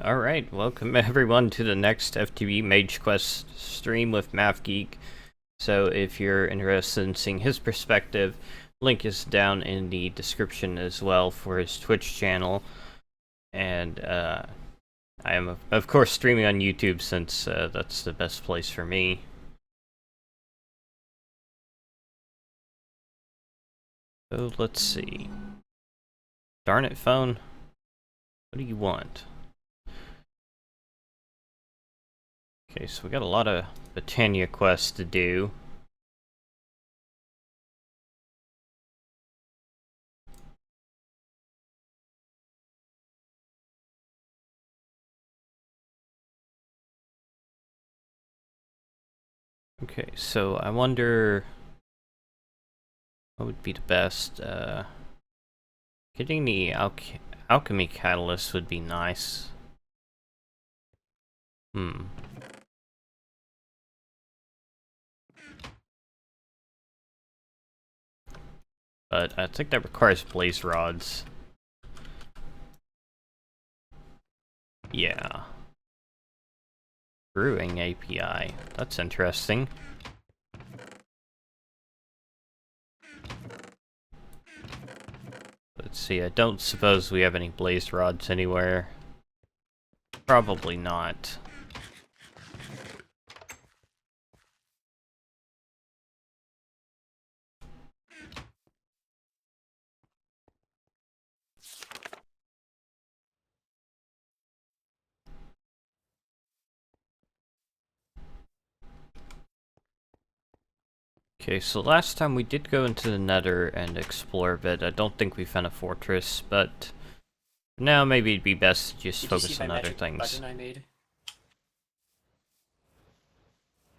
Alright, welcome everyone to the next FTB Mage Quest stream with MathGeek. So if you're interested in seeing his perspective, link is down in the description as well for his Twitch channel. And I am of course streaming on YouTube since that's the best place for me. So let's see. Darn it, phone. What do you want? Okay, so we got a lot of Britannia quests to do. Okay, so I wonder what would be the best. Getting the alchemy catalyst would be nice. But I think that requires blaze rods. Yeah. Brewing API. That's interesting. Let's see, I don't suppose we have any blaze rods anywhere. Probably not. Okay, so last time we did go into the Nether and explore a bit. I don't think we found a fortress, but now maybe it'd be best to just focus on other things. Button I made?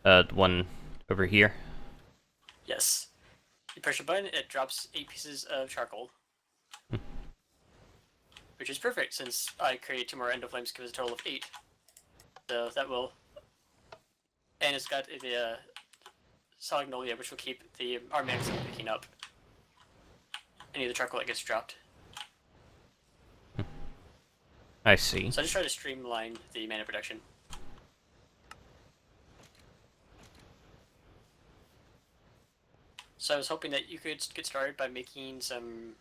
The one over here? Yes. You press a button, it drops 8 pieces of charcoal. Which is perfect, since I created 2 more endo flames, gives a total of 8. So that will... And it's got the Solagnolia, which will keep our mana from picking up any of the charcoal that gets dropped. I see. So I just try to streamline the mana production. So I was hoping that you could get started by making some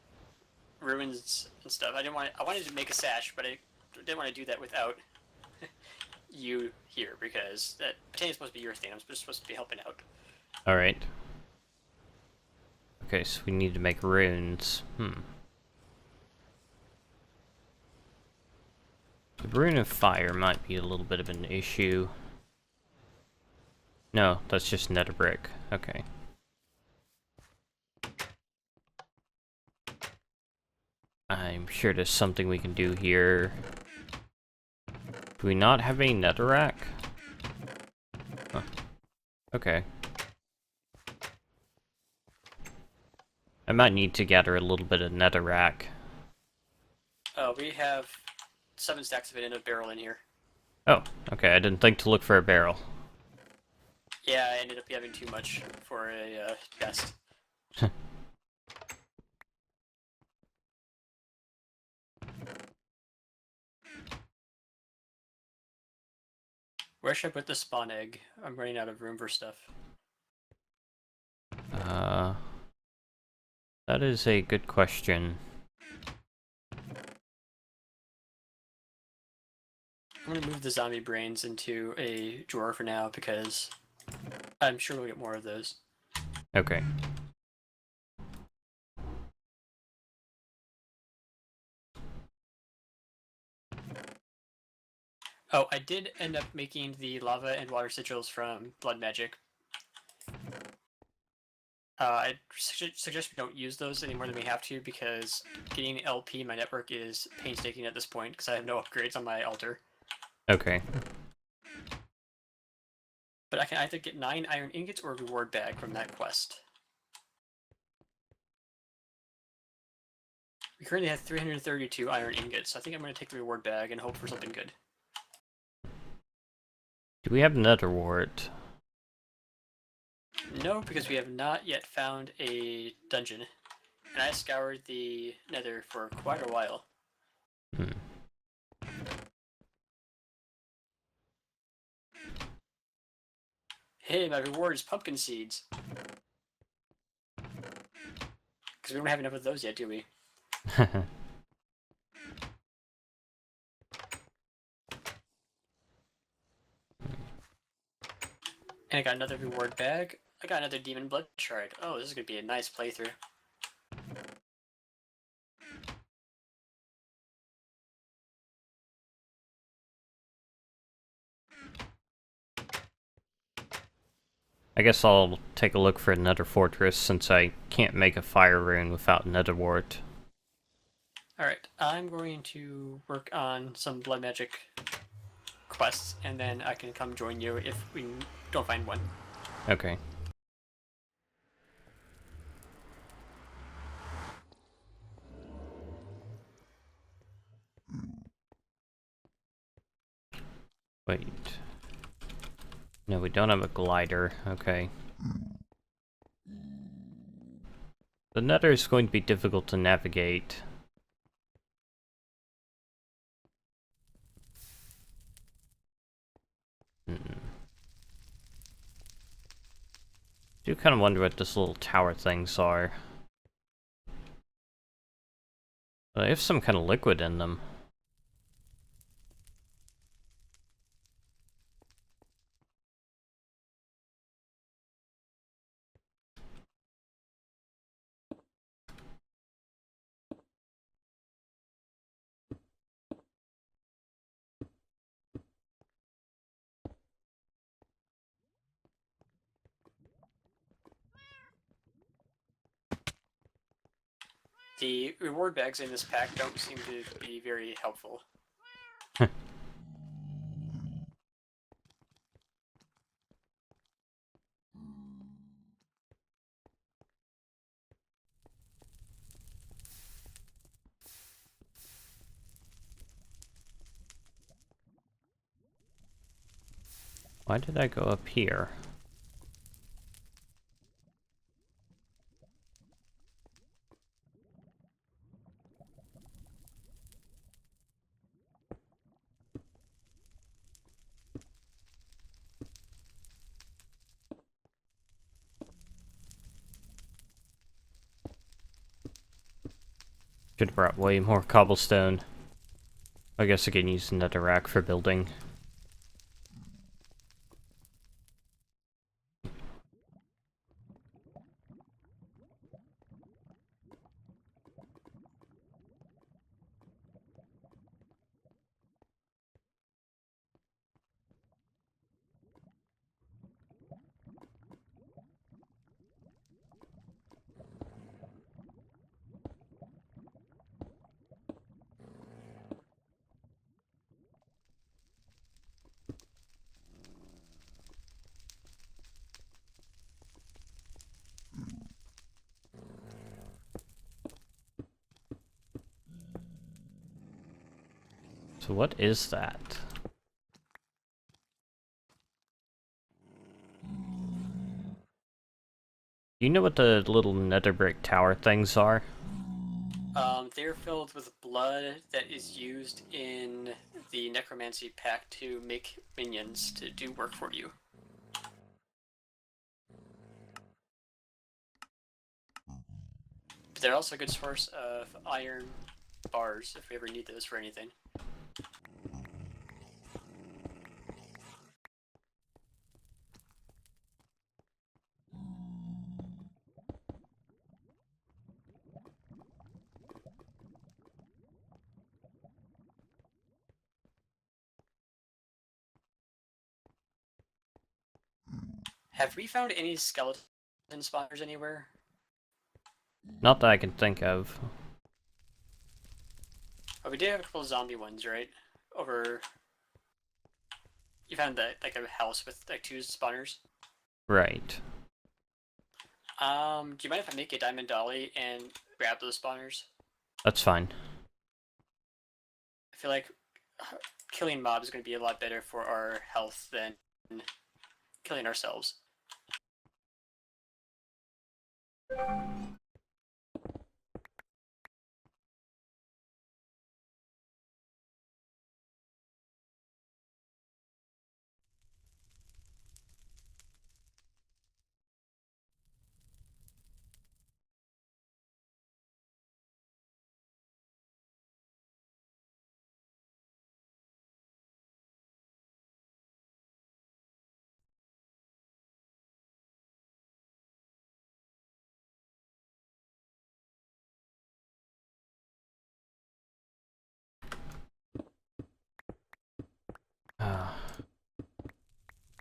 ruins and stuff. I wanted to make a sash, but I didn't want to do that without you here, because that Britannia's supposed to be your thing. I'm just supposed to be helping out. Alright. Okay, so we need to make runes. The rune of fire might be a little bit of an issue. No, that's just nether brick. Okay. I'm sure there's something we can do here. Do we not have a netherrack? Huh. Okay. I might need to gather a little bit of netherrack. We have 7 stacks of it in a barrel in here. Oh, okay, I didn't think to look for a barrel. Yeah, I ended up having too much for a chest. Where should I put the spawn egg? I'm running out of room for stuff. That is a good question. I'm gonna move the zombie brains into a drawer for now, because I'm sure we'll get more of those. Okay. Oh, I did end up making the lava and water sigils from blood magic. I suggest we don't use those any more than we have to, because getting LP in my network is painstaking at this point, because I have no upgrades on my altar. Okay. But I can either get 9 iron ingots or a reward bag from that quest. We currently have 332 iron ingots, so I think I'm going to take the reward bag and hope for something good. Do we have nether wart? No, because we have not yet found a dungeon. And I scoured the nether for quite a while. Hey, my reward is pumpkin seeds. Because we don't have enough of those yet, do we? And I got another reward bag. I got another demon blood shard. Oh, this is going to be a nice playthrough. I guess I'll take a look for another fortress since I can't make a fire rune without nether wart. Alright, I'm going to work on some blood magic quests, and then I can come join you if we don't find one. Okay. Wait. No, we don't have a glider. Okay. The nether is going to be difficult to navigate. Do kind of wonder what this little tower things are. They have some kind of liquid in them. The reward bags in this pack don't seem to be very helpful. Why did I go up here? Should have brought way more cobblestone. I guess I can use another rack for building. So what is that? You know what the little nether brick tower things are? They're filled with blood that is used in the necromancy pack to make minions to do work for you. But they're also a good source of iron bars if we ever need those for anything. Have we found any skeleton spawners anywhere? Not that I can think of. Oh, we did have a couple of zombie ones, right? Over. You found that like a house with like 2 spawners. Right. Do you mind if I make a diamond dolly and grab those spawners? That's fine. I feel like killing mobs is going to be a lot better for our health than killing ourselves.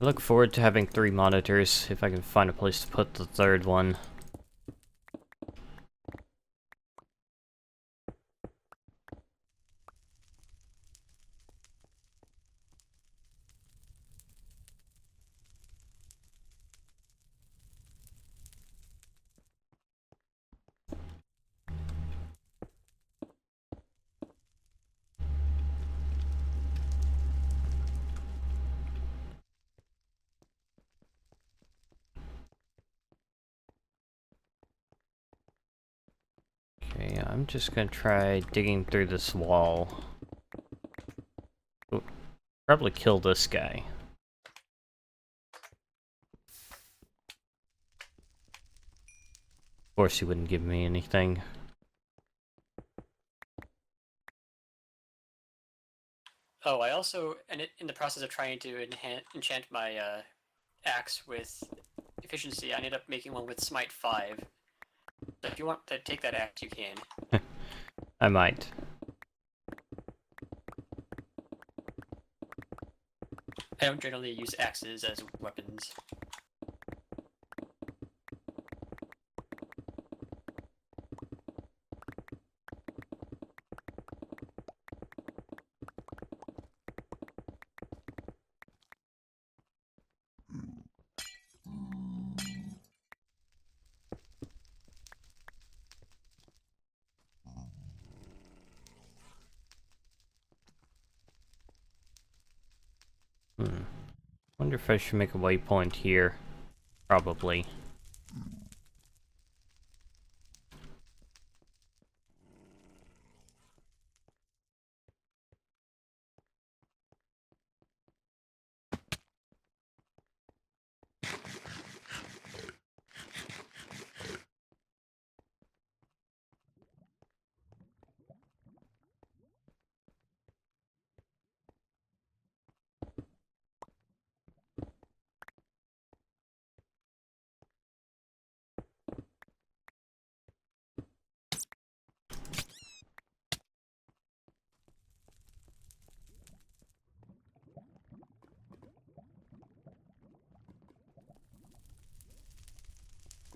I look forward to having 3 monitors, if I can find a place to put the third one. Okay, I'm just gonna try digging through this wall. Ooh, probably kill this guy. Of course he wouldn't give me anything. Oh, I also, in the process of trying to enchant my axe with efficiency, I ended up making one with Smite 5. So if you want to take that axe, you can. I might. I don't generally use axes as weapons. Wonder if I should make a waypoint here. Probably.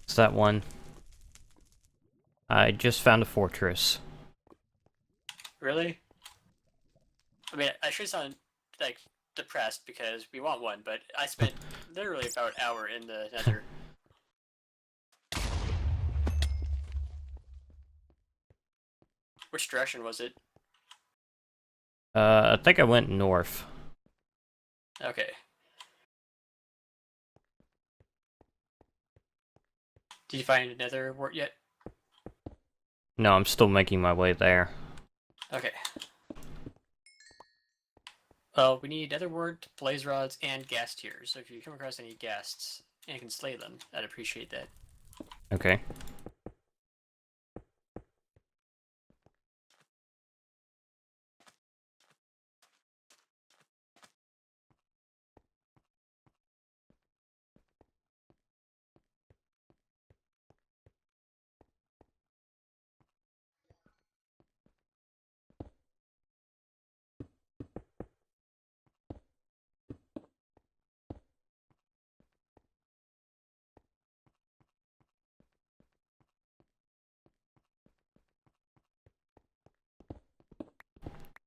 Is that one? I just found a fortress. Really? I mean, I should sound like depressed because we want one, but I spent literally about an hour in the Nether. Which direction was it? I think I went north. Okay. Did you find another wart yet? No, I'm still making my way there. Okay. Well, we need nether wart, blaze rods, and ghast tears. So if you come across any ghasts and can slay them, I'd appreciate that. Okay.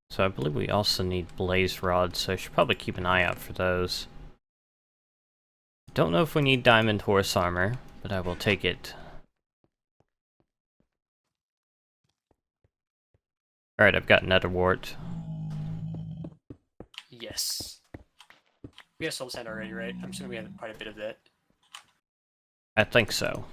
So I believe we also need blaze rods, so I should probably keep an eye out for those. Don't know if we need diamond horse armor, but I will take it. Alright, I've got nether wart. Yes. We have soul sand already, right? I'm assuming we have quite a bit of that. I think so.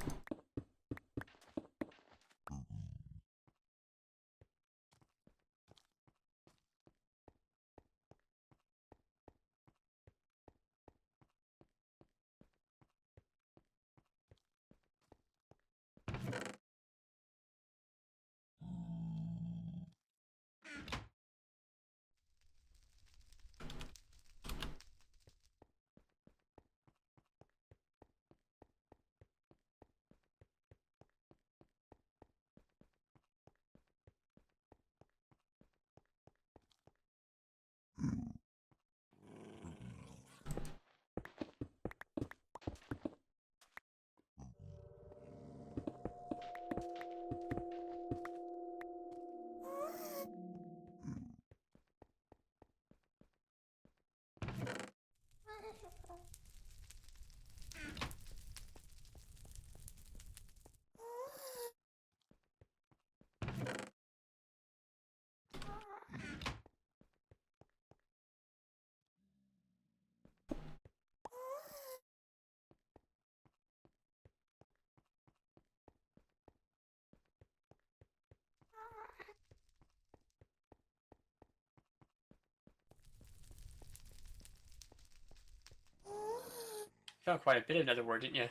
Found quite a bit of nether wart, didn't you?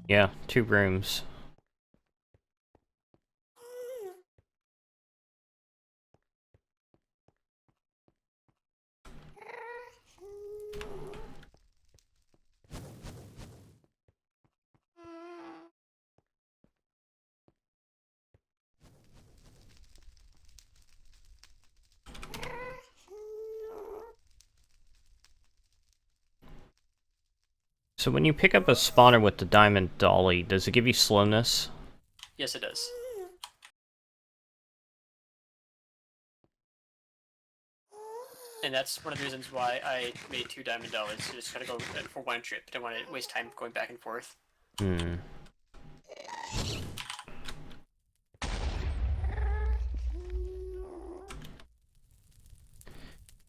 Yeah, 2 rooms. So when you pick up a spawner with the diamond dolly, does it give you slowness? Yes, it does. And that's one of the reasons why I made 2 diamond dollies. So just gotta go for one trip. Didn't want to waste time going back and forth. Hmm.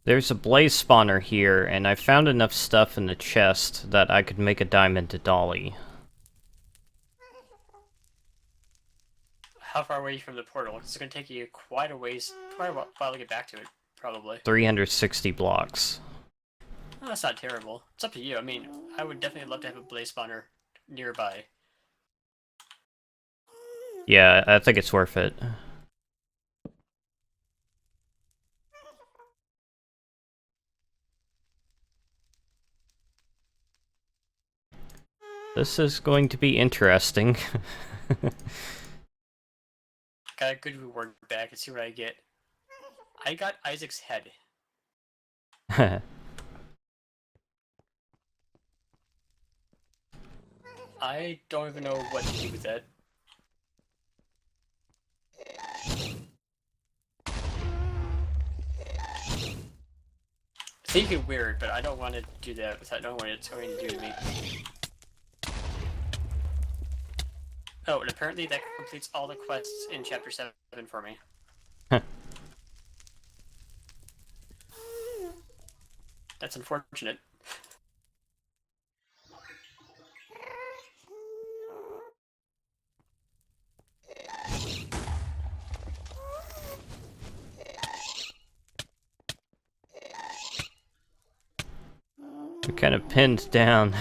There's a blaze spawner here, and I found enough stuff in the chest that I could make a diamond dolly. How far away are you from the portal? It's gonna take you quite a while to get back to it, probably. 360 blocks. Oh, that's not terrible. It's up to you. I mean, I would definitely love to have a blaze spawner nearby. Yeah, I think it's worth it. This is going to be interesting. Got a good reward back. Let's see what I get. I got Isaac's head. I don't even know what to do with that. It's thinking weird, but I don't want to do that without knowing what it's going to do to me. Oh, and apparently that completes all the quests in Chapter 7 for me. That's unfortunate. We're kind of pinned down.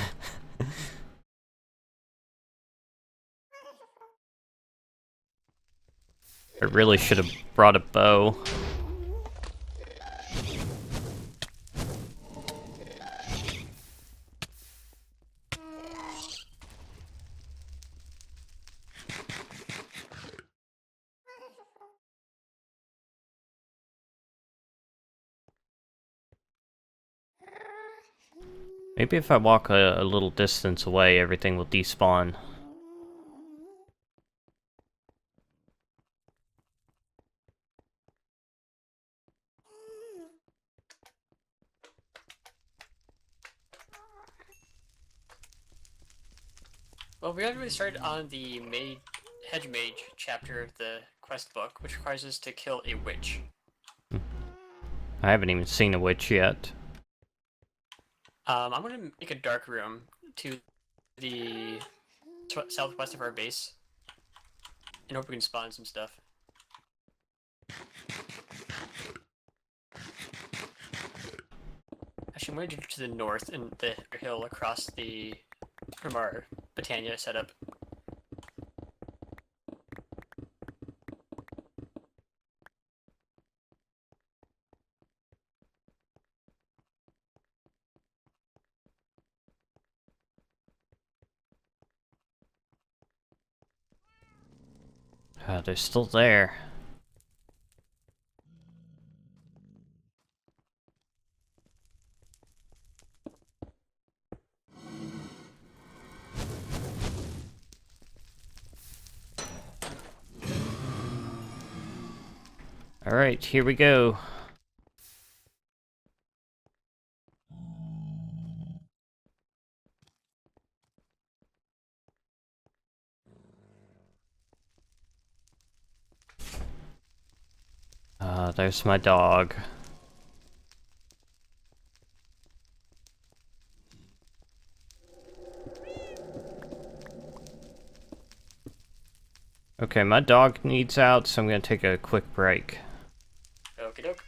I really should have brought a bow. Maybe if I walk a little distance away, everything will despawn. Well, we haven't really started on the Hedge Mage chapter of the quest book, which requires us to kill a witch. I haven't even seen a witch yet. I'm gonna make a dark room to the southwest of our base, and hope we can spawn some stuff. Actually, I'm going to do to the north and the hill across from our Britannia setup. They're still there. Alright, here we go. There's my dog. Okay, my dog needs out, so I'm gonna take a quick break. Okie doke.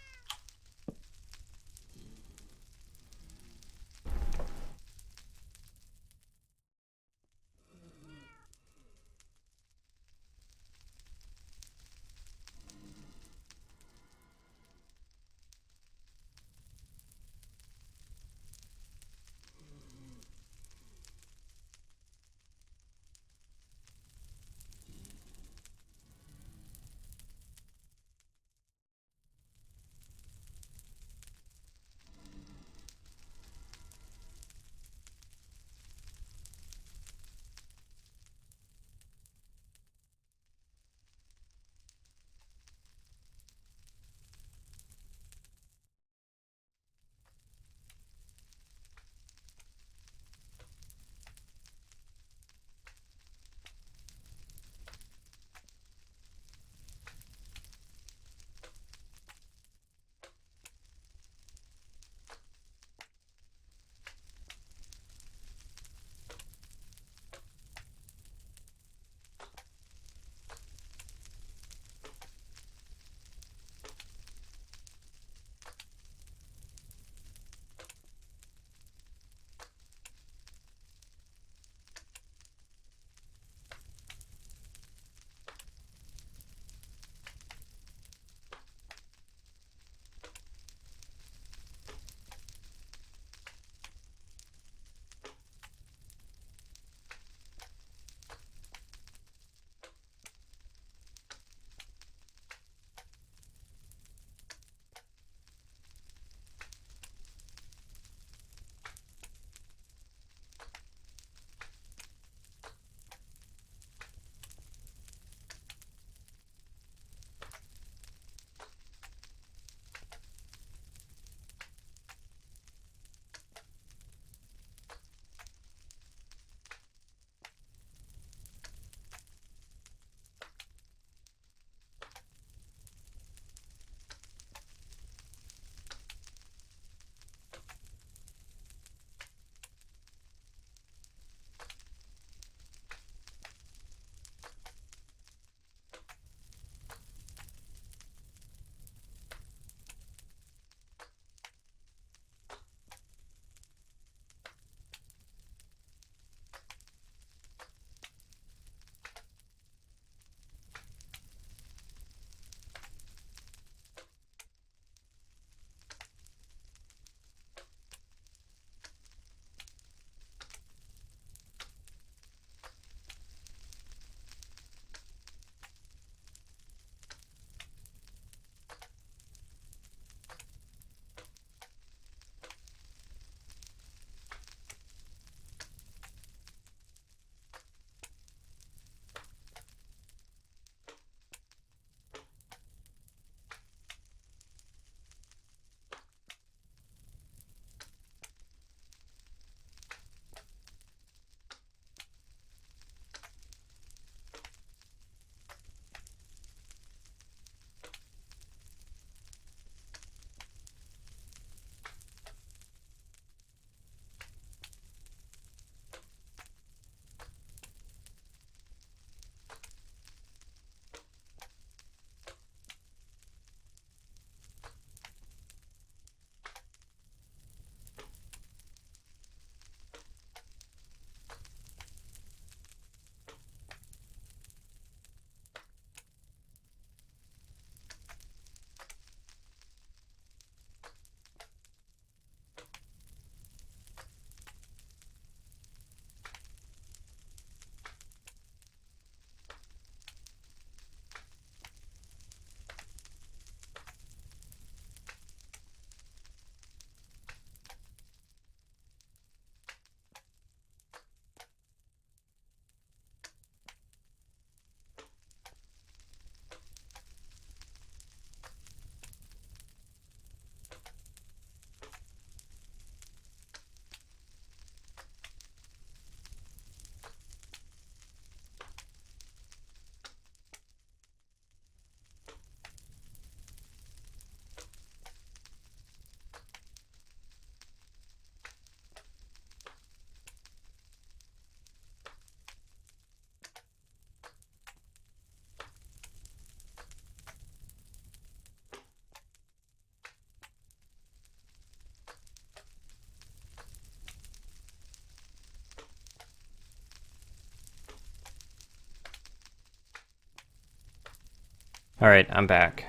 Alright, I'm back.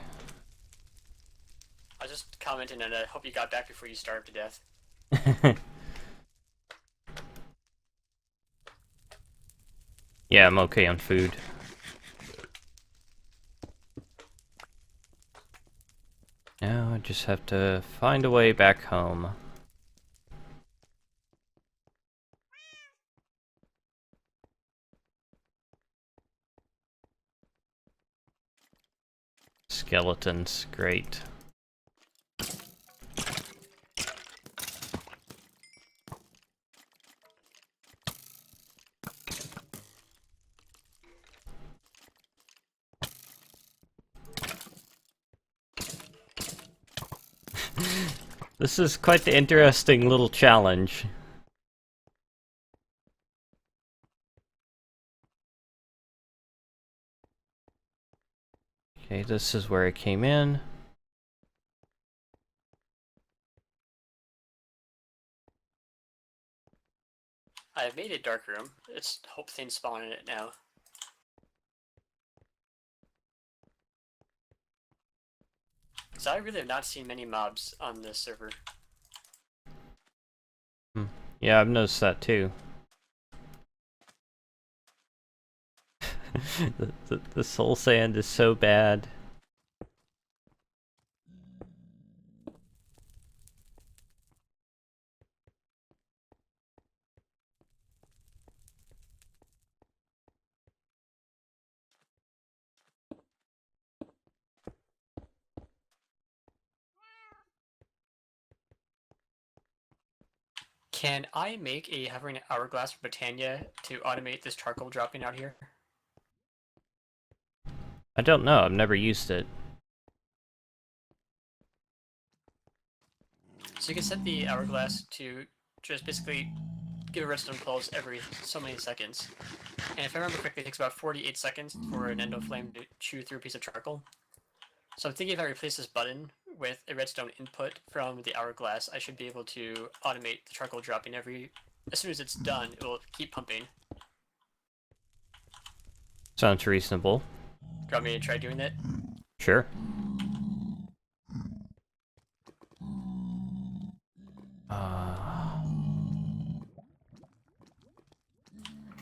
I was just commenting, and I hope you got back before you starved to death. Yeah, I'm okay on food. Now I just have to find a way back home. Skeletons, great. This is quite the interesting little challenge. Okay, this is where I came in. I've made a dark room. Let's hope things spawn in it now. So I really have not seen many mobs on this server. Yeah, I've noticed that too. the soul sand is so bad. Can I make a hovering hourglass for Britannia to automate this charcoal dropping out here? I don't know, I've never used it. So you can set the hourglass to just basically give a redstone pulse every so many seconds. And if I remember correctly, it takes about 48 seconds for an endo flame to chew through a piece of charcoal. So I'm thinking if I replace this button with a redstone input from the hourglass, I should be able to automate the charcoal dropping as soon as it's done, it will keep pumping. Sounds reasonable. Do you want me to try doing that? Sure.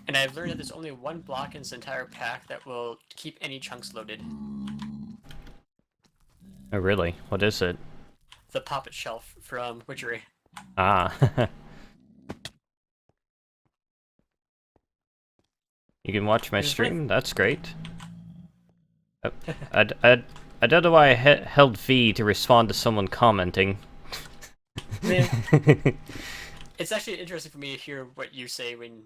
And I've learned that there's only one block in this entire pack that will keep any chunks loaded. Oh really? What is it? The poppet shelf from Witchery. Ah. You can watch my stream? That's great. I don't know why I held V to respond to someone commenting. It's actually interesting for me to hear what you say when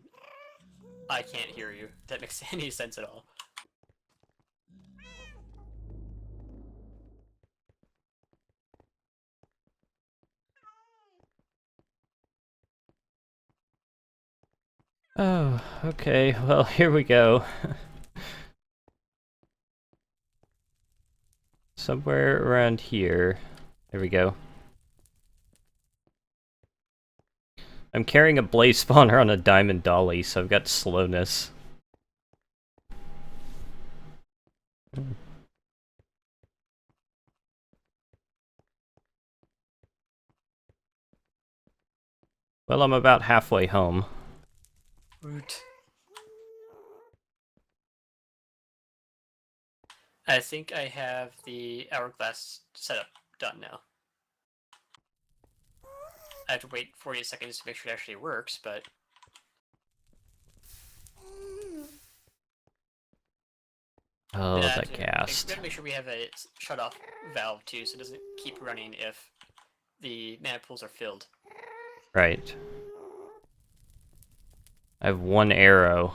I can't hear you. If that makes any sense at all. Oh, okay, well, here we go. Somewhere around here. There we go. I'm carrying a blaze spawner on a diamond dolly, so I've got slowness. Well, I'm about halfway home. Woot. I think I have the hourglass setup done now. I have to wait 48 seconds to make sure it actually works, but... Oh, the ghast. We gotta make sure we have a shut-off valve too, so it doesn't keep running if the mana pools are filled. Right. I have one arrow.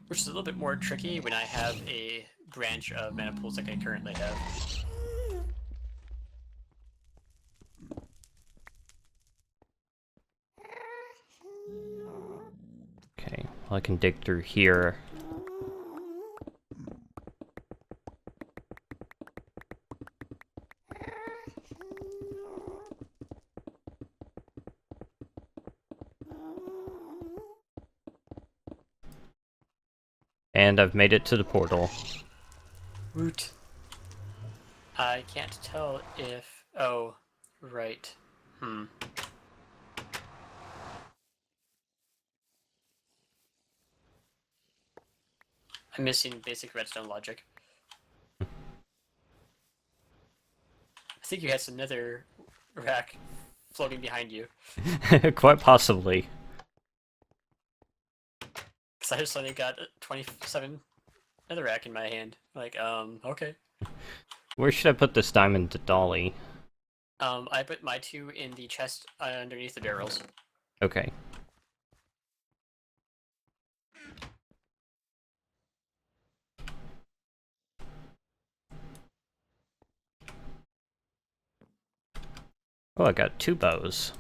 Which is a little bit more tricky when I have a branch of mana pools like I currently have. Okay, well I can dig through here. And I've made it to the portal. Woot. I can't tell if... Oh, right. I'm missing basic redstone logic. I think you had some nether rack floating behind you. Quite possibly. Because I just suddenly got 27 nether rack in my hand. Like, okay. Where should I put this diamond dolly? I put my 2 in the chest underneath the barrels. Okay. Oh, I got 2 bows.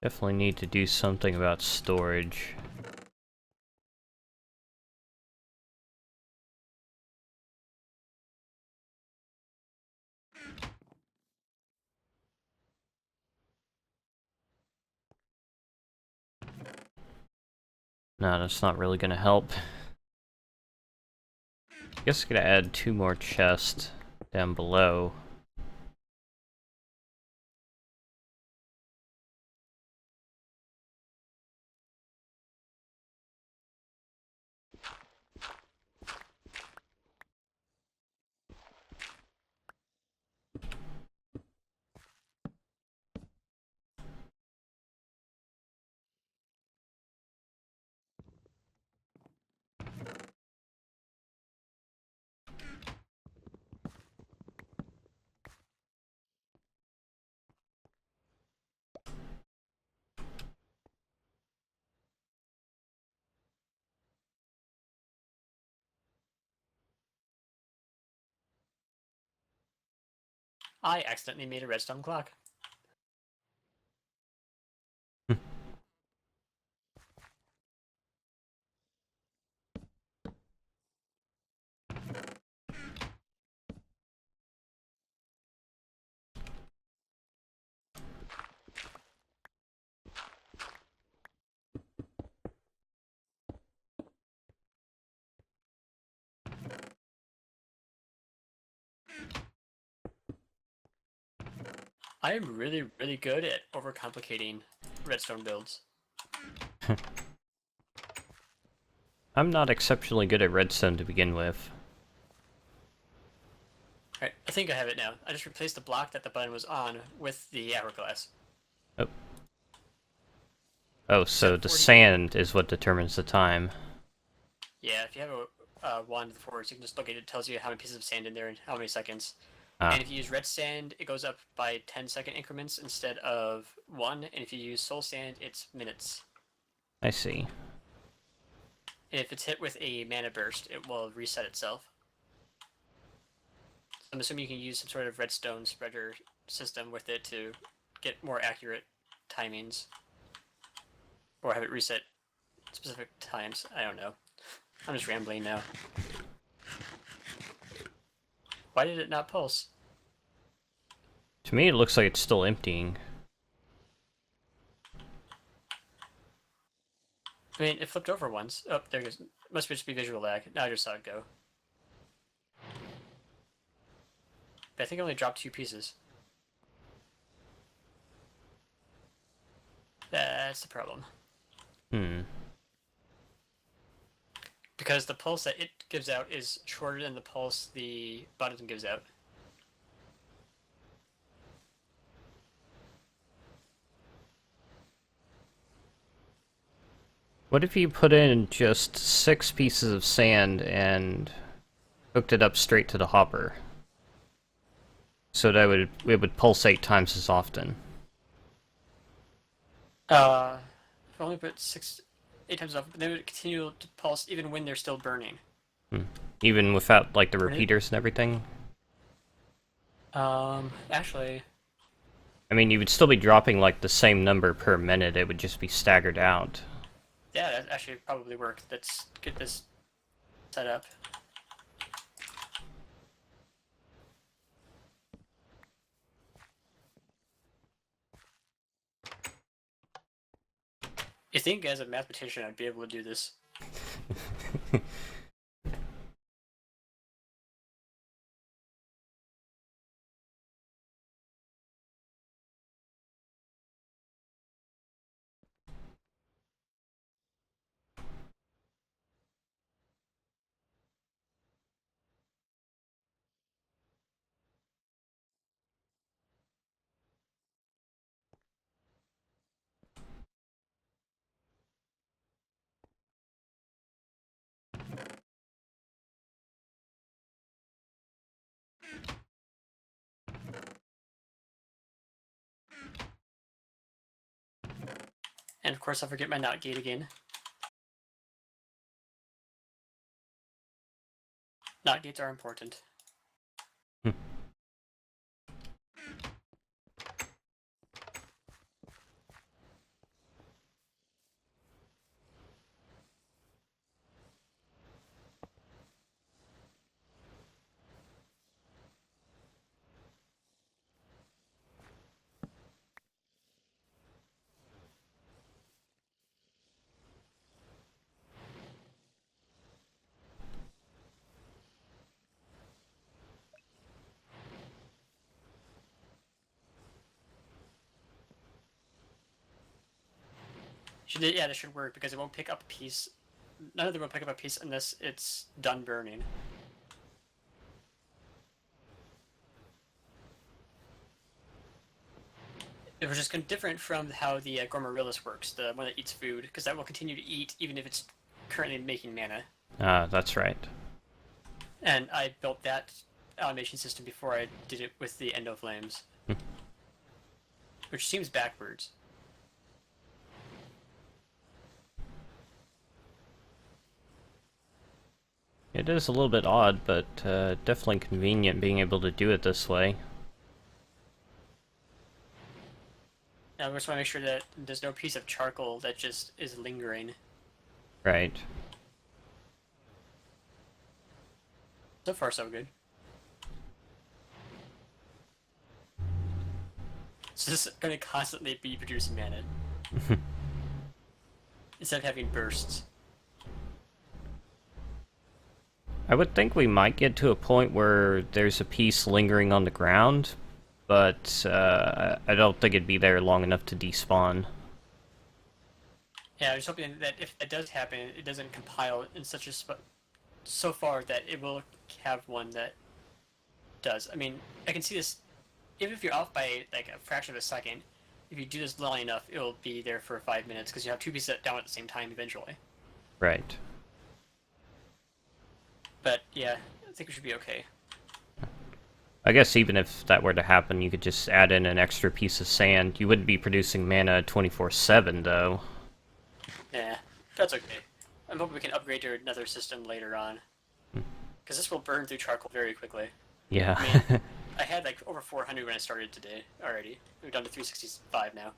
Definitely need to do something about storage. No, that's not really gonna help. Guess I'm gonna add 2 more chests down below. I accidentally made a redstone clock. I am really, really good at overcomplicating redstone builds. I'm not exceptionally good at redstone to begin with. Alright, I think I have it now. I just replaced the block that the button was on with the hourglass. Oh. Oh, so the sand is what determines the time. Yeah, if you have a wand with the forwards, you can just look at it. It tells you how many pieces of sand in there and how many seconds. Ah, And if you use red sand, it goes up by 10-second increments instead of 1. And if you use soul sand, it's minutes. I see. And if it's hit with a mana burst, it will reset itself. I'm assuming you can use some sort of redstone spreader system with it to get more accurate timings. Or have it reset specific times. I don't know. I'm just rambling now. Why did it not pulse? To me, it looks like it's still emptying. I mean, it flipped over once. Oh, there it goes. Must just be visual lag. Now I just saw it go. But I think I only dropped 2 pieces. That's the problem. Because the pulse that it gives out is shorter than the pulse the button gives out. What if you put in just 6 pieces of sand and hooked it up straight to the hopper? So that it would pulsate times as often. If I only put 8 times off, but they would continue to pulse even when they're still burning. Even without, like, the repeaters and everything? Actually, I mean, you would still be dropping like the same number per minute. It would just be staggered out. Yeah, that actually probably work. Let's get this set up. You think as a mathematician I'd be able to do this? And of course I'll forget my not gate again. Not gates are important. Yeah, this should work because it won't pick up a piece. None of them will pick up a piece unless it's done burning. It was just different from how the Gormorillus works, the one that eats food, because that will continue to eat even if it's currently making mana. That's right. And I built that automation system before I did it with the Endoflames. Which seems backwards. It is a little bit odd, but definitely convenient being able to do it this way. Now, I just want to make sure that there's no piece of charcoal that just is lingering. Right. So far, so good. So this is going to constantly be producing mana. Instead of having bursts. I would think we might get to a point where there's a piece lingering on the ground, but I don't think it'd be there long enough to despawn. Yeah, I was hoping that if that does happen, it doesn't compile in such a so far that it will have one that does. I mean, I can see this, even if you're off by like a fraction of a second, if you do this long enough, it'll be there for 5 minutes because you have two pieces down at the same time eventually. Right. But yeah, I think we should be okay. I guess even if that were to happen, you could just add in an extra piece of sand. You wouldn't be producing mana 24/7, though. Yeah, that's okay. I'm hoping we can upgrade to another system later on. Because this will burn through charcoal very quickly. Yeah. I mean, I had like over 400 when I started today already. We're down to 365 now.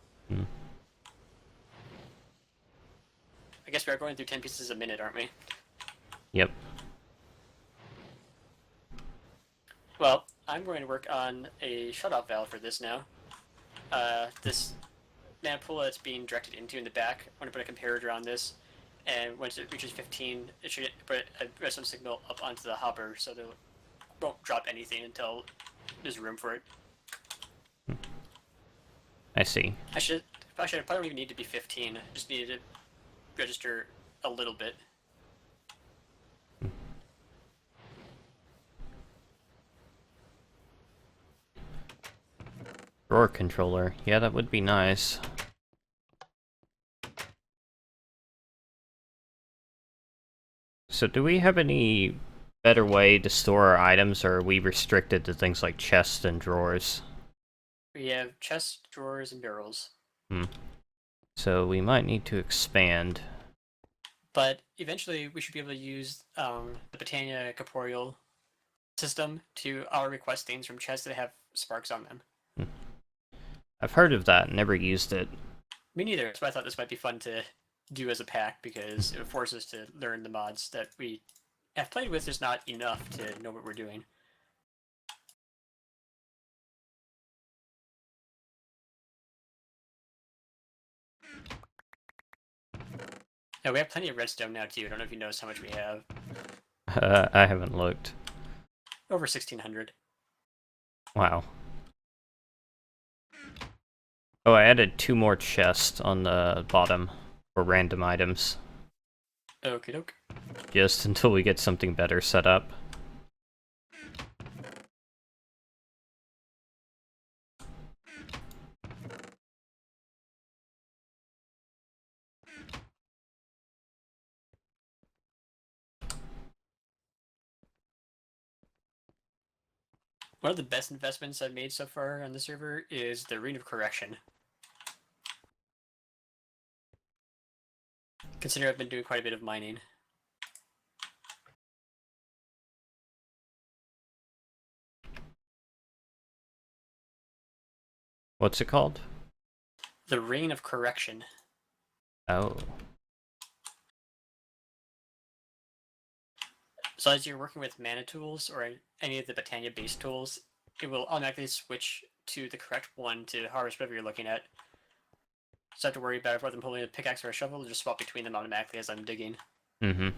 I guess we are going through 10 pieces a minute, aren't we? Yep. Well, I'm going to work on a shut-off valve for this now. This mana pool that's being directed into in the back, I'm going to put a comparator on this, and once it reaches 15, it should put a redstone signal up onto the hopper so that it won't drop anything until there's room for it. I see. I probably don't even need to be 15. I just needed to register a little bit. Drawer controller. Yeah, that would be nice. So do we have any better way to store our items, or are we restricted to things like chests and drawers? We have chests, drawers, and barrels. So we might need to expand. But eventually we should be able to use the Britannia corporeal system to request things from chests that have sparks on them. I've heard of that, never used it. Me neither. That's why I thought this might be fun to do as a pack, because it would force us to learn the mods that we have played with, just not enough to know what we're doing. Yeah, we have plenty of redstone now too. I don't know if you noticed how much we have. I haven't looked. Over 1,600. Wow. Oh, I added 2 more chests on the bottom for random items. Okie doke. Just until we get something better set up. One of the best investments I've made so far on the server is the Ring of Correction. Consider I've been doing quite a bit of mining. What's it called? The Ring of Correction. Oh. So as you're working with mana tools or any of the Botania based tools, it will automatically switch to the correct one to harvest whatever you're looking at. So I have to worry about whether I'm holding a pickaxe or a shovel, just swap between them automatically as I'm digging. Mm-hmm.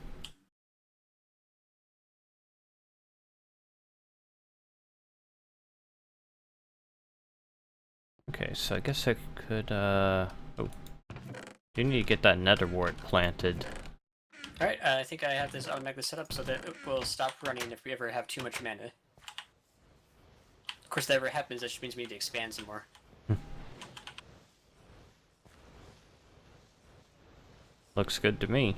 Okay, so I guess I could, oh. You need to get that nether wart planted. Alright, I think I have this automatically set up so that it will stop running if we ever have too much mana. Of course, if that ever happens, that just means we need to expand some more. Looks good to me.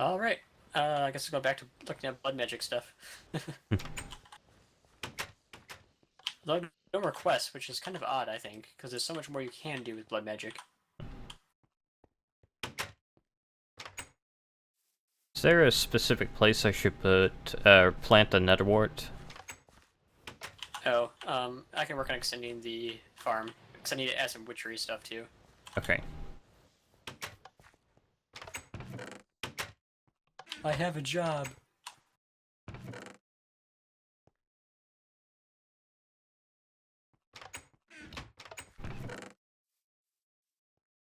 Alright, I guess we'll go back to looking at blood magic stuff. No more quests, which is kind of odd, I think, because there's so much more you can do with blood magic. Is there a specific place I should put, plant the nether wart? Oh, I can work on extending the farm, because I need to add some witchery stuff too. Okay. I have a job.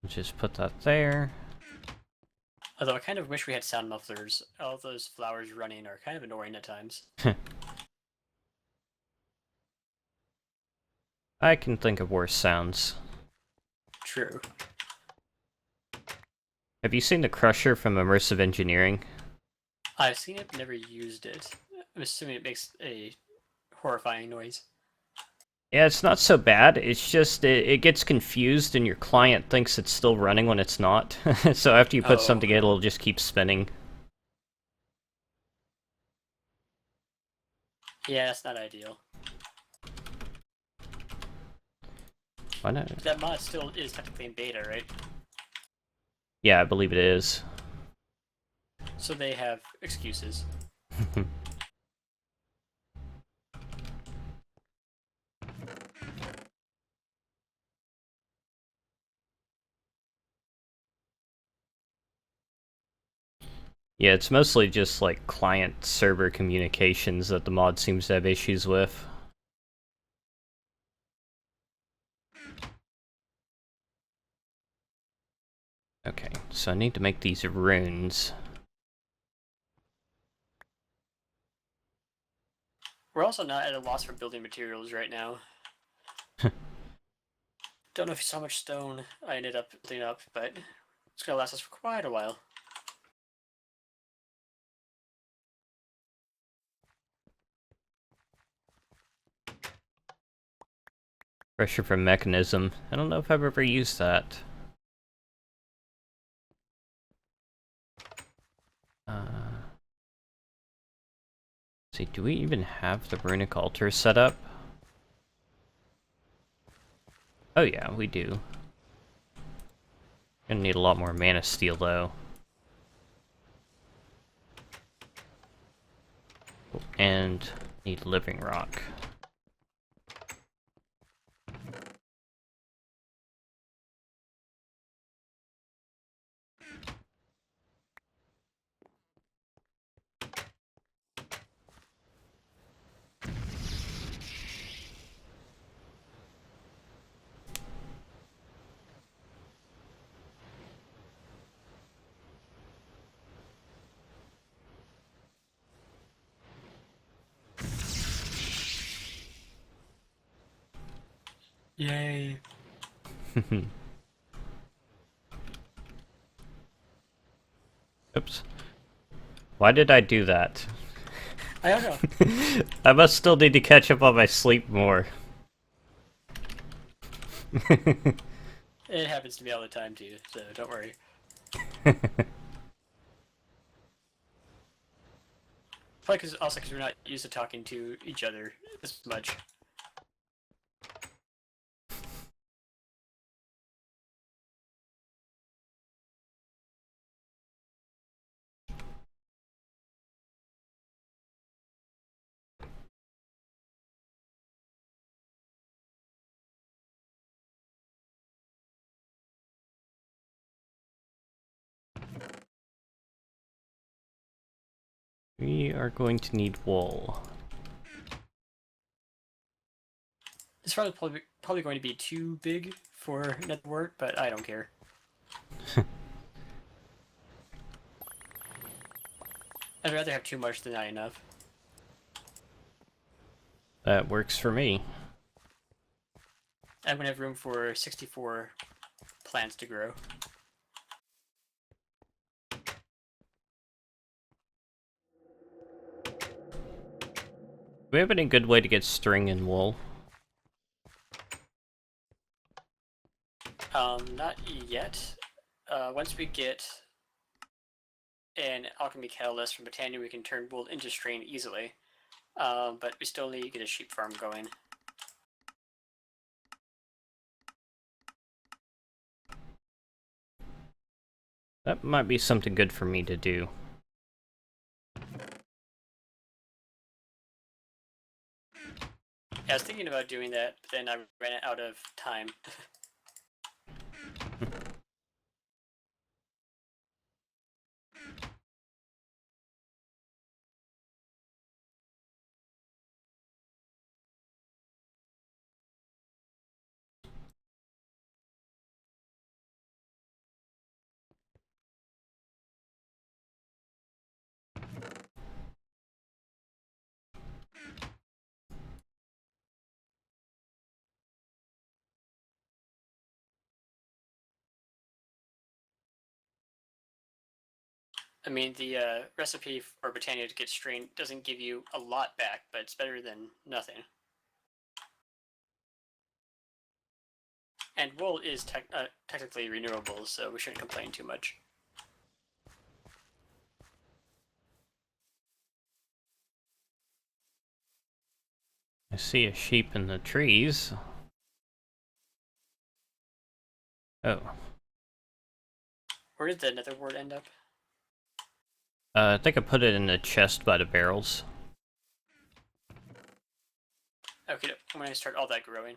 Just put that there. Although I kind of wish we had sound mufflers. All those flowers running are kind of annoying at times. I can think of worse sounds. True. Have you seen the Crusher from Immersive Engineering? I've seen it, but never used it. I'm assuming it makes a horrifying noise. Yeah, it's not so bad. It's just it gets confused and your client thinks it's still running when it's not. So after you put something in, it'll just keep spinning. Yeah, that's not ideal. Why not? That mod still is technically in beta, right? Yeah, I believe it is. So they have excuses. Yeah, it's mostly just like client-server communications that the mod seems to have issues with. Okay, so I need to make these runes. We're also not at a loss for building materials right now. Don't know if you saw how much stone I ended up building up, but it's gonna last us for quite a while. Pressure from mechanism. I don't know if I've ever used that. See, do we even have the runic altar set up? Oh yeah, we do. Gonna need a lot more mana steel though. And need living rock. Yay. Oops. Why did I do that? I don't know. I must still need to catch up on my sleep more. It happens to me all the time too, so don't worry. Probably also because we're not used to talking to each other as much. We are going to need wool. It's probably going to be too big for nether wart, but I don't care. I'd rather have too much than not enough. That works for me. I'm gonna have room for 64 plants to grow. Do we have any good way to get string and wool? Not yet. Once we get an alchemy catalyst from Botania, we can turn wool into string easily. But we still need to get a sheep farm going. That might be something good for me to do. Yeah, I was thinking about doing that, but then I ran out of time. I mean, the recipe for Botania to get strain doesn't give you a lot back, but it's better than nothing. And wool is technically renewable, so we shouldn't complain too much. I see a sheep in the trees. Oh. Where did the nether wart end up? I think I put it in the chest by the barrels. Okay, I'm gonna start all that growing.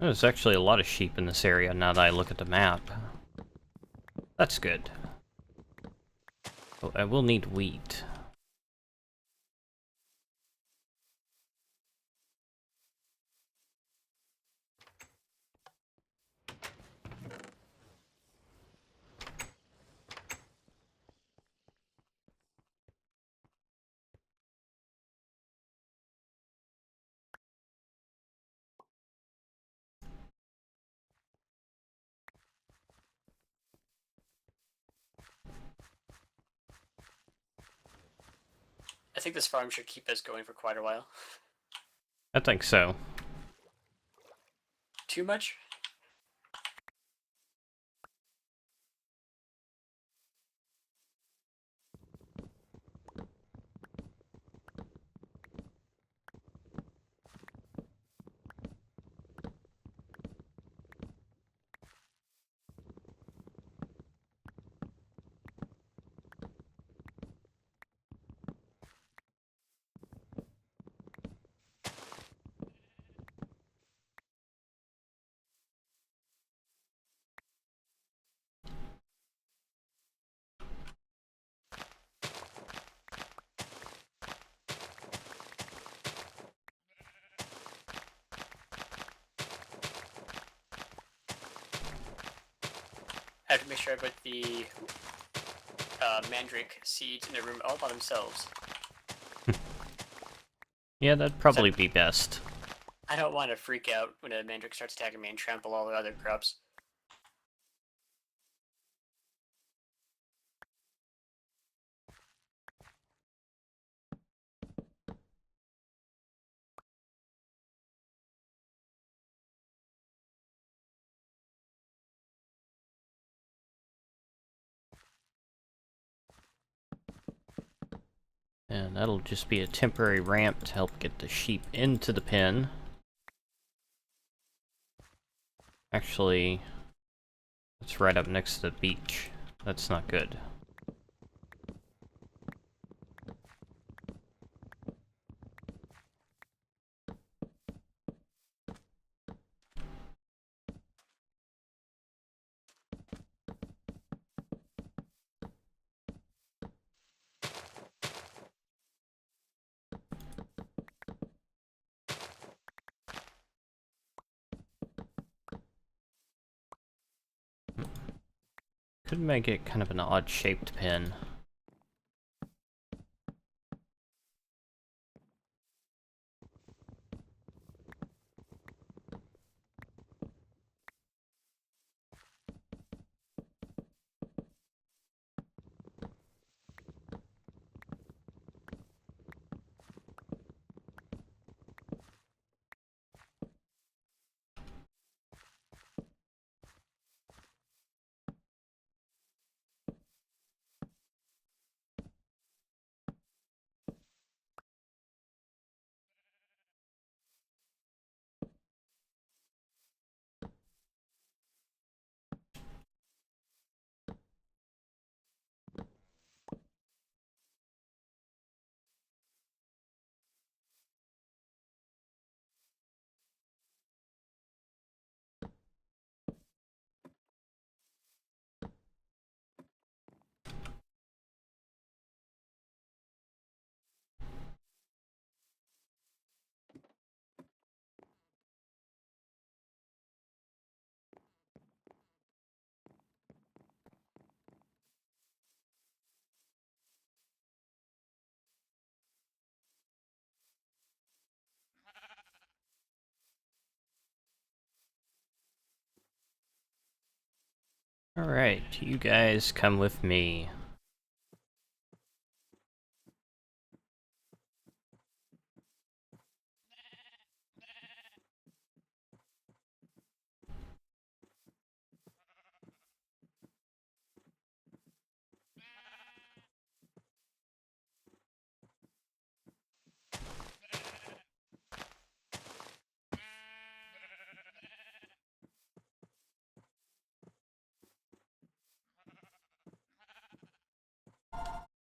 There's actually a lot of sheep in this area now that I look at the map. That's good. Oh, I will need wheat. I think this farm should keep us going for quite a while. I think so. Too much? I have to make sure I put the mandrake seeds in a room all by themselves. Yeah, that'd probably be best. I don't want to freak out when a mandrake starts attacking me and trample all the other crops. And that'll just be a temporary ramp to help get the sheep into the pen. Actually, it's right up next to the beach. That's not good. Could make it kind of an odd-shaped pen. Alright, you guys come with me.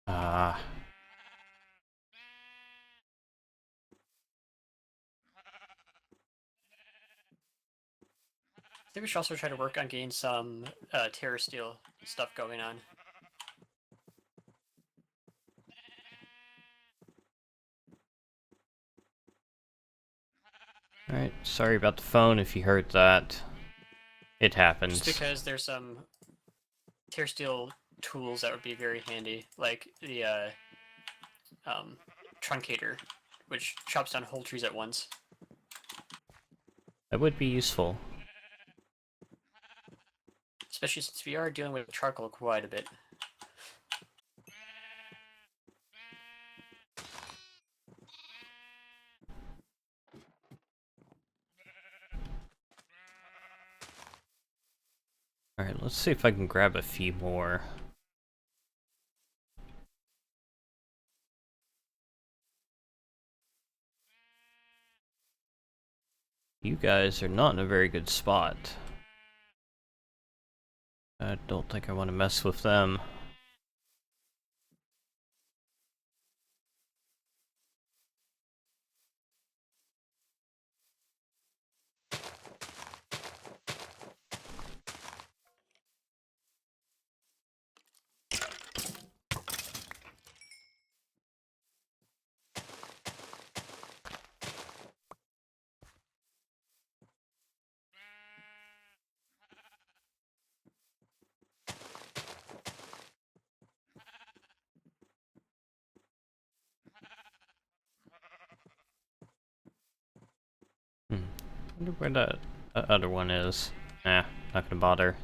Ah. I think we should also try to work on getting some terror steel stuff going on. Alright, sorry about the phone if you heard that. It happens. Just because there's some terror steel tools that would be very handy, like the truncator, which chops down whole trees at once. That would be useful. Especially since we are dealing with charcoal quite a bit. Alright, let's see if I can grab a few more. You guys are not in a very good spot. I don't think I want to mess with them. Wonder where that other one is. Nah, not gonna bother.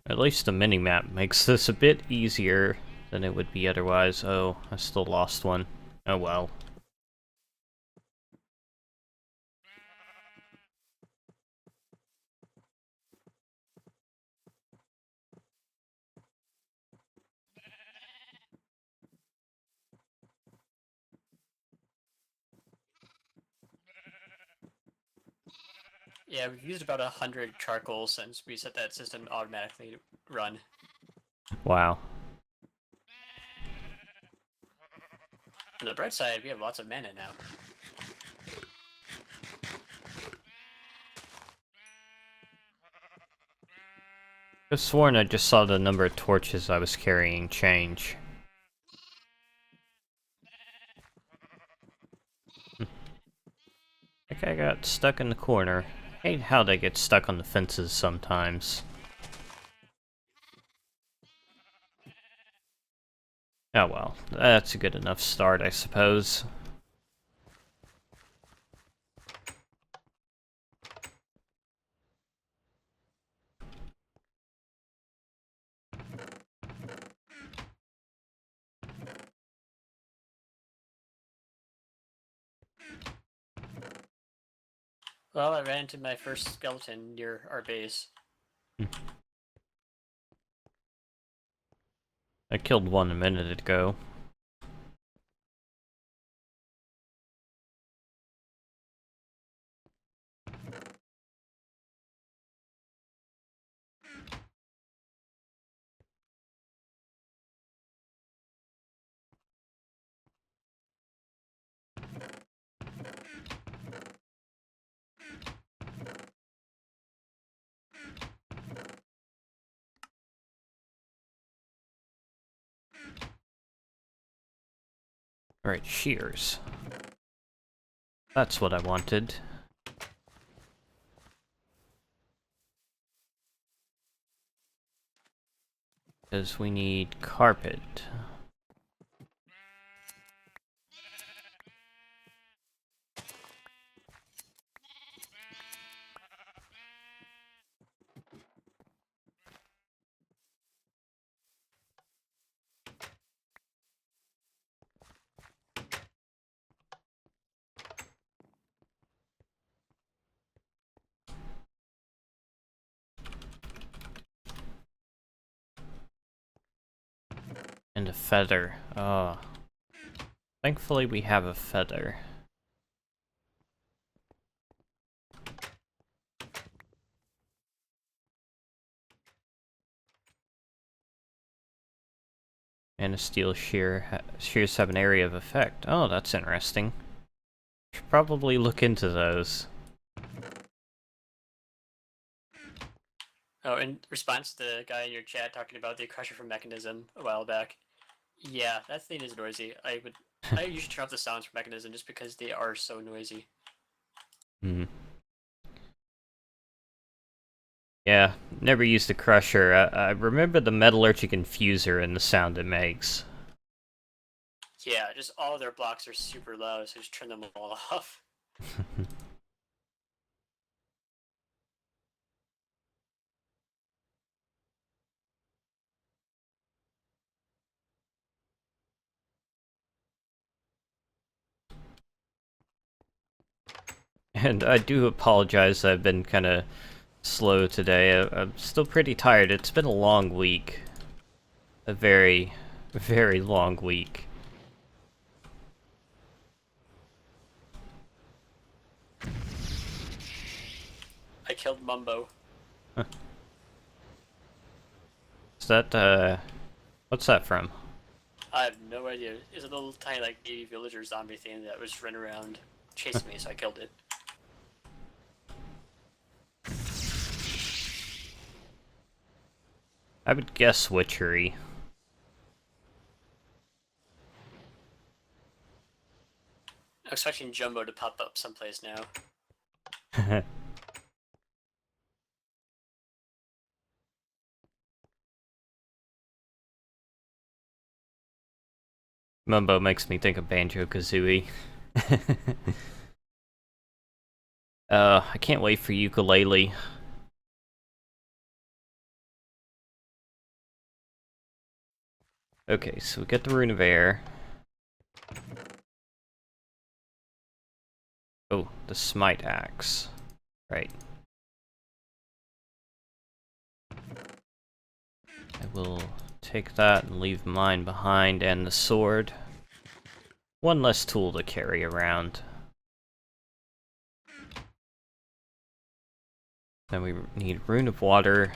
At least the minimap makes this a bit easier than it would be otherwise. Oh, I still lost one. Oh well. Yeah, we've used about 100 charcoal since we set that system automatically to run. Wow. On the bright side, we have lots of mana now. I've sworn I just saw the number of torches I was carrying change. That guy got stuck in the corner. Hate how they get stuck on the fences sometimes. Oh well, that's a good enough start, I suppose. Well, I ran into my first skeleton near our base. I killed one a minute ago. Alright, shears. That's what I wanted. Because we need carpet. And a feather. Oh. Thankfully we have a feather. And a steel shears have an area of effect. Oh, that's interesting. Should probably look into those. Oh, in response to the guy in your chat talking about the crusher from Mechanism a while back. Yeah, that thing is noisy. I usually turn off the sounds from Mechanism just because they are so noisy. Hmm. Yeah, never used the crusher. I remember the metallurgic infuser and the sound it makes. Yeah, just all their blocks are super loud, so just turn them all off. And I do apologize, I've been kind of slow today. I'm still pretty tired. It's been a long week. A very, very long week. I killed Mumbo. Is that, what's that from? I have no idea. It's a little tiny, like, baby villager zombie thing that was running around chasing me, so I killed it. I would guess witchery. I'm expecting Jumbo to pop up someplace now. Mumbo makes me think of Banjo-Kazooie. I can't wait for ukulele. Okay, so we get the Rune of Air. Oh, the Smite Axe. Right. I will take that and leave mine behind, and the sword. One less tool to carry around. Then we need Rune of Water.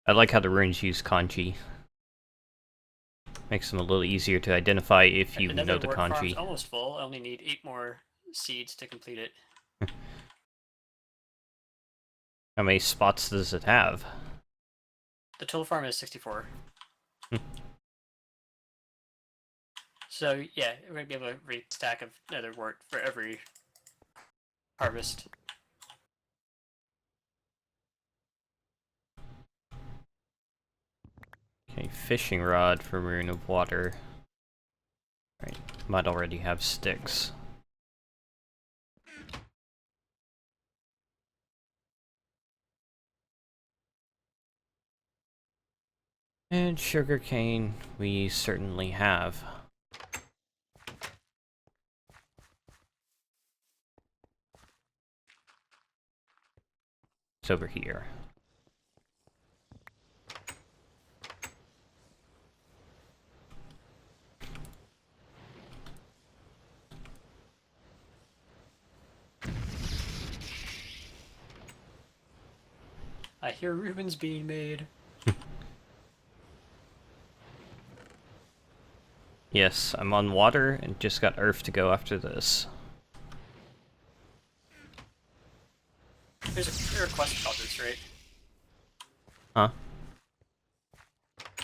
I like how the runes use kanji. Makes them a little easier to identify if you know the work farm's kanji. almost full. I only need 8 more seeds to complete it. How many spots does it have? The total farm is 64. Hmm. So yeah, we're gonna be able to restack of nether wart for every harvest. Okay, fishing rod for Rune of Water. Right, might already have sticks. And sugarcane we certainly have. It's over here. I hear ruins being made. Yes, I'm on water and just got earth to go after this. There are quests about this, right? Huh?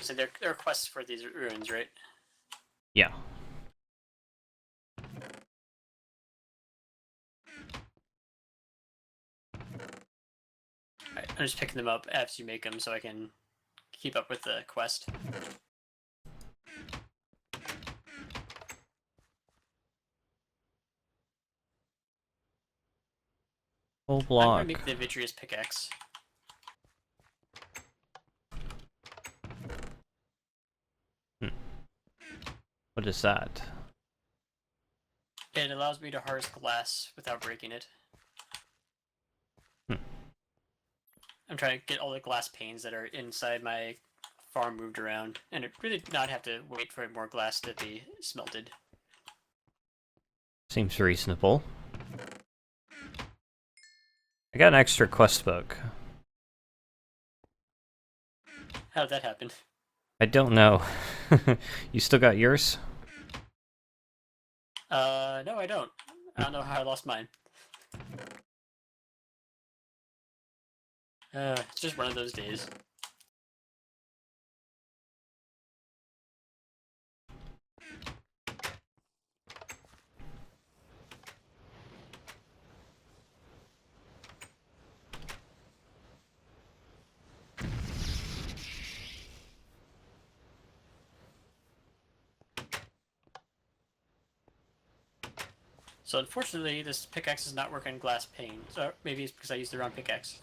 So there are quests for these ruins, right? Yeah. Right, I'm just picking them up as you make them so I can keep up with the quest. Whole I'm block. gonna make the vitreous pickaxe. What is that? It allows me to harvest glass without breaking it. I'm trying to get all the glass panes that are inside my farm moved around, and it really not have to wait for more glass to be smelted. Seems reasonable. I got an extra quest book. How did that happen? I don't know. You still got yours? No, I don't. I don't know how I lost mine. It's just one of those days. So unfortunately, this pickaxe does not work on glass panes. Or maybe it's because I used the wrong pickaxe.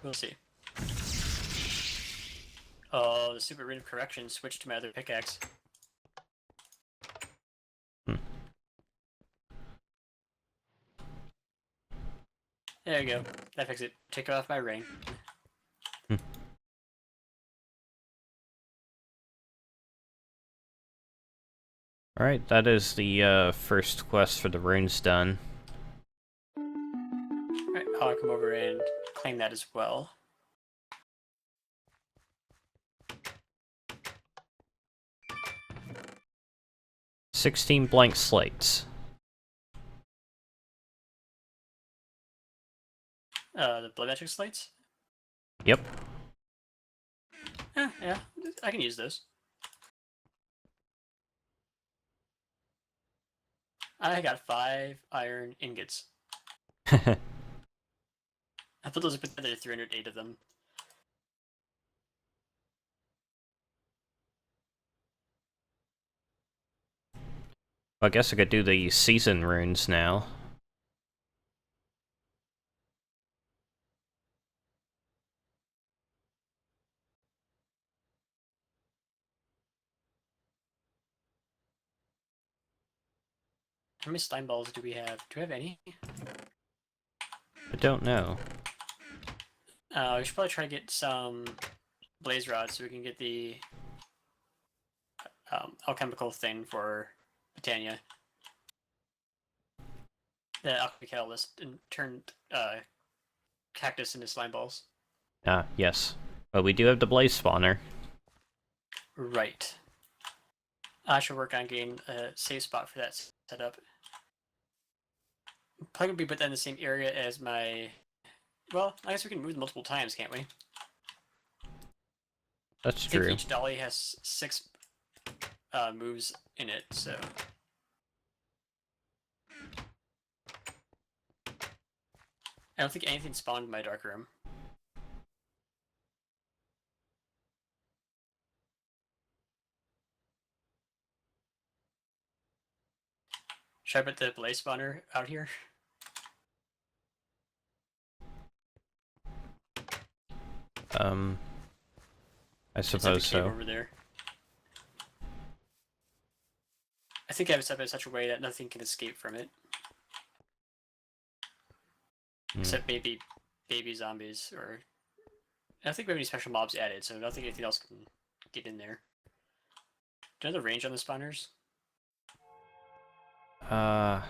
We'll see. Oh, the super rune of correction switched to my other pickaxe. There you go. That fixes it. Take off my ring. Alright, that is the first quest for the runes done. Alright, I'll come over and claim that as well. "16 blank slates." The blood magic slates? Yep. Yeah, I can use those. I got 5 iron ingots. I put those up together, 308 of them. I guess I could do the season runes now. How many slime balls do we have? Do we have any? I don't know. We should probably try to get some blaze rods so we can get the alchemical thing for Britannia. The alchemy catalyst and turned cactus into slime balls. Ah, yes. But we do have the blaze spawner. Right. I should work on getting a safe spot for that set up. Probably gonna be put that in the same area as my. Well, I guess we can move them multiple times, can't we? That's I think true. each dolly has 6 moves in it, so. I don't think anything spawned in my dark room. Should I put the blaze spawner out here? I suppose so. Over there. I think I have it set up in such a way that nothing can escape from it. Except maybe baby zombies, or... I don't think we have any special mobs added, so I don't think anything else can get in there. Do you know the range on the spawners? I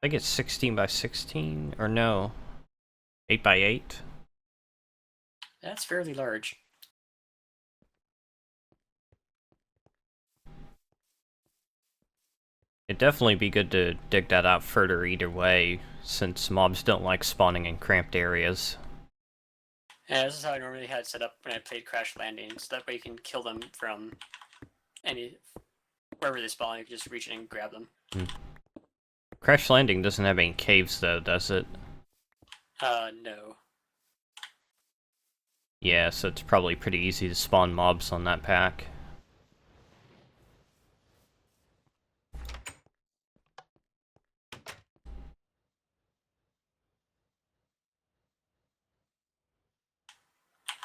think it's 16 by 16, or no, 8 by 8. That's fairly large. It'd definitely be good to dig that out further either way, since mobs don't like spawning in cramped areas. Yeah, this is how I normally had it set up when I played Crash Landing, so that way you can kill them from wherever they spawn, you can just reach in and grab them. Crash Landing doesn't have any caves though, does it? No. Yeah, so it's probably pretty easy to spawn mobs on that pack.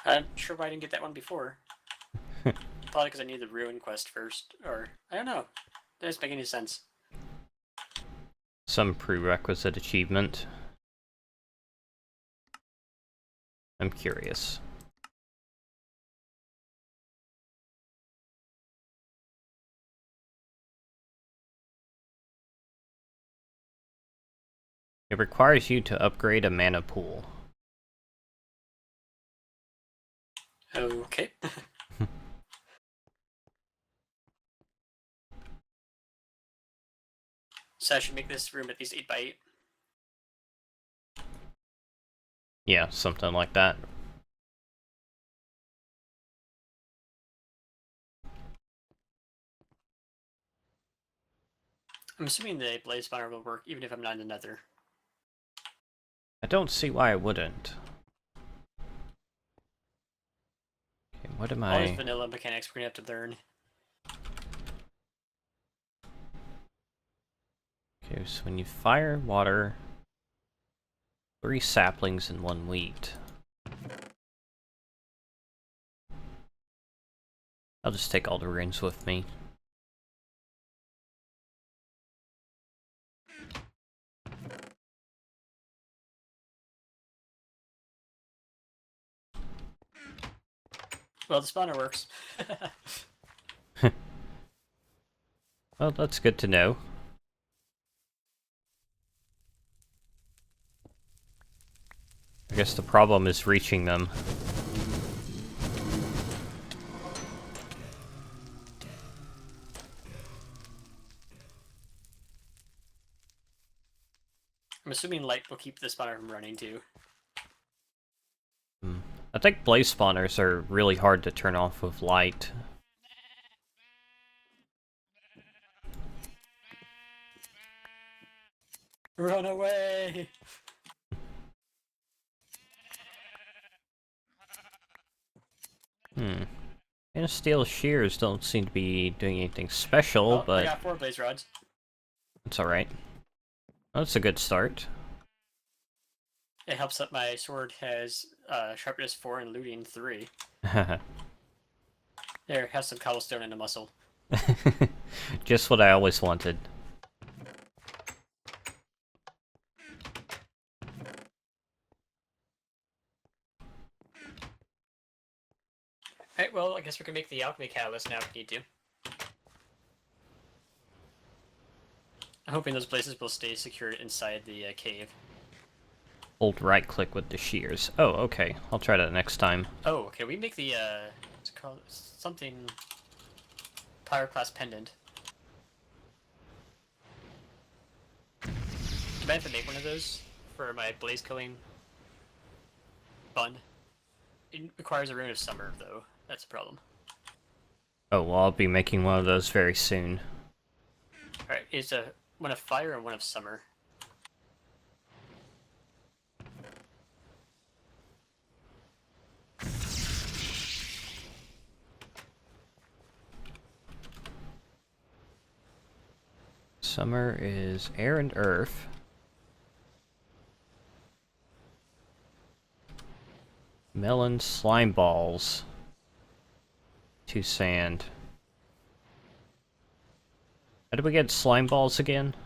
I'm not sure why I didn't get that one before. Probably because I need the Ruin quest first, or... I don't know. That doesn't make any sense. Some prerequisite achievement. I'm curious. It requires you to upgrade a mana pool. Okay. So I should make this room at least 8 by 8. Yeah, something like that. I'm assuming the blaze spawner will work even if I'm not in the nether. I don't see why it wouldn't. Okay, what am All these I... vanilla mechanics we're gonna have to learn. Okay, so when you fire water, 3 saplings and 1 wheat. I'll just take all the runes with me. Well, the spawner works. Well, that's good to know. I guess the problem is reaching them. I'm assuming light will keep the spawner from running too. I think blaze spawners are really hard to turn off with light. Run away! And steel shears don't seem to be doing anything special, Oh, I but... got 4 blaze rods. That's alright. That's a good start. It helps that my sword has sharpness 4 and looting 3. There, has some cobblestone and a muscle. Just what I always wanted. Alright, well, I guess we can make the alchemy catalyst now if we need to. I'm hoping those places will stay secured inside the cave. Hold right click with the shears. Oh, okay. I'll try that next time. Oh, okay, we make the, it's called something... Pyroclast Pendant. Do I have to make one of those for my blaze killing bun? It requires a rune of summer, though. That's a problem. Oh, well, I'll be making one of those very soon. Alright, it's a one of fire and one of summer. Summer is air and earth. Melon slime balls. 2 sand. How do we get slime balls again?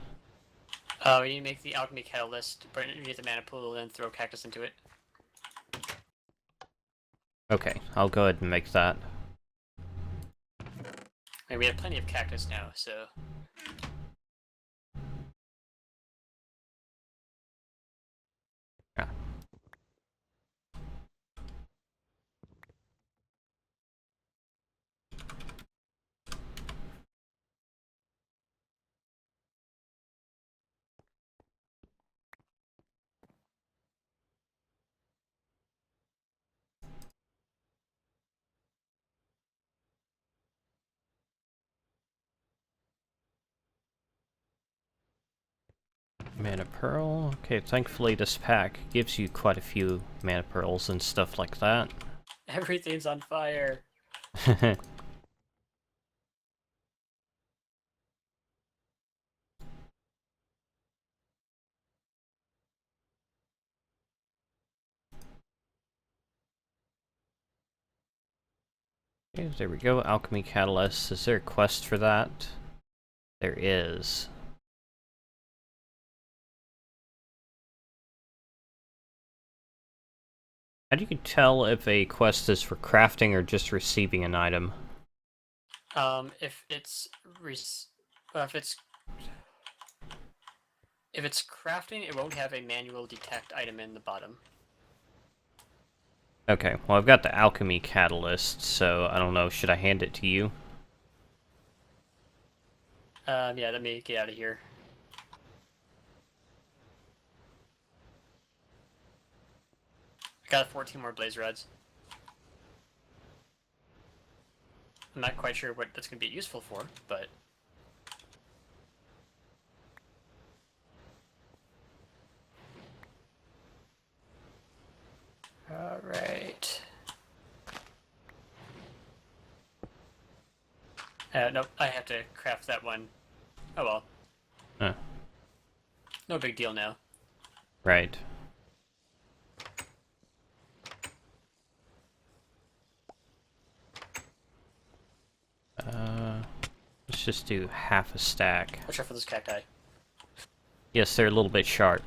We need to make the alchemy catalyst, but you need the mana pool and throw cactus into it. Okay, I'll go ahead and make that. I mean, we have plenty of cactus now, so... Yeah. Mana pearl. Okay, thankfully this pack gives you quite a few mana pearls and stuff like that. Everything's on fire! Okay, there we go. Alchemy catalyst. Is there a quest for that? There is. How do you tell if a quest is for crafting or just receiving an item? If it's... if it's crafting, it won't have a manual detect item in the bottom. Okay, well I've got the alchemy catalyst, so I don't know, should I hand it to you? Yeah, let me get out of here. I got 14 more blaze rods. I'm not quite sure what that's going to be useful for, but... Alright. Nope, I have to craft that one. Oh well. Huh. No big deal now. Right. Let's just do half a stack. Watch out for those cacti. Yes, they're a little bit sharp.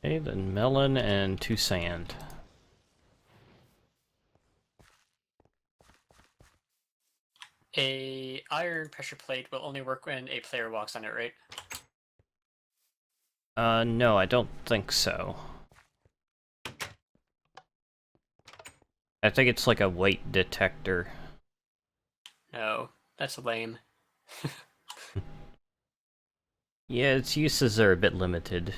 Okay, then melon and 2 sand. A iron pressure plate will only work when a player walks on it, right? No, I don't think so. I think it's like a weight detector. No, that's lame. Yeah, its uses are a bit limited.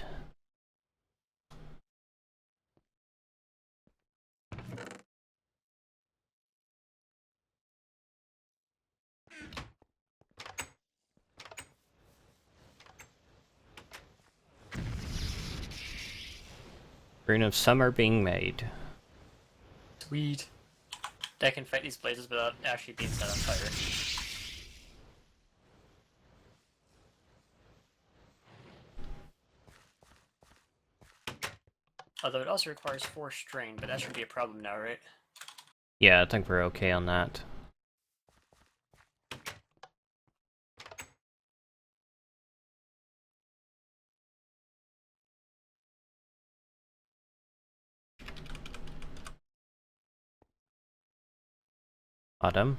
Rune of Summer being made. Sweet. That can fight these blazes without actually being set on fire. Although it also requires 4 strain, but that shouldn't be a problem now, right? Yeah, I think we're okay on that. Autumn.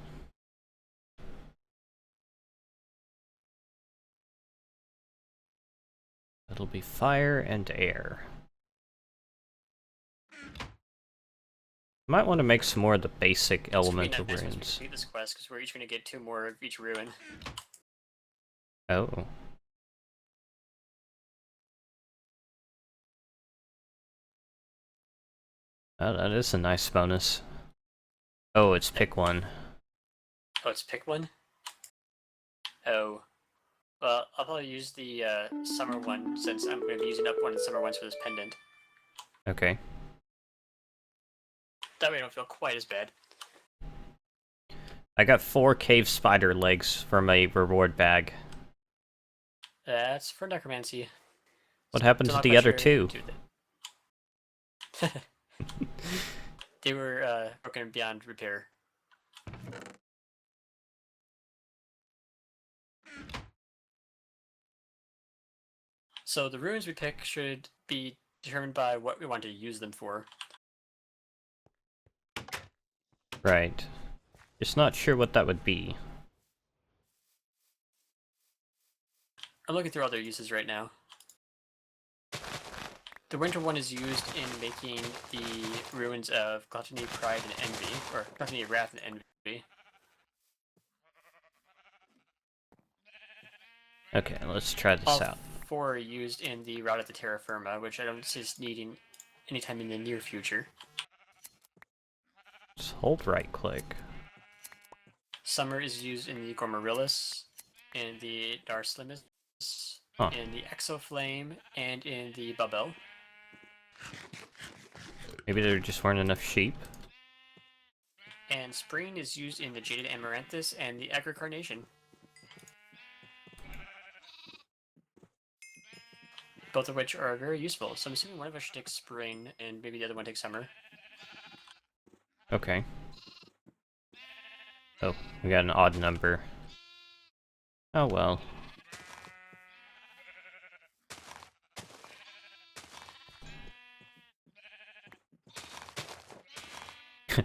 It'll be fire and air. Might want to make some more of the basic elemental Nice once we runes. complete this quest, because we're each going to get 2 more of each ruin. Oh. Oh, that is a nice bonus. Oh, it's pick one. Oh, it's pick one? Oh. Well, I'll probably use the summer one, since I'm going to be using up one of the summer ones for this pendant. Okay. That way I don't feel quite as bad. I got 4 cave spider legs from a reward bag. That's for necromancy. What happened Still to not the quite other sure 2? They were broken beyond repair. So the runes we pick should be determined by what we want to use them for. Right. Just not sure what that would be. I'm looking through other uses right now. The winter one is used in making the ruins of Gluttony, Pride, and Envy, or Gluttony, Wrath, and Envy. Okay, let's try this All out. 4 are used in the Route of the Terra Firma, which I don't see us needing anytime in the near future. Just hold right click. Summer is used in the Gormarilis, in the Darslimus, in the Exoflame, and in the Babel. Maybe there just weren't enough sheep. And Spring is used in the Jaded Amaranthus and the Agri Carnation. Both of which are very useful, so I'm assuming one of us should take Spring, and maybe the other one takes Summer. Okay. Oh, we got an odd number. Oh well.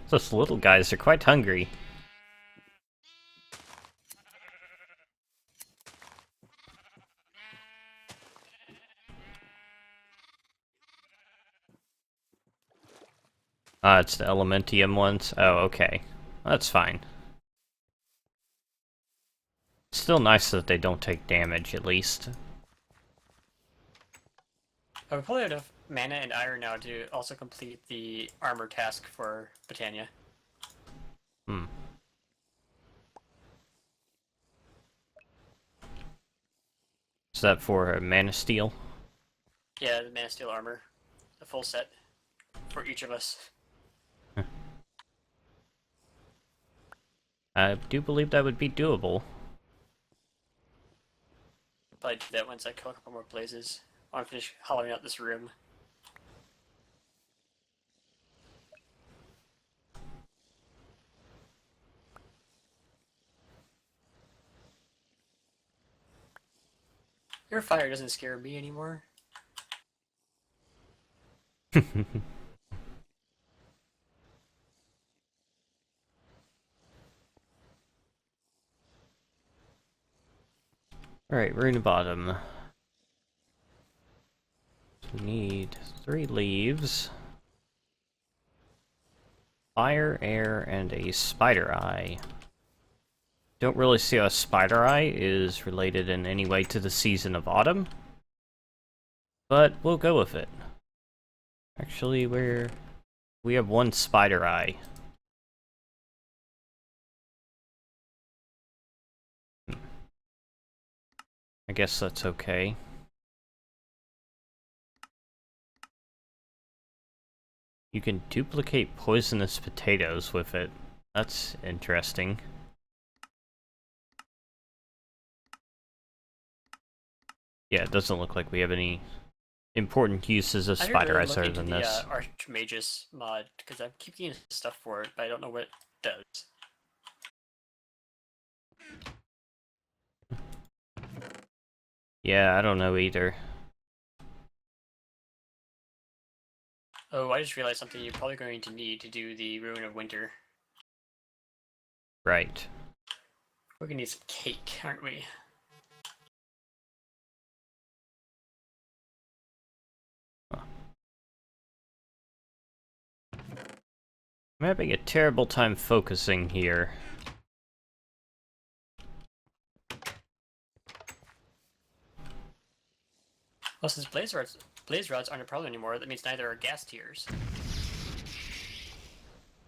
Those little guys are quite hungry. Ah, it's the Elementium ones? Oh, okay. That's fine. Still nice that they don't take damage, at least. I would probably have enough mana and iron now to also complete the armor task for Botania. Hmm. Is that for Mana Steel? Yeah, the Mana Steel armor. The full set. For each of us. I do believe that would be doable. Probably do that once I kill a couple more blazes. I want to finish hollowing out this room. Your fire doesn't scare me anymore. Alright, we're in the bottom. We need 3 leaves. Fire, air, and a spider eye. Don't really see how a spider eye is related in any way to the season of autumn. But we'll go with it. Actually, we have 1 spider eye. I guess that's okay. You can duplicate poisonous potatoes with it. That's interesting. Yeah, it doesn't look like we have any important uses of I should spider really eyes look other into than the this. Archmagus mod, because I keep getting stuff for it, but I don't know what it does. Yeah, I don't know either. Oh, I just realized something you're probably going to need to do the Ruin of Winter. Right. We're gonna need some cake, aren't we? I'm having a terrible time focusing here. Well, since blaze rods aren't a problem anymore, that means neither are gas tiers.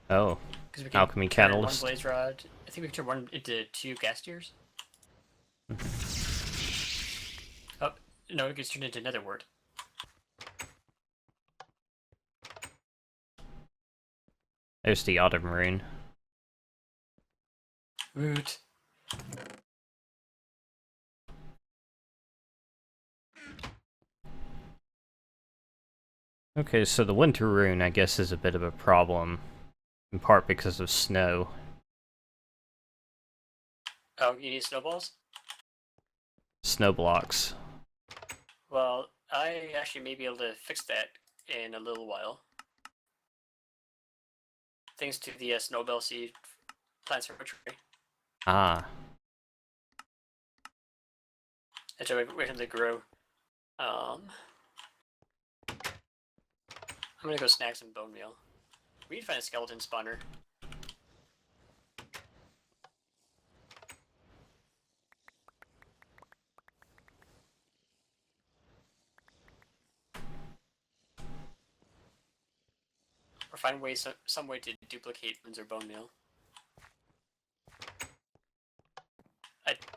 Oh, Because we can alchemy turn one catalyst. blaze rod. I think we can turn one into 2 gas tiers. Oh, no, it gets turned into nether wart. There's the autumn rune. Root. Okay, so the winter rune, I guess, is a bit of a problem. In part because of snow. Oh, you need snowballs? Snow blocks. Well, I actually may be able to fix that in a little while. Thanks to the snowball seed plants for tree. Ah. And so wait for them to grow. I'm gonna go snag some bone meal. We need to find a skeleton spawner. Or find ways, some way to duplicate bones or bone meal.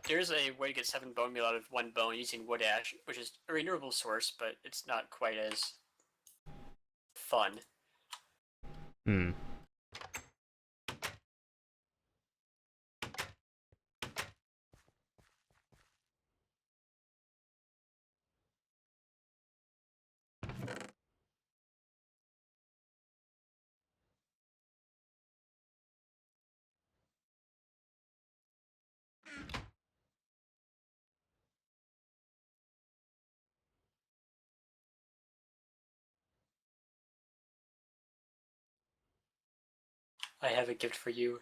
There's a way to get 7 bone meal out of 1 bone using wood ash, which is a renewable source, but it's not quite as fun. Hmm. I have a gift for you.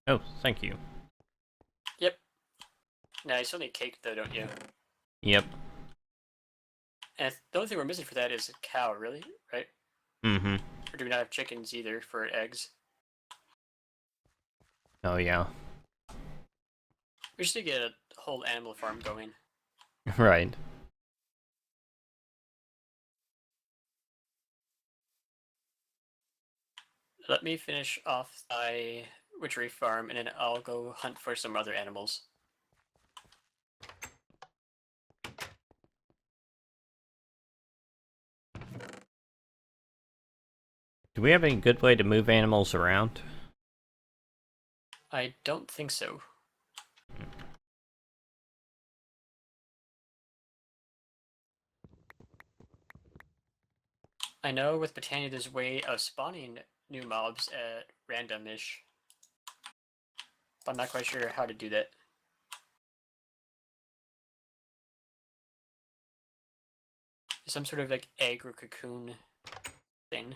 Oh, thank you. Yep. Now you still need cake though, don't you? Yep. And the only thing we're missing for that is a cow, really? Right? Mm-hmm. Or do we not have chickens either for eggs? Oh, yeah. We should get a whole animal farm going. Right. Let me finish off my witchery farm, and then I'll go hunt for some other animals. Do we have any good way to move animals around? I don't think so. I know with Botania there's a way of spawning new mobs at random-ish. But I'm not quite sure how to do that. Some sort of like egg or cocoon thing.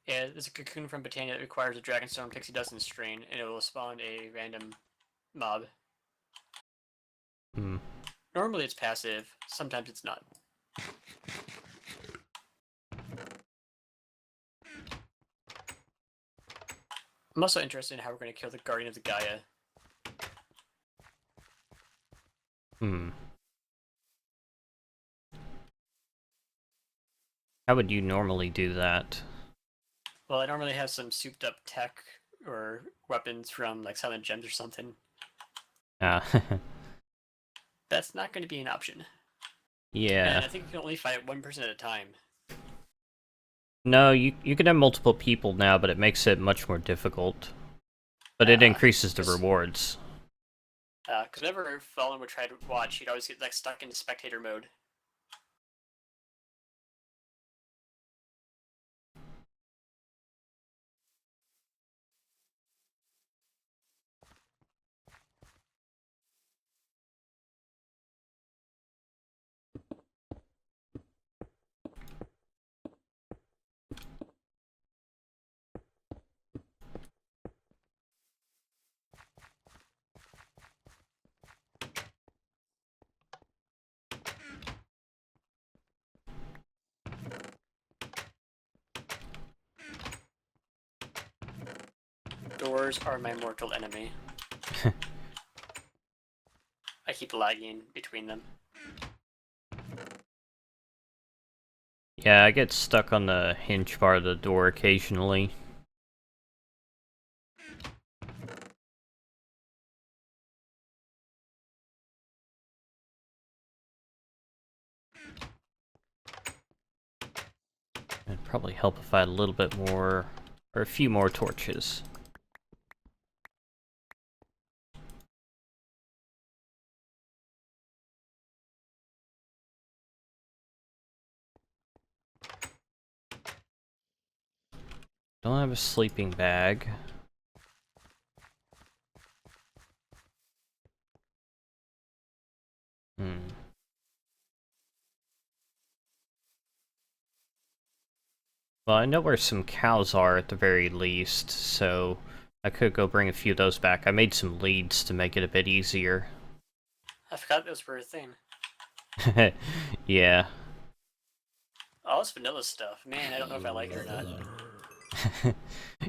Yeah, there's a cocoon from Botania that requires a Dragonstone Pixie Dust and Strain, and it will spawn a random mob. Hmm. Normally it's passive, sometimes it's not. I'm also interested in how we're going to kill the Guardian of the Gaia. Hmm. How would you normally do that? Well, I normally have some souped up tech or weapons from like Silent Gems or something. Ah. That's not going to be an option. Yeah. And I think you can only fight one person at a time. No, you can have multiple people now, but it makes it much more difficult. But it increases the rewards. Because whenever Fallen would try to watch, he'd always get like stuck in spectator mode. Doors are my mortal enemy. I keep lagging between them. Yeah, I get stuck on the hinge bar of the door occasionally. It'd probably help if I had a little bit more, or a few more torches. Don't have a sleeping bag. Hmm. Well, I know where some cows are at the very least, so I could go bring a few of those back. I made some leads to make it a bit easier. I forgot those were a thing. Yeah. Oh, it's vanilla stuff. Man, I don't know if I like it or not.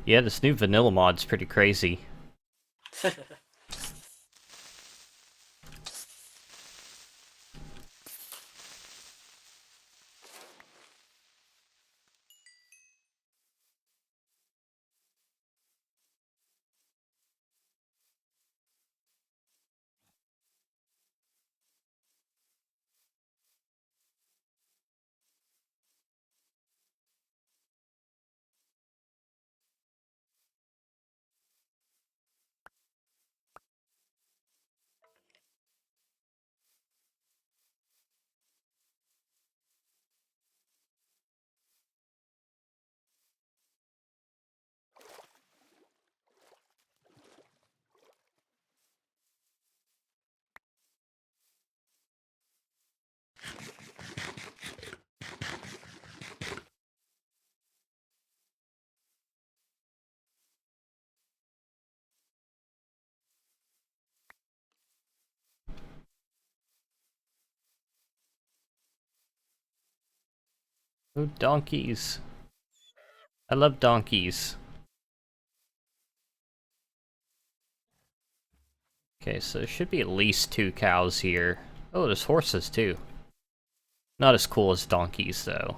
Yeah, this new vanilla mod's pretty crazy. Oh, donkeys. I love donkeys. Okay, so there should be at least 2 cows here. Oh, there's horses too. Not as cool as donkeys, though.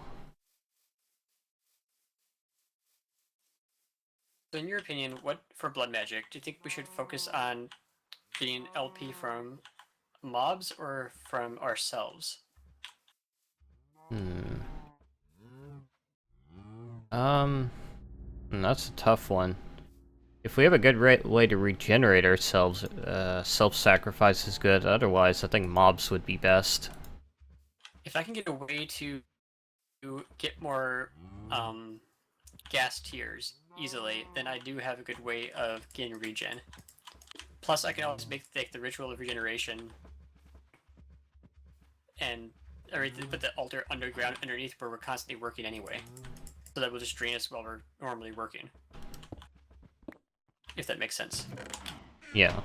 So in your opinion, what for blood magic, do you think we should focus on getting LP from mobs or from ourselves? Hmm. That's a tough one. If we have a good way to regenerate ourselves, self-sacrifice is good. Otherwise, I think mobs would be best. If I can get a way to get more gas tiers easily, then I do have a good way of getting regen. Plus, I can always make the ritual of regeneration and put the altar underground underneath where we're constantly working anyway. So that will just drain us while we're normally working. If that makes sense. Yeah.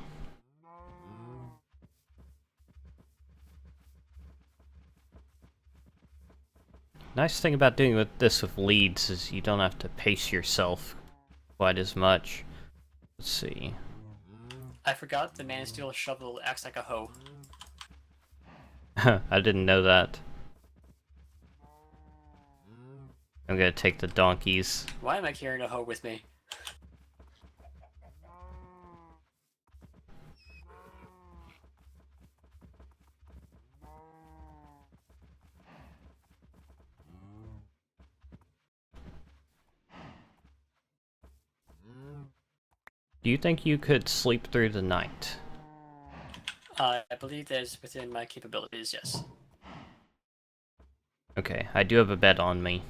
nice thing about doing this with leads is you don't have to pace yourself quite as much. Let's see. I forgot the Man of Steel shovel acts like a hoe. I didn't know that. I'm gonna take the donkeys. Why am I carrying a hoe with me? Do you think you could sleep through the night? I believe that is within my capabilities, yes. Okay, I do have a bed on me.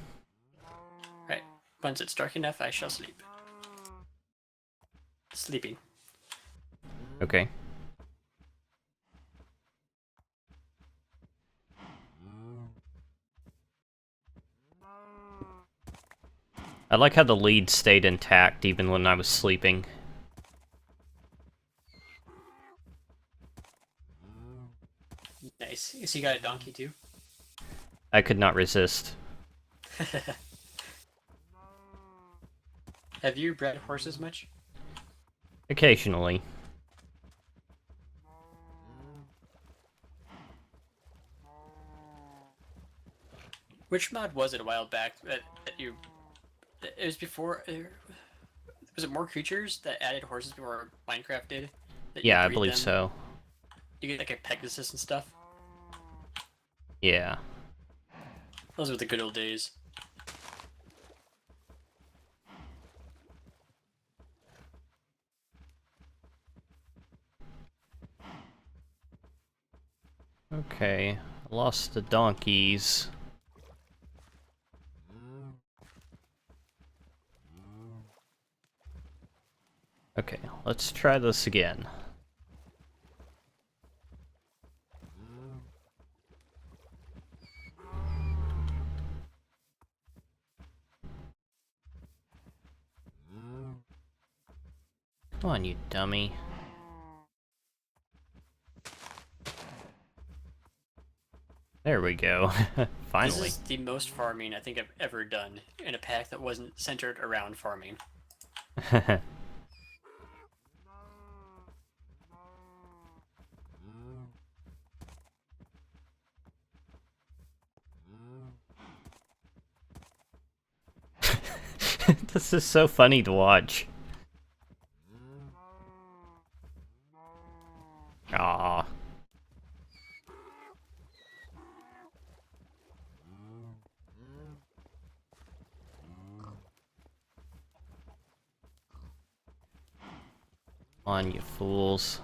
Right. Once it's dark enough, I shall sleep. Sleeping. Okay. I like how the lead stayed intact even when I was sleeping. Nice. So you got a donkey too? I could not resist. Have you bred horses much? Occasionally. Which mod was it a while back that you... It was before... Was it More Creatures that added horses before Minecraft did? That you Yeah, I breed believe them? so. You get like a Pegasus and stuff? Yeah. Those were the good old days. Okay. I lost the donkeys. Okay, let's try this again. Come on, you dummy. There we go. Finally. This is the most farming I think I've ever done in a pack that wasn't centered around farming. This is so funny to watch. Aww. Come on, you fools.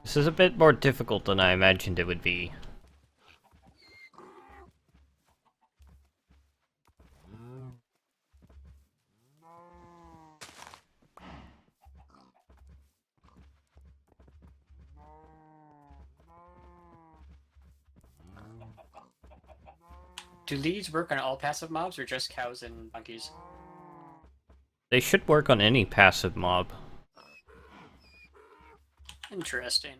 This is a bit more difficult than I imagined it would be. Do leads work on all passive mobs or just cows and donkeys? They should work on any passive mob. Interesting.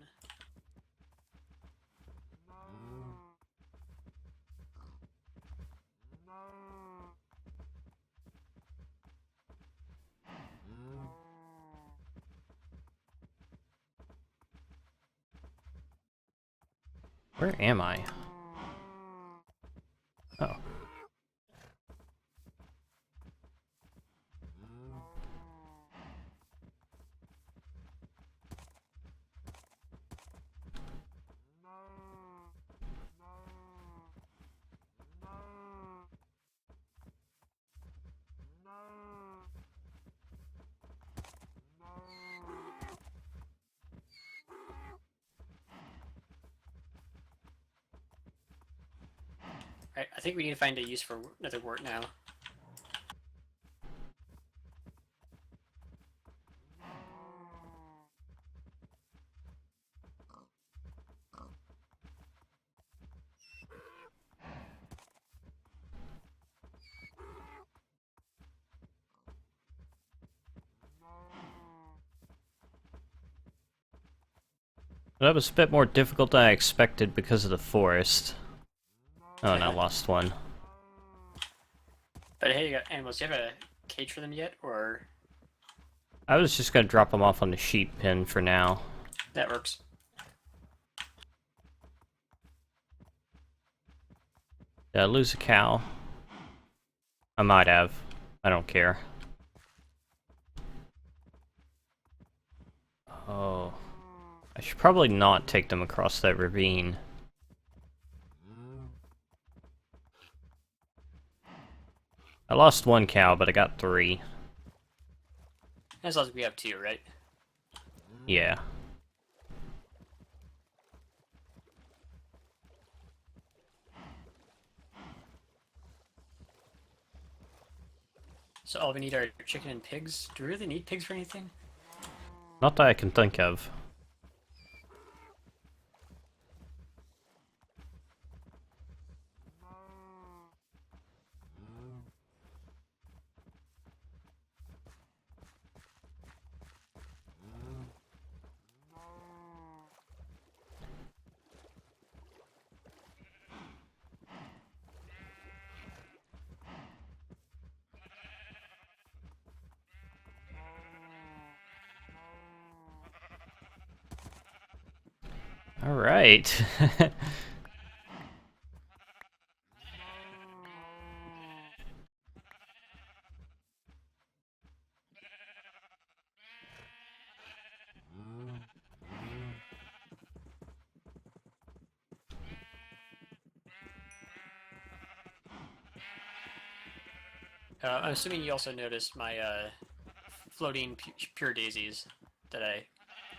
Where am I? Oh. Right, I think we need to find a use for another wart now. That was a bit more difficult than I expected because of the forest. Oh, and I lost one. But hey, you got animals. Do you have a cage for them yet, or I was just gonna drop them off on the sheep pen for now. that works? Did I lose a cow? I might have. I don't care. Oh. I should probably not take them across that ravine. I lost one cow, but I got 3. As long as we have 2, right? Yeah. So all we need are chicken and pigs. Do we really need pigs for anything? Not that I can think of. Alright. I'm assuming you also noticed my floating pure daisies that I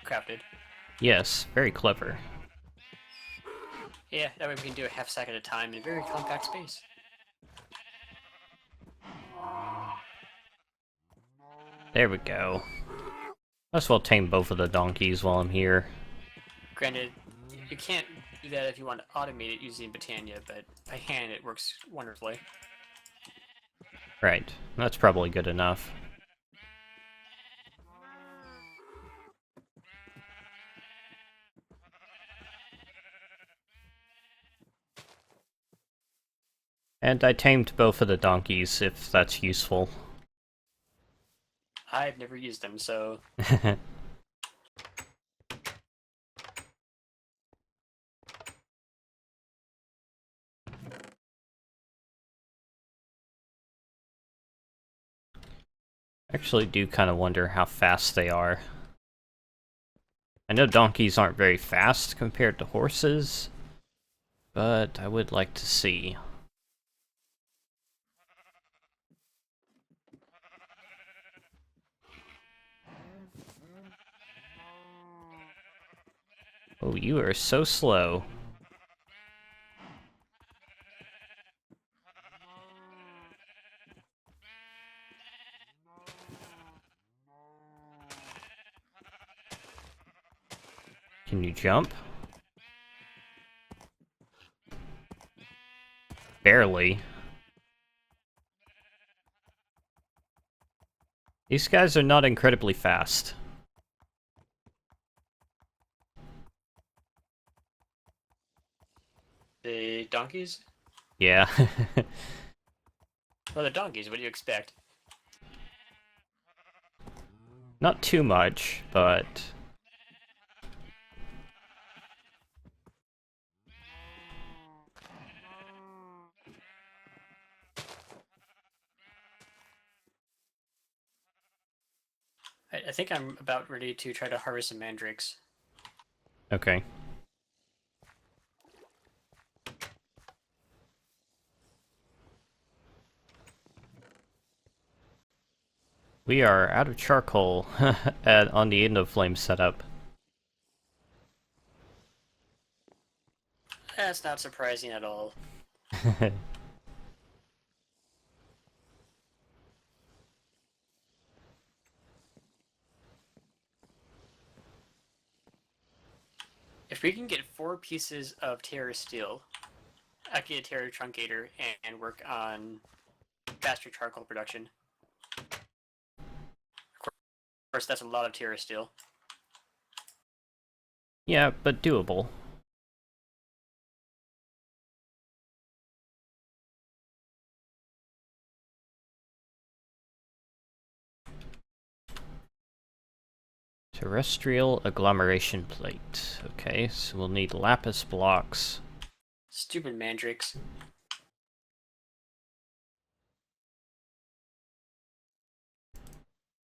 crafted. Yes, very clever. Yeah, that way we can do a half stack at a time in a very compact space. There we go. Might as well tame both of the donkeys while I'm here. Granted, you can't do that if you want to automate it using Botania, but by hand it works wonderfully. Right, that's probably good enough. And I tamed both of the donkeys, if that's useful. I've never used them, so Actually do kind of wonder how fast they are. I know donkeys aren't very fast compared to horses, but I would like to see. Oh, you are so slow. Can you jump? Barely. These guys are not incredibly fast. the donkeys? Yeah. Well, they're donkeys, what do you expect? Not too much, but... I think I'm about ready to try to harvest some mandrakes. Okay. We are out of charcoal on the end of flame setup. That's not surprising at all. If we can get 4 pieces of Terra steel, I can get a Terra truncator and work on faster charcoal production. Of course, that's a lot of Terra steel. Yeah, but doable. Terrestrial agglomeration plate. Okay, so we'll need lapis blocks. Stupid mandrakes.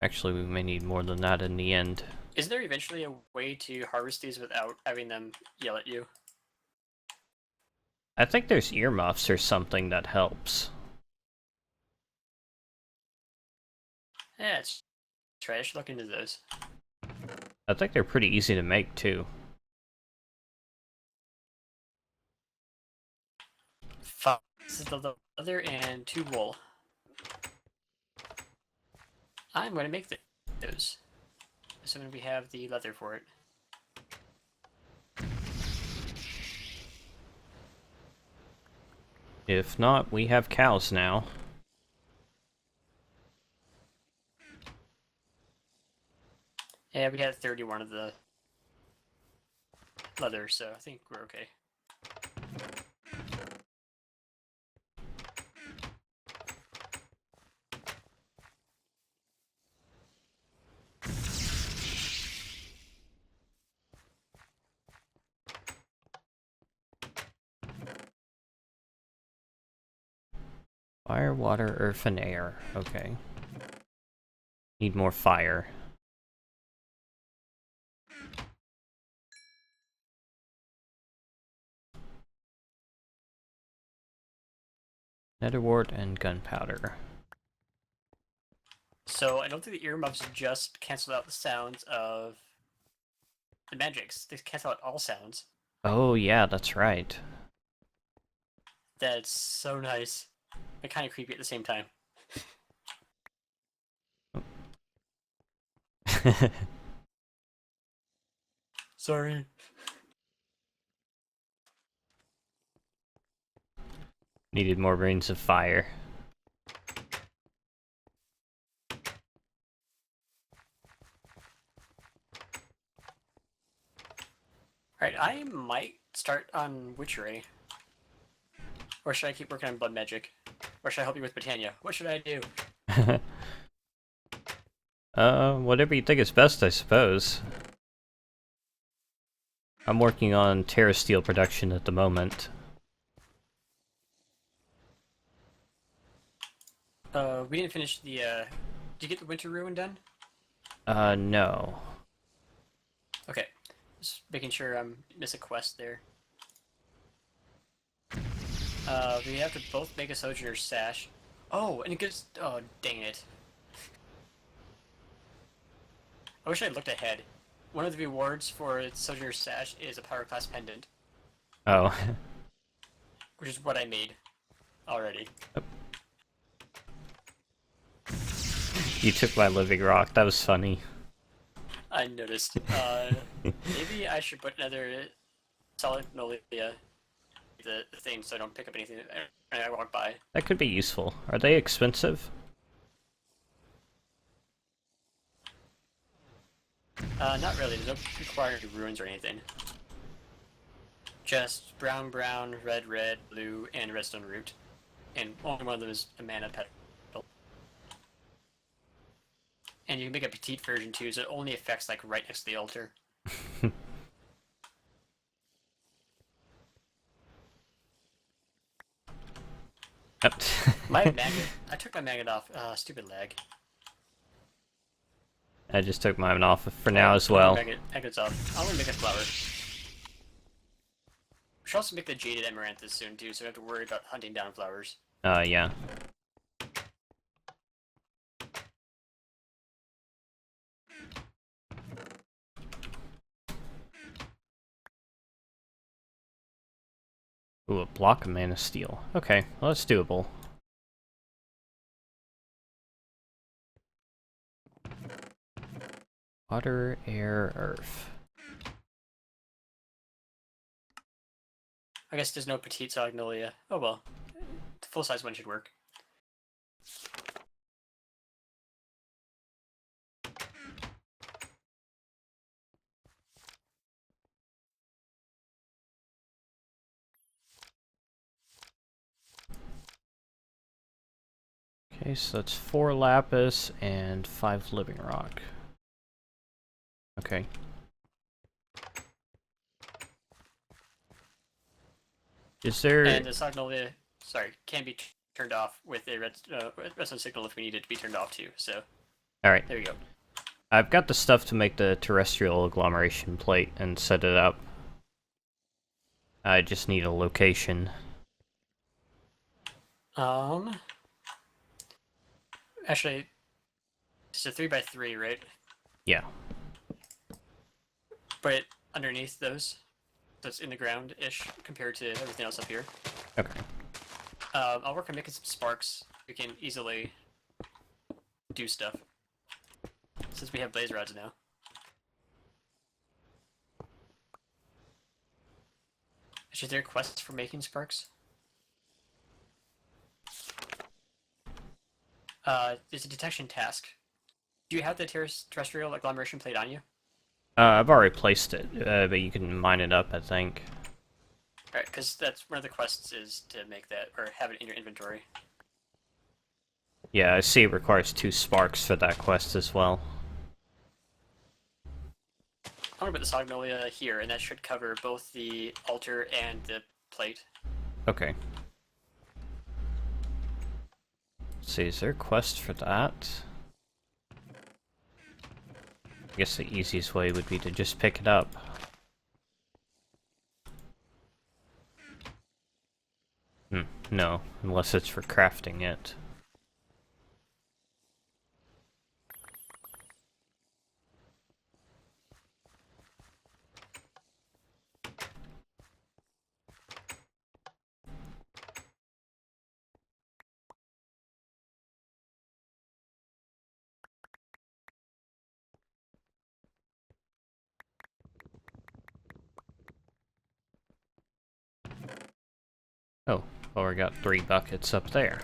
Actually, we may need more than that in the end. Is there eventually a way to harvest these without having them yell at you? I think there's earmuffs or something that helps. Yeah, it's trash. Look into those. I think they're pretty easy to make, too. 5 pieces of leather and 2 wool. I'm going to make those. Assuming we have the leather for it. If not, we have cows now. Yeah, we had 31 of the leather, so I think we're okay. Fire, water, earth, and air. Okay. Need more fire. Netherwort and gunpowder. So I don't think the earmuffs just cancel out the sounds of the magics. They cancel out all sounds. Oh, yeah, that's right. That's so nice. But kind of creepy at the same time. Sorry. Needed more rings of fire. Alright, I might start on Witchery. Or should I keep working on Blood Magic? Or should I help you with Britannia? What should I do? Whatever you think is best, I suppose. I'm working on Terra Steel production at the moment. We didn't finish the, Did you get the Winter Ruin done? No. Okay. Just making sure I miss a quest there. We have to both make a Sojourner's Sash. Oh, and it gets... Oh, dang it. I wish I had looked ahead. One of the rewards for Sojourner's Sash is a Power Class Pendant, Oh. which is what I made already. You took my living rock, that was funny. I noticed. Maybe I should put another solid Nolia the thing so I don't pick up anything when I walk by. That could be useful. Are they expensive? Not really. There's no required ruins or anything. Just brown, brown, red, red, blue, and redstone root. And only one of them is a mana petal. And you can make a petite version too, so it only affects like right next to the altar. Yep. My magnet. I took my magnet off. Stupid lag. I just took mine off for now as well. Magnet's off. I'm gonna make a flower. We should also make the jaded amaranthus soon too, so we don't have to worry about hunting down flowers. Yeah. Ooh, a block of mana steel. Okay, well, that's doable. Water, air, earth. I guess there's no petite Sagnolia. Oh well. The full-size one should work. Okay, so that's 4 lapis and 5 living rock. Okay. Is there... And the Sagnolia, can be turned off with a redstone signal if we need it to be turned off too. So, Alright. there we go. I've got the stuff to make the terrestrial agglomeration plate and set it up. I just need a location. Actually, it's a 3x3, right? Yeah. But underneath those, that's in the ground-ish compared to everything else up here. Okay. I'll work on making some sparks. We can easily do stuff. Since we have blaze rods now. Is there quests for making sparks? There's a detection task. Do you have the terrestrial agglomeration plate on you? I've already placed it, but you can mine it up, I think. Alright, because that's one of the quests is to make that, or have it in your inventory. Yeah, I see it requires 2 sparks for that quest as well. I'm gonna put the Sagnolia here, and that should cover both the altar and the plate. Okay. Let's see, is there a quest for that? I guess the easiest way would be to just pick it up. No, unless it's for crafting it. Oh, well, we got 3 buckets up there.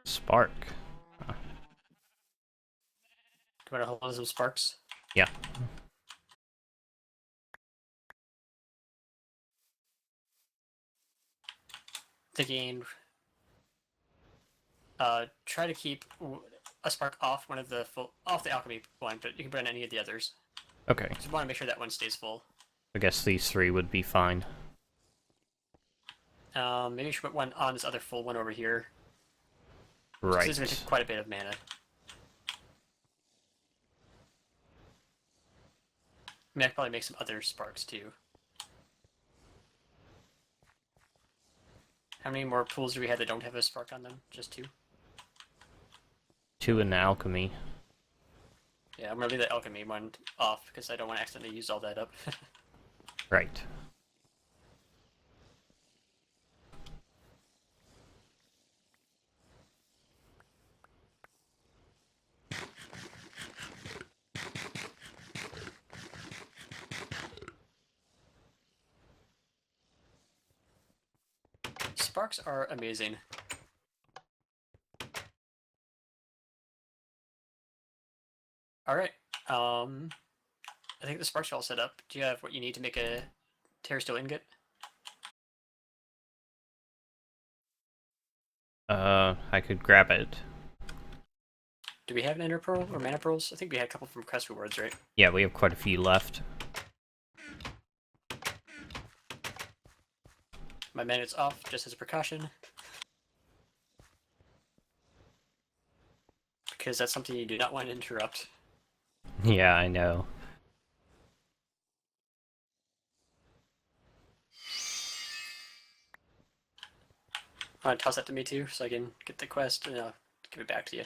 Spark. Do you want to hold some sparks? Yeah. Thinking, try to keep a spark off one of the off the alchemy one, but you can put on any of the others. Okay. Just want to make sure that one stays full. I guess these 3 would be fine. Maybe you should put one on this other full one over here. Right. This is going to take quite a bit of mana. I mean, I could probably make some other sparks too. How many more pools do we have that don't have a spark on them? Just 2? 2 in the alchemy. Yeah, I'm gonna leave the alchemy one off because I don't want to accidentally use all that up. Right. Sparks are amazing. Alright, I think the sparks are all set up. Do you have what you need to make a terrestrial ingot? I could grab it. Do we have an ender pearl or mana pearls? I think we had a couple from quest rewards, right? Yeah, we have quite a few left. My manet's off just as a precaution. Because that's something you do not want to interrupt. Yeah, I know. Toss that to me too, so I can get the quest and I'll give it back to you.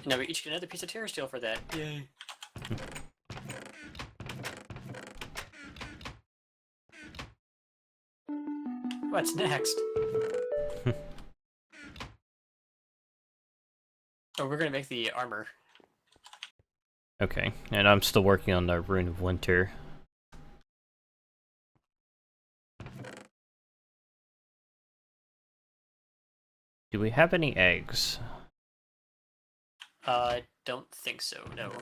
Now we each get another piece of terra steel for that. Yay. What's next? Oh, we're gonna make the armor. Okay, and I'm still working on the Rune of Winter. Do we have any eggs? I don't think so, no.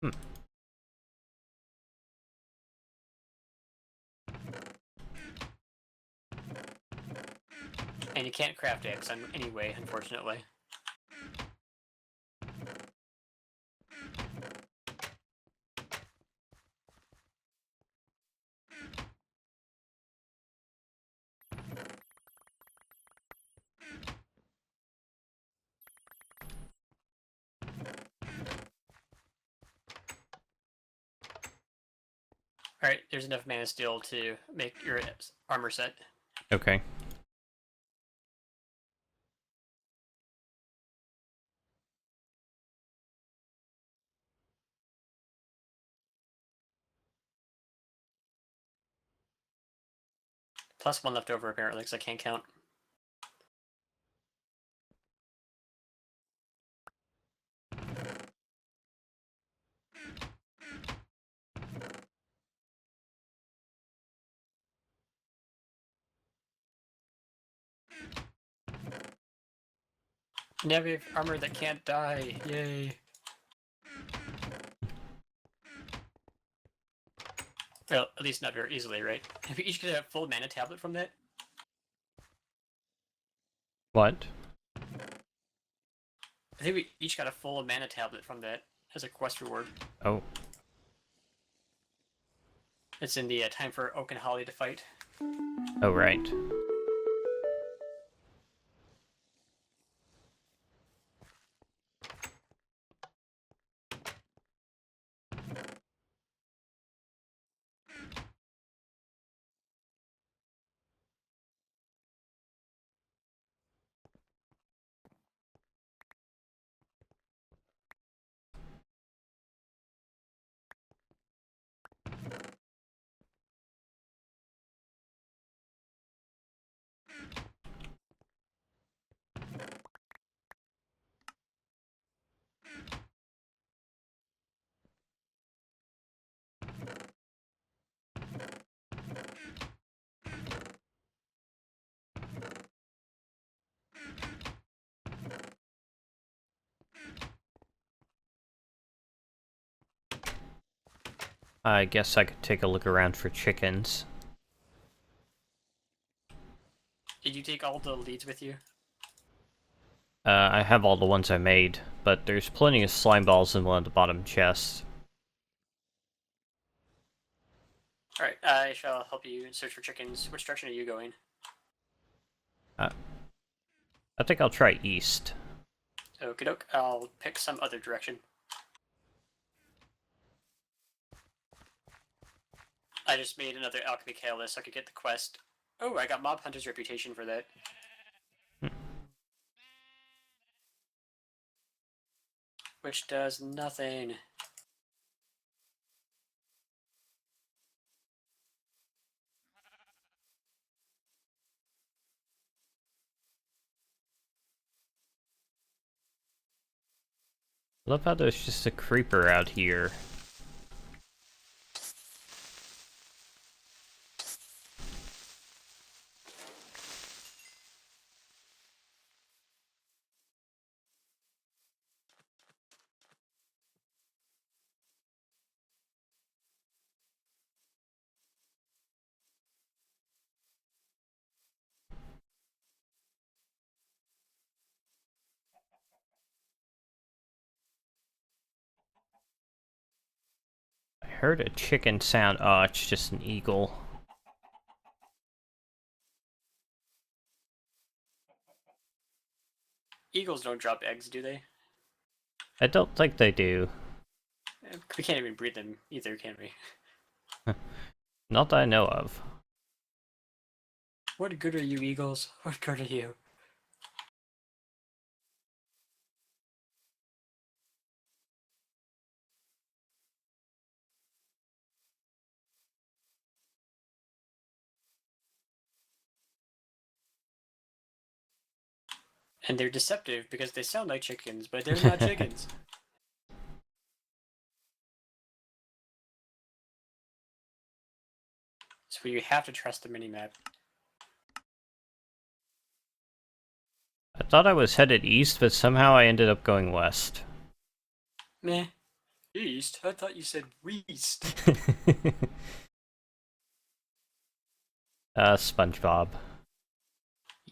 Hmm. And you can't craft eggs anyway, unfortunately. Alright, there's enough mana steel to make your armor set. Okay. Plus one left over, apparently, because I can't count. Now we have armor that can't die. Yay. Well, at least not very easily, right? If we each get a full mana tablet from that, What? I think we each got a full mana tablet from that as a quest reward. Oh. It's in the time for Oak and Holly to fight. Oh, right. I guess I could take a look around for chickens. Did you take all the leads with you? I have all the ones I made, but there's plenty of slime balls in one of the bottom chests. Alright, I shall help you search for chickens. Which direction are you going? I think I'll try east. Okie doke, I'll pick some other direction. I just made another alchemy catalyst so I could get the quest. Oh, I got Mob Hunter's reputation for that. Which does nothing. Love how there's just a creeper out here. I heard a chicken sound. Oh, it's just an eagle. Eagles don't drop eggs, do they? I don't think they do. We can't even breed them either, can we? Not that I know of. What good are you, Eagles? What good are you? And they're deceptive because they sound like chickens, but they're not chickens. So you have to trust the minimap. I thought I was headed east, but somehow I ended up going west. Meh. East? I thought you said west. SpongeBob.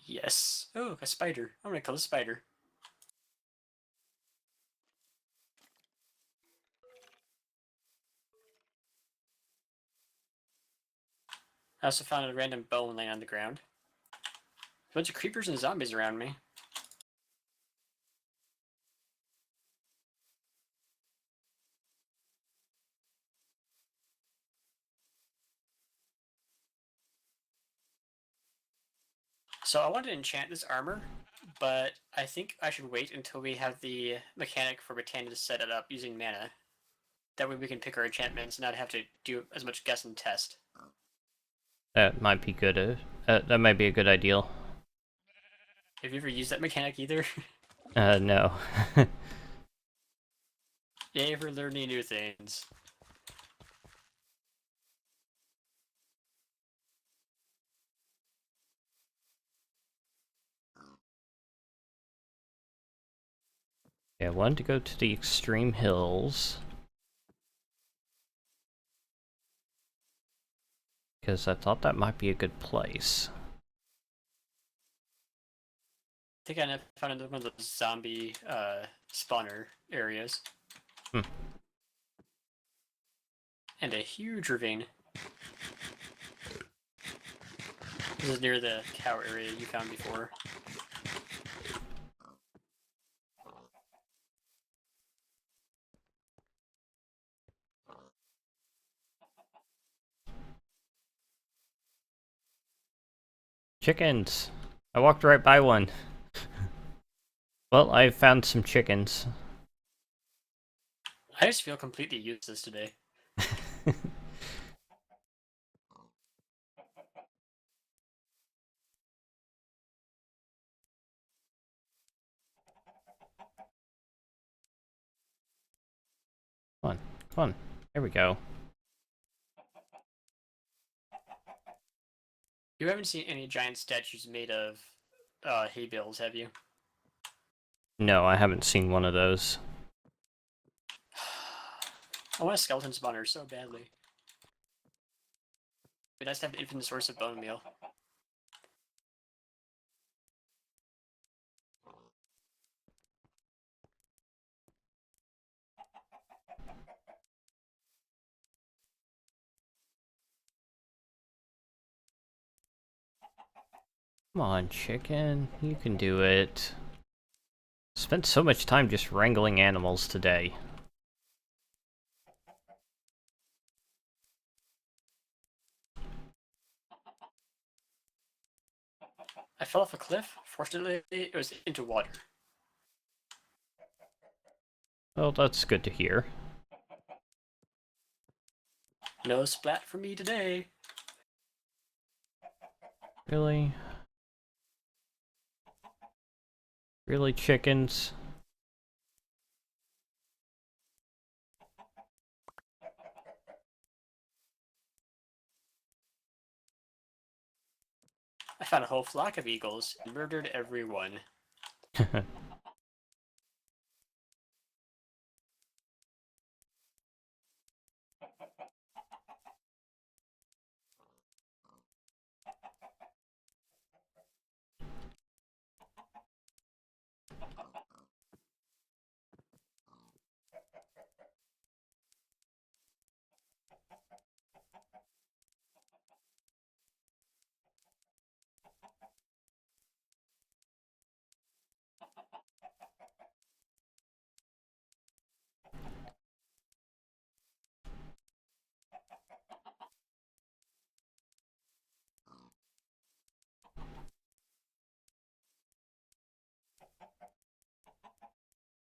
Yes. Oh, a spider. I'm gonna kill a spider. I also found a random bone laying on the ground. A bunch of creepers and zombies around me. So I wanted to enchant this armor, but I think I should wait until we have the mechanic for Britannia to set it up using mana. That way we can pick our enchantments and not have to do as much guess and test. That might be good. That might be a good ideal. Have you ever used that mechanic either? No. Yay for learning new things. Yeah, I wanted to go to the extreme hills. Because I thought that might be a good place. I think I found another one of those zombie spawner areas. Hmm. And a huge ravine. This is near the cow area you found before. Chickens! I walked right by one. Well, I found some chickens. I just feel completely useless today. Come on, come on. There we go. You haven't seen any giant statues made of hay bales, have you? No, I haven't seen one of those. I want a skeleton spawner so badly. It'd be nice to have an infinite source of bone meal. Come on, chicken. You can do it. Spent so much time just wrangling animals today. I fell off a cliff. Fortunately, it was into water. Well, that's good to hear. No splat for me today. Really? Really, chickens? I found a whole flock of eagles and murdered everyone.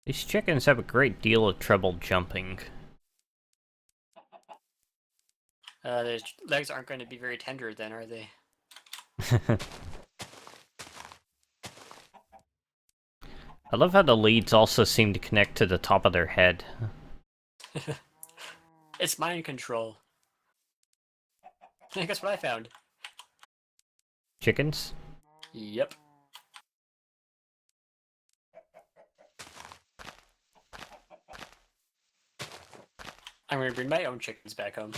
These chickens have a great deal of trouble jumping. The legs aren't going to be very tender then, are they? I love how the leads also seem to connect to the top of their head. It's mind control. Guess what I found? Chickens? Yep. I'm gonna bring my own chickens back home.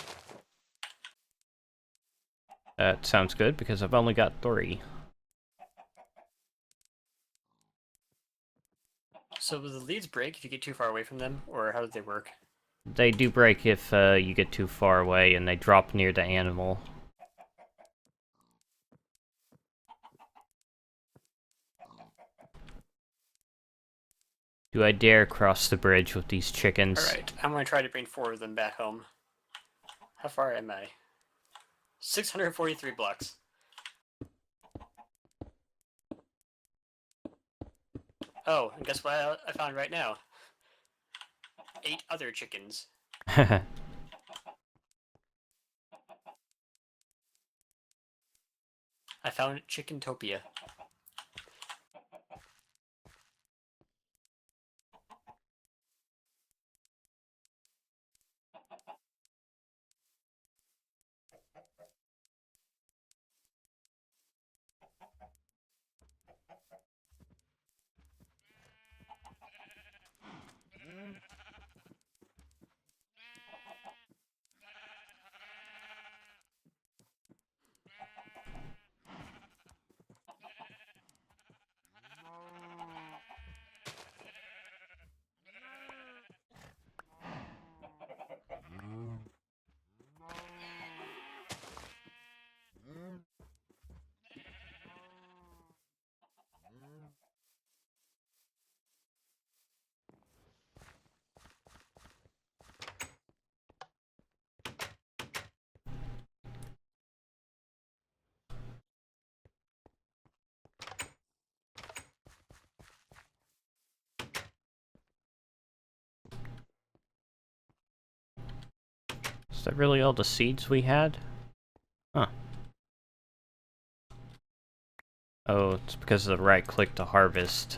That sounds good, because I've only got 3. So will the leads break if you get too far away from them, or how do they work? They do break if you get too far away, and they drop near the animal. Do I dare cross the bridge with these chickens? Alright, I'm gonna try to bring 4 of them back home. How far am I? 643 blocks. Oh, and guess what I found right now? 8 other chickens. I found Chickentopia. Is that really all the seeds we had? Huh. Oh, it's because of the right click to harvest.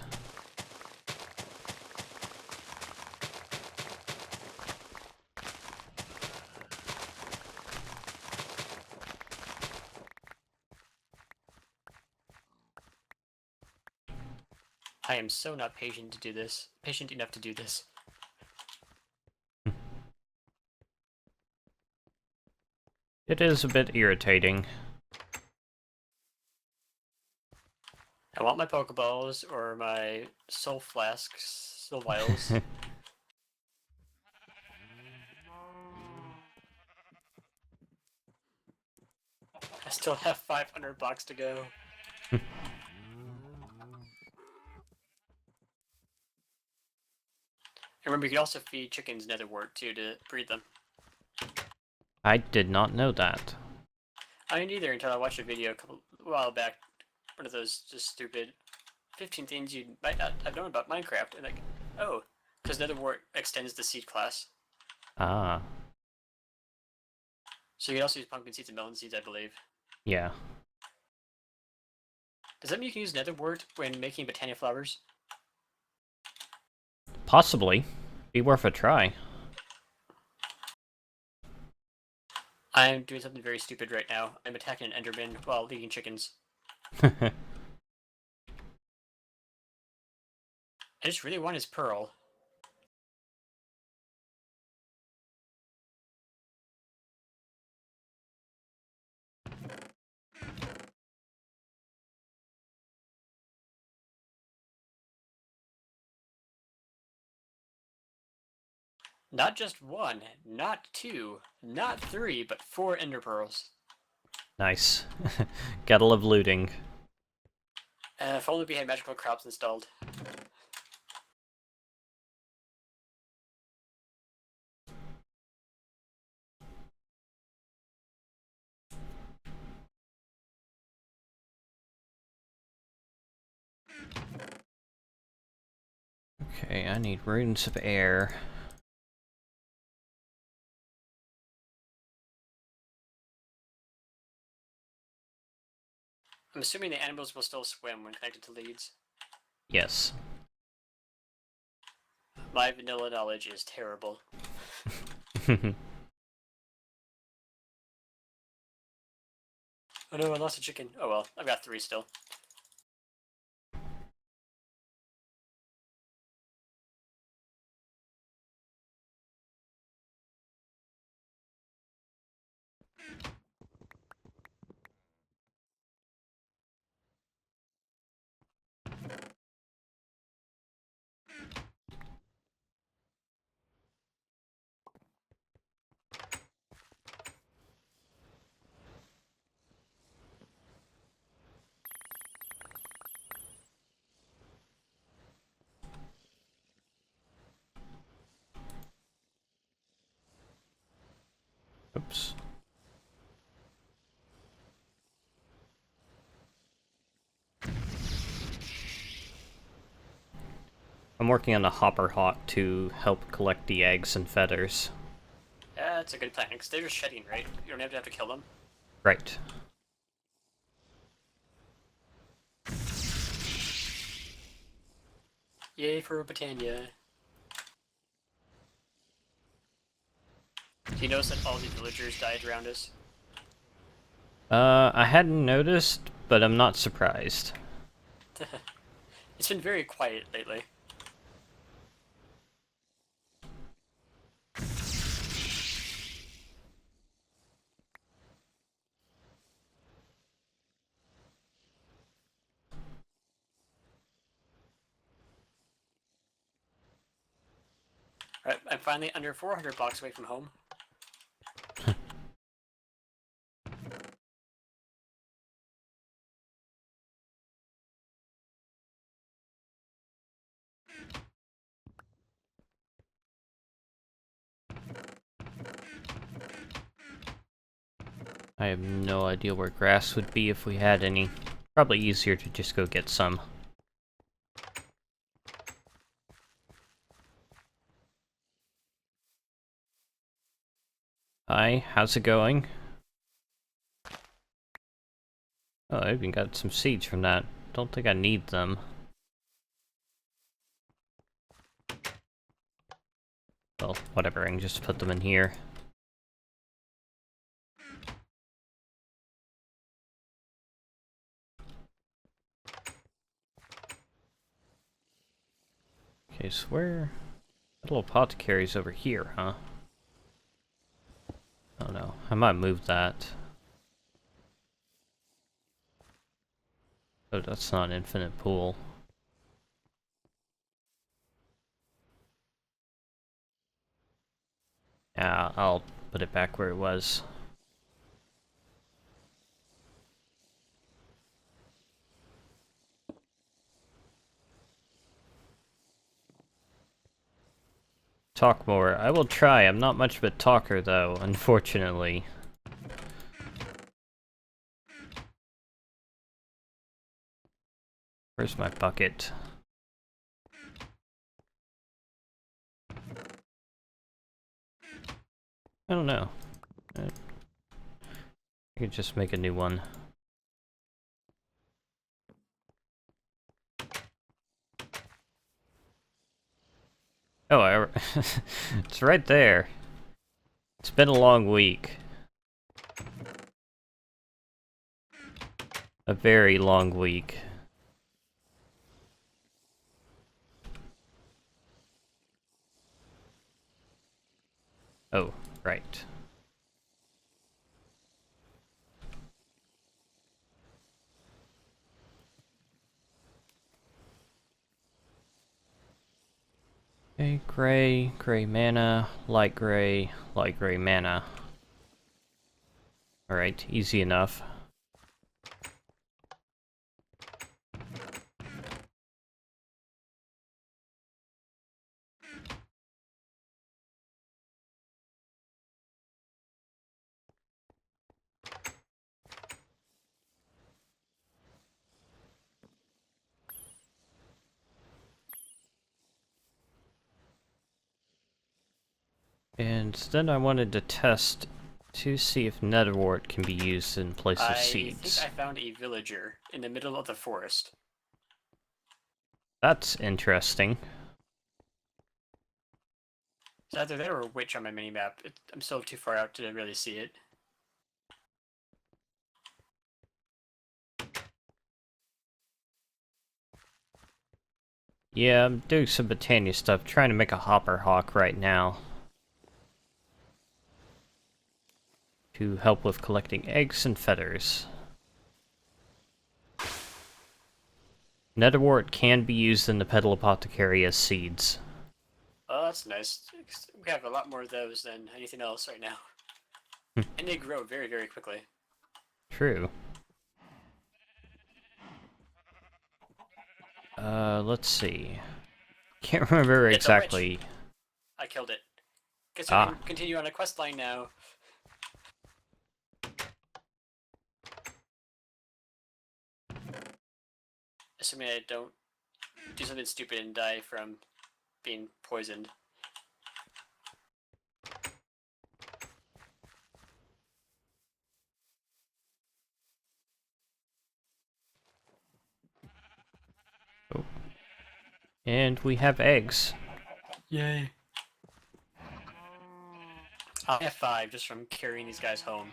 I am so not patient to do this. Patient enough to do this. It is a bit irritating. I want my Pokeballs or my Soul Flasks, Soul Vials. I still have 500 blocks to go. Remember, you can also feed chickens nether wart too to breed them. I did not know that. I didn't either until I watched a video a while back. One of those just stupid 15 things you might not have known about Minecraft. And like, oh, because nether wart extends the seed class. Ah, So you can also use pumpkin seeds and melon seeds, I believe. yeah. Does that mean you can use nether wart when making botania flowers? Possibly. Be worth a try. I'm doing something very stupid right now. I'm attacking an enderman while eating chickens. I just really want his pearl. Not just 1, not 2, not 3, but 4 ender pearls. Nice. Gotta love looting. If only we had magical crops installed. Okay, I need runes of air. I'm assuming the animals will still swim when connected to leads. Yes. My vanilla knowledge is terrible. Oh no, I lost a chicken. Oh well, I've got 3 still. Oops. I'm working on a hopper hawk to help collect the eggs and feathers. Yeah, that's a good plan, because they're just shedding, right? You don't have to kill them. Right. Yay for Britannia. Do you notice that all the villagers died around us? I hadn't noticed, but I'm not surprised. It's been very quiet lately. Alright, I'm finally under 400 blocks away from home. I have no idea where grass would be if we had any. Probably easier to just go get some. Hi, how's it going? Oh, I even got some seeds from that. Don't think I need them. Well, whatever, I can just put them in here. Okay, so where... That little apothecary's over here, huh? Oh no, I might move that. Oh, that's not an infinite pool. Yeah, I'll put it back where it was. Talk more. I will try. I'm not much of a talker, though, unfortunately. Where's my bucket? I don't know. I could just make a new one. Oh, it's right there. It's been a long week. A very long week. Oh, right. Okay, gray mana, light gray mana. Alright, easy enough. And then I wanted to test to see if netherwort can be used in place of I seeds. think I found a villager in the middle of the forest. That's interesting. It's either that or a witch on my minimap. I'm still too far out to really see it. Yeah, I'm doing some Botania stuff, trying to make a hopper hawk right now. To help with collecting eggs and feathers. Netherwort can be used in the Petal Apothecary as seeds. Oh, that's nice. We have a lot more of those than anything else right now. And they grow very, very quickly. True. Let's see. Can't remember It's a witch. exactly. I killed it. Guess we can continue on a quest line now. Assuming I don't do something stupid and die from being poisoned. Oh. And we have eggs. Yay. I have 5 just from carrying these guys home.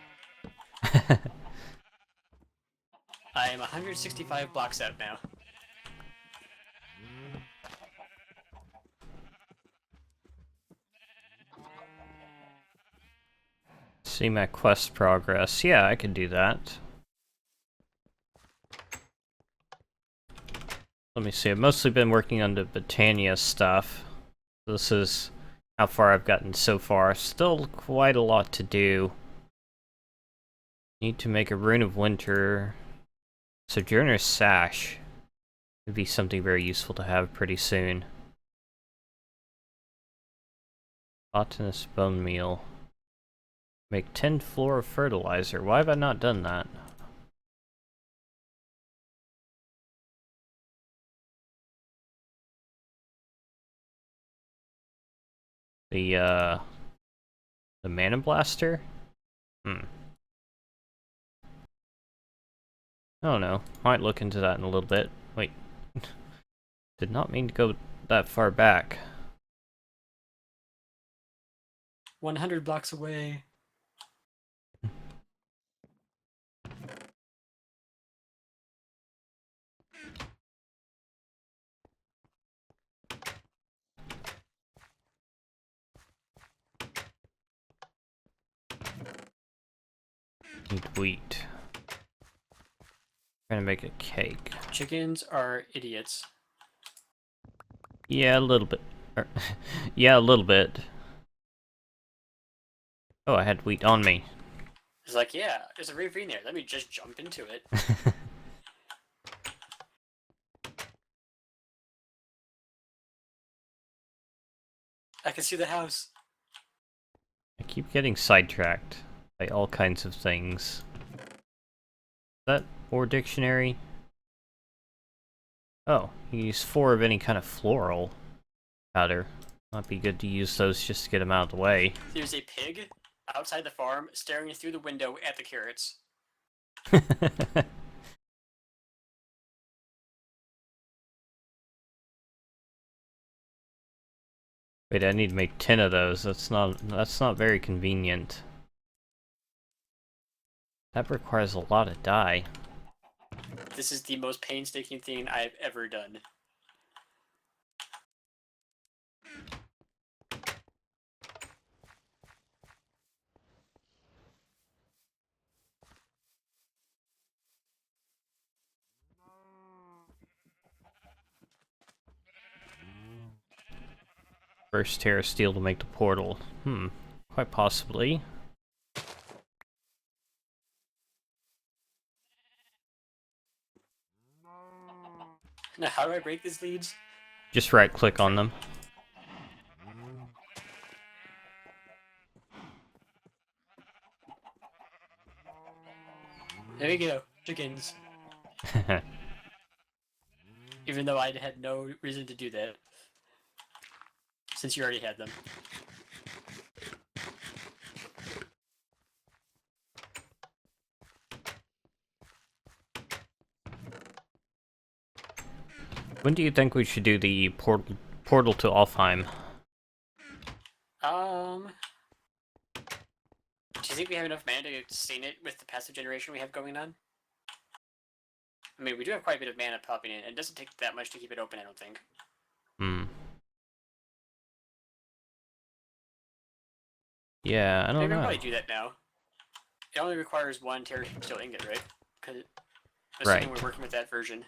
I am 165 blocks out now. See my quest progress. Yeah, I can do that. Let me see. I've mostly been working on the Botania stuff. This is how far I've gotten so far. Still quite a lot to do. Need to make a Rune of Winter. Sojourner's Sash would be something very useful to have pretty soon. Botanist Bone Meal. Make 10 floor of fertilizer. Why have I not done that? The Mana Blaster? I don't know. Might look into that in a little bit. Wait. Did not mean to go that far back. 100 blocks away. Need wheat. Trying to make a cake. Chickens are idiots. Yeah, a little bit. Yeah, a little bit. Oh, I had wheat on me. It's like, yeah, there's a ravine there. Let me just jump into it. I can see the house. I keep getting sidetracked by all kinds of things. Is that Ore Dictionary? Oh, you use 4 of any kind of floral powder. Might be good to use those just to get them out of the way. There's a pig outside the farm staring through the window at the carrots. Wait, I need to make 10 of those. That's not very convenient. That requires a lot of dye. This is the most painstaking thing I've ever done. First Terra Steel to make the portal. Quite possibly. Now, how do I break these leads? Just right click on them. There we go. Chickens. Even though I had no reason to do that. Since you already had them. When do you think we should do the portal to Alfheim? Do you think we have enough mana to sustain it with the passive generation we have going on? I mean, we do have quite a bit of mana popping in, and it doesn't take that much to keep it open, I don't think. Yeah, I don't Maybe know. I'll probably do that now. It only requires one Terrasteel ingot, right? Because assuming we're working with that version.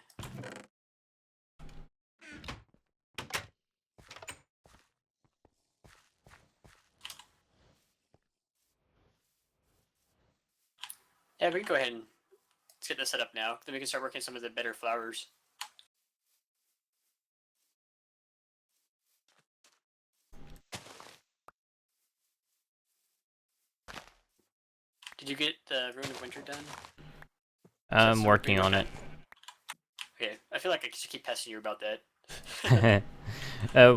Yeah, we can go ahead and get this set up now. Then we can start working some of the better flowers. Did you get the Rune of Winter done? I'm working on it. Okay, I feel like I should keep pestering you about that.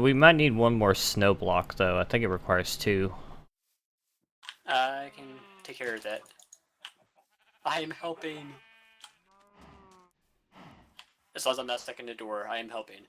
We might need one more snow block, though. I think it requires 2. I can take care of that. I am helping. As long as I'm not stuck in the door, I am helping.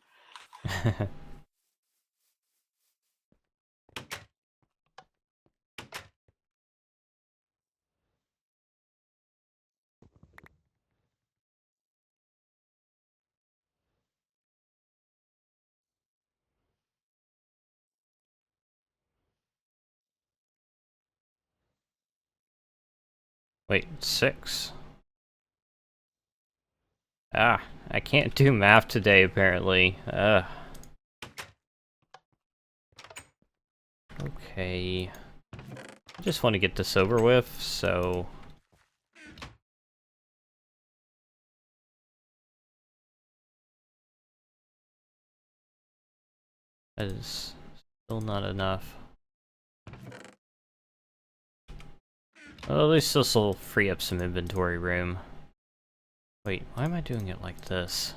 Wait, 6? Ah, I can't do math today, apparently. Okay. I just want to get this over with, so... That is still not enough. Well, at least this will free up some inventory room. Wait, why am I doing it like this?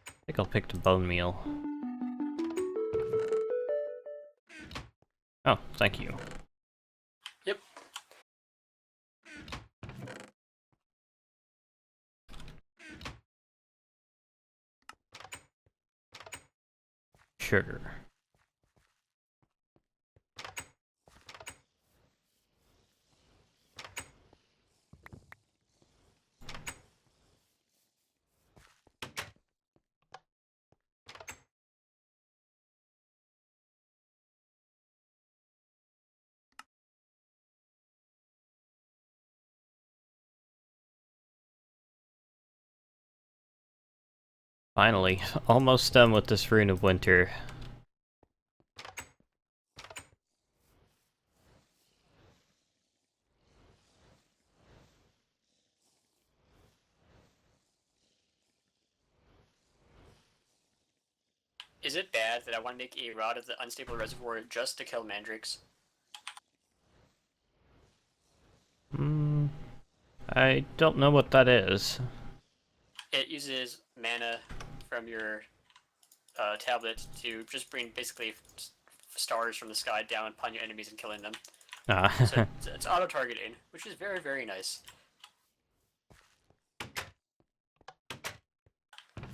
I think I'll pick the bone meal. Oh, thank you. Yep. Sugar. Finally, almost done with this Rune of Winter. Is it bad that I want to make a Rod of the Unstable Reservoir just to kill mandrakes? I don't know what that is. It uses mana from your tablet to just bring basically stars from the sky down upon your enemies and killing them. So it's auto-targeting, which is very, very nice.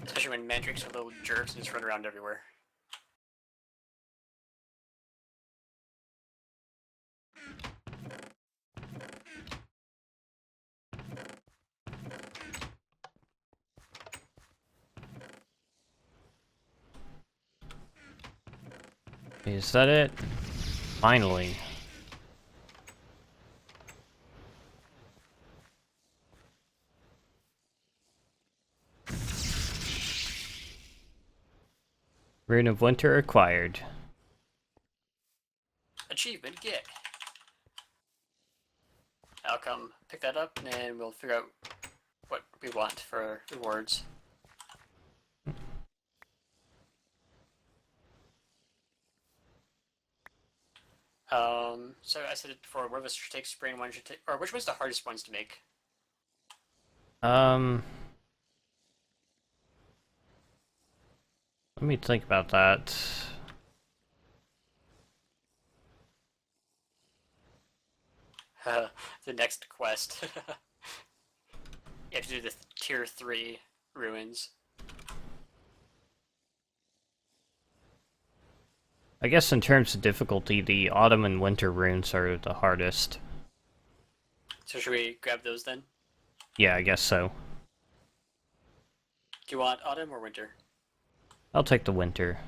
Especially when mandrakes are little jerks and just run around everywhere. Is that it? Finally. Rune of Winter acquired. Achievement get. I'll come pick that up and we'll figure out what we want for rewards. So I said it before, one of us should take spring, one should take, or which one's the hardest ones to make? Let me think about that. The next quest. You have to do the tier 3 ruins. I guess in terms of difficulty, the autumn and winter runes are the hardest. So should we grab those then? Yeah, I guess so. Do you want autumn or winter? I'll take the winter.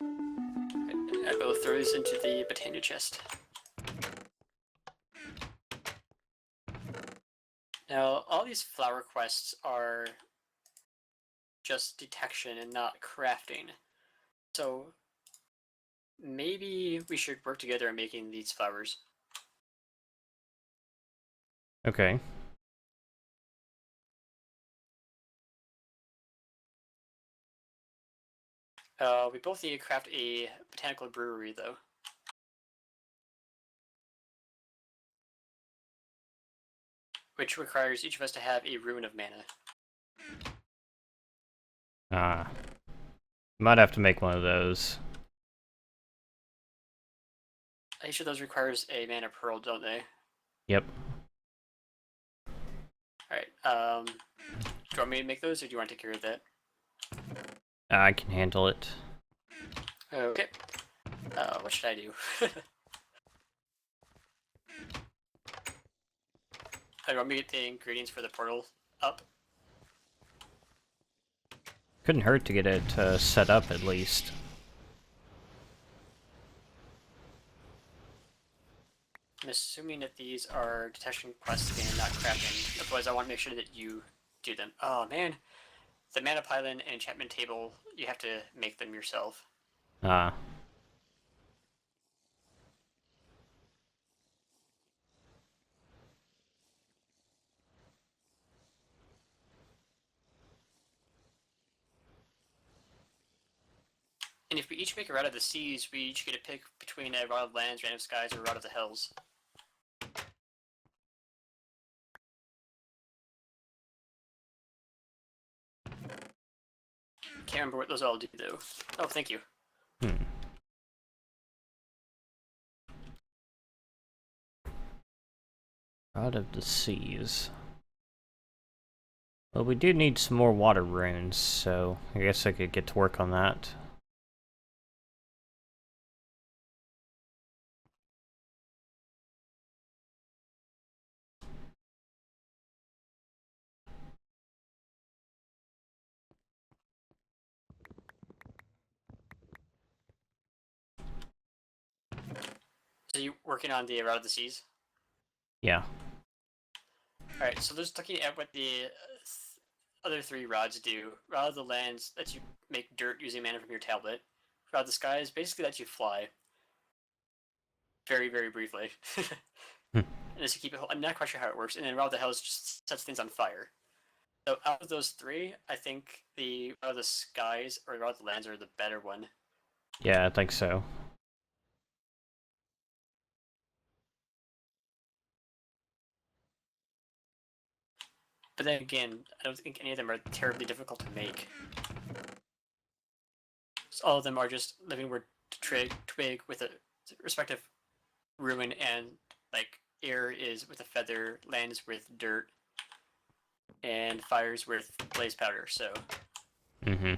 I will throw these into the Botania chest. Now, all these flower quests are just detection and not crafting. So maybe we should work together on making these flowers. Okay. We both need to craft a botanical brewery, though. Which requires each of us to have a rune of mana. Ah. Might have to make one of those. Each of those requires a mana pearl, don't they? Yep. Alright, do you want me to make those, or do you want to take care of that? I can handle it. Okay. What should I do? Do you want me to get the ingredients for the portal up? Couldn't hurt to get it set up at least. I'm assuming that these are detection quests and not crafting. Otherwise, I want to make sure that you do them. Oh man, the mana pylon and enchantment table, you have to make them yourself. Ah. And if we each make a Rod of the Seas, we each get to pick between a Rod of Lands, Random Skies, or Rod of the Hells. Can't remember what those all do, though. Oh, thank you. Rod of the Seas. Well, we do need some more water runes, so I guess I could get to work on that. So you working on the Rod of the Seas? Yeah. Alright, so just looking at what the other three rods do. Rod of the Lands lets you make dirt using mana from your tablet. Rod of the Skies basically lets you fly. Very, very briefly. And just to keep it, I'm not quite sure how it works. And then Rod of the Hells just sets things on fire. So out of those three, I think the Rod of the Skies or Rod of the Lands are the better one. Yeah, I think so. But then again, I don't think any of them are terribly difficult to make. So all of them are just living word twig with a respective ruin, and like air is with a feather, land is with dirt, and fire's with blaze powder. So Mm-hmm.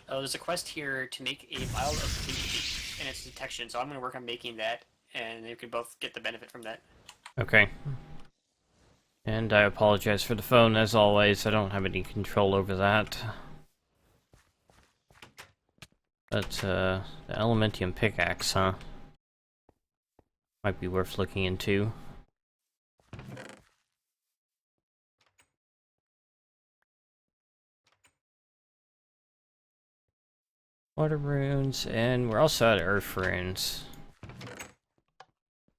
Oh, there's a quest here to make a vial of bleach and its detection, so I'm going to work on making that, and you can both get the benefit from that. Okay. And I apologize for the phone, as always. I don't have any control over that. But, the Elementium pickaxe, huh? Might be worth looking into. Water runes, and we're also out of earth runes.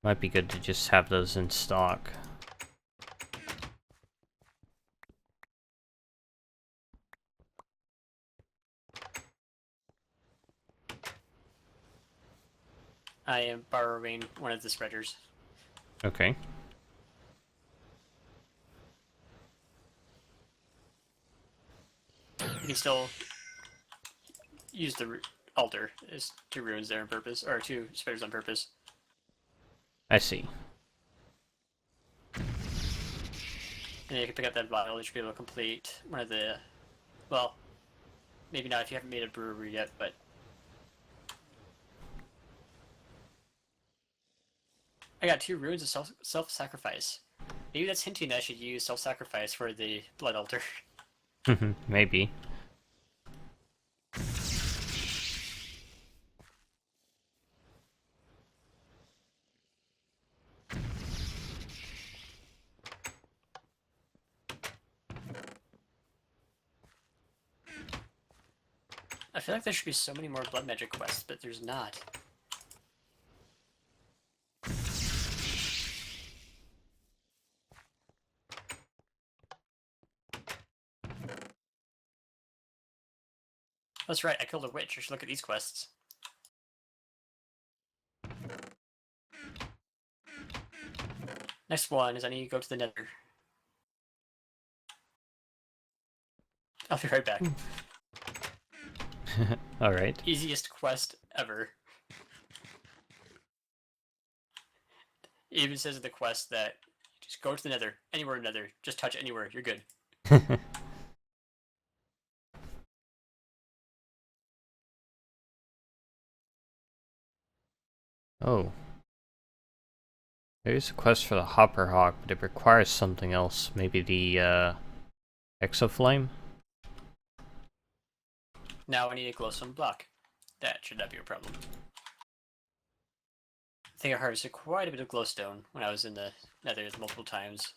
Might be good to just have those in stock. I am borrowing one of the spreaders. Okay. You can still use the altar as 2 runes there on purpose, or 2 spreaders on purpose. I see. And you can pick up that vial, you should be able to complete one of the, well, maybe not if you haven't made a brewery yet, but I got 2 runes of self-sacrifice. Maybe that's hinting that I should use self-sacrifice for the blood altar. Maybe. I feel like there should be so many more blood magic quests, but there's not. That's right, I killed a witch. I should look at these quests. Next one is I need to go to the nether. I'll be right back. Alright. Easiest quest ever. It even says in the quest that just go to the nether. Anywhere in the nether. Just touch anywhere. You're good. Oh. There's a quest for the Hopper Hawk, but it requires something else. Maybe the, Exoflame? Now I need a glowstone block. That should not be a problem. I think I harvested quite a bit of glowstone when I was in the nether multiple times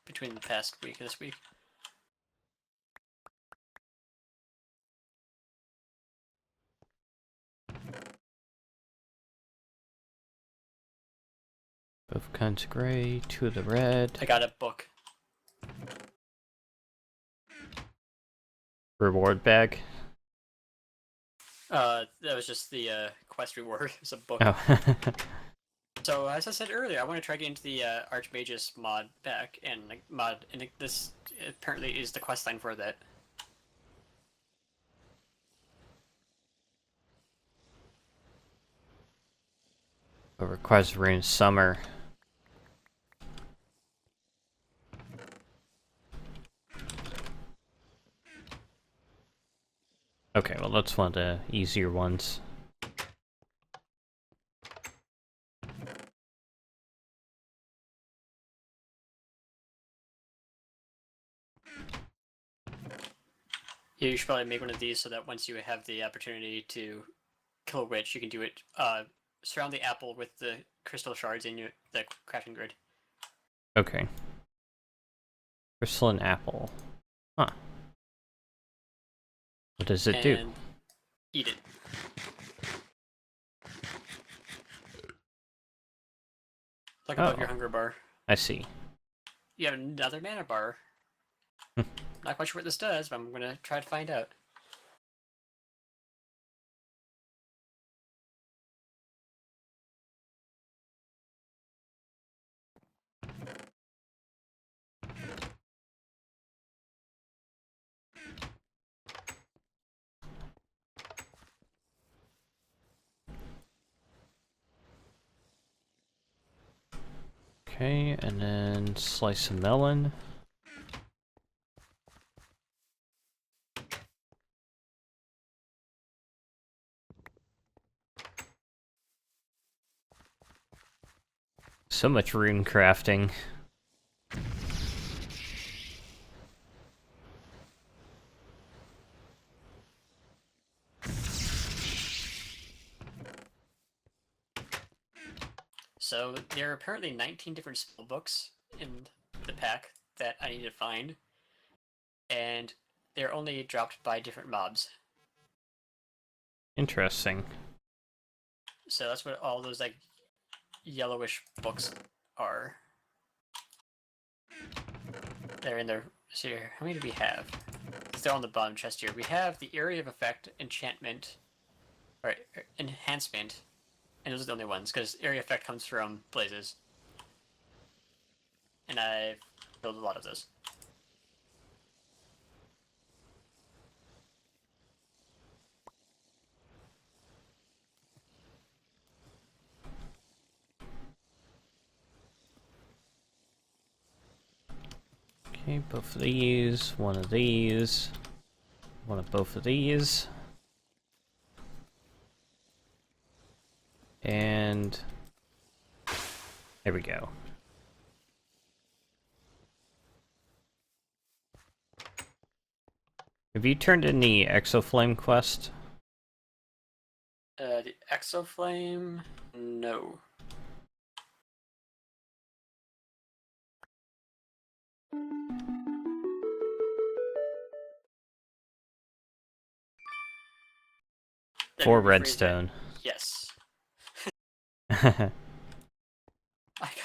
between the past week and this week. Both kinds of gray, 2 of the red. I got a book. Reward bag. That was just the quest reward. It was a book. Oh. So as I said earlier, I want to try getting into the Archmagus mod back, and this apparently is the quest line for that. It requires Rune Summer. Okay, well that's one of the easier ones. Yeah, you should probably make one of these so that once you have the opportunity to kill a witch, you can do it. Surround the apple with the crystal shards in the crafting grid. Okay. Crystalline apple. Huh. What does it do? Eat it. Look above your hunger bar. I see. You have another mana bar. Not quite sure what this does, but I'm gonna try to find out. Okay, and then slice a melon. So much rune crafting. So there are apparently 19 different spell books in the pack that I need to find, and they're only dropped by different mobs. Interesting. So that's what all those like yellowish books are. They're in there. So here, how many do we have? They're on the bottom chest here. We have the Area of Effect, Enchantment, or Enhancement, and those are the only ones, because Area Effect comes from Blazes. And I've built a lot of those. Okay, both of these, one of these, one of both of these. And there we go. Have you turned in the Exoflame quest? The Exoflame? No. For redstone. Yes. I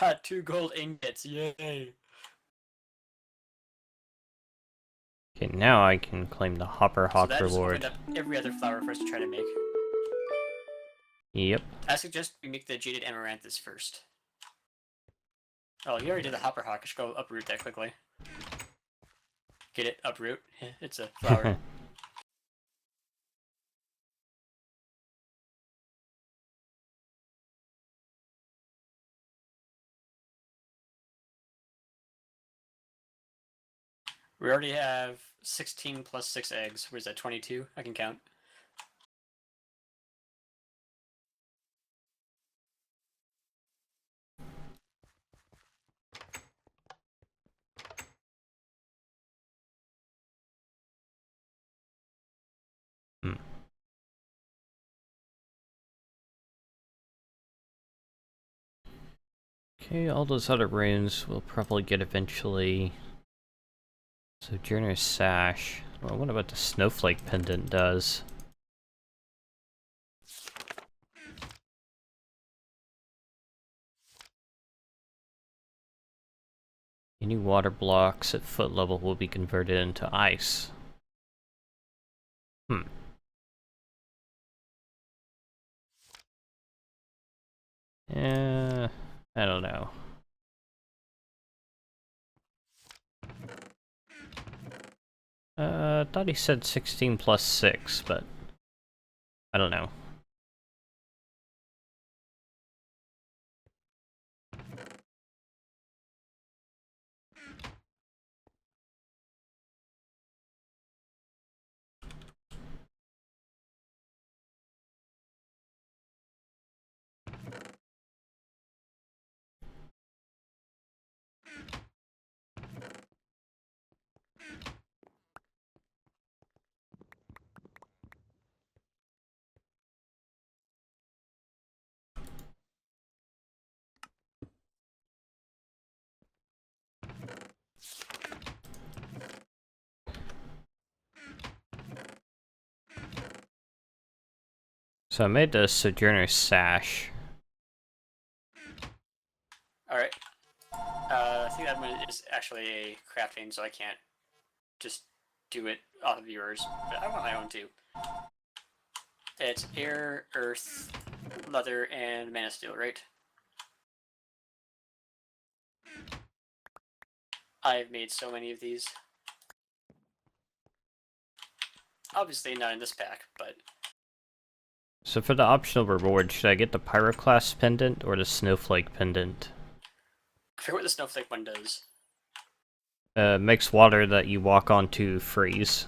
got 2 gold ingots, yay! Okay, now I can claim the Hopper So Hawk that just reward. opened up every other flower for us to try to make. Yep. I suggest we make the Jaded Amaranthus first. Oh, you already did the Hopper Hawk. I should go uproot that quickly. Get it? Uproot? It's a flower. We already have 16 plus 6 eggs. Where's that? 22? I can count. Hmm. Okay, all those other runes we'll probably get eventually. Sojourner's Sash. Well, I wonder what the Snowflake Pendant does. Any water blocks at foot level will be converted into ice. Hmm. I don't know. Thought he said 16 plus 6, but I don't know. So I made the Sojourner's Sash. Alright. I think that one is actually a crafting, so I can't just do it off of yours. But I want my own too. It's air, earth, leather, and mana steel, right? I've made so many of these. Obviously not in this pack, but... So for the optional reward, should I get the Pyroclast Pendant or the Snowflake Pendant? I forget what the snowflake one does. Makes water that you walk onto freeze.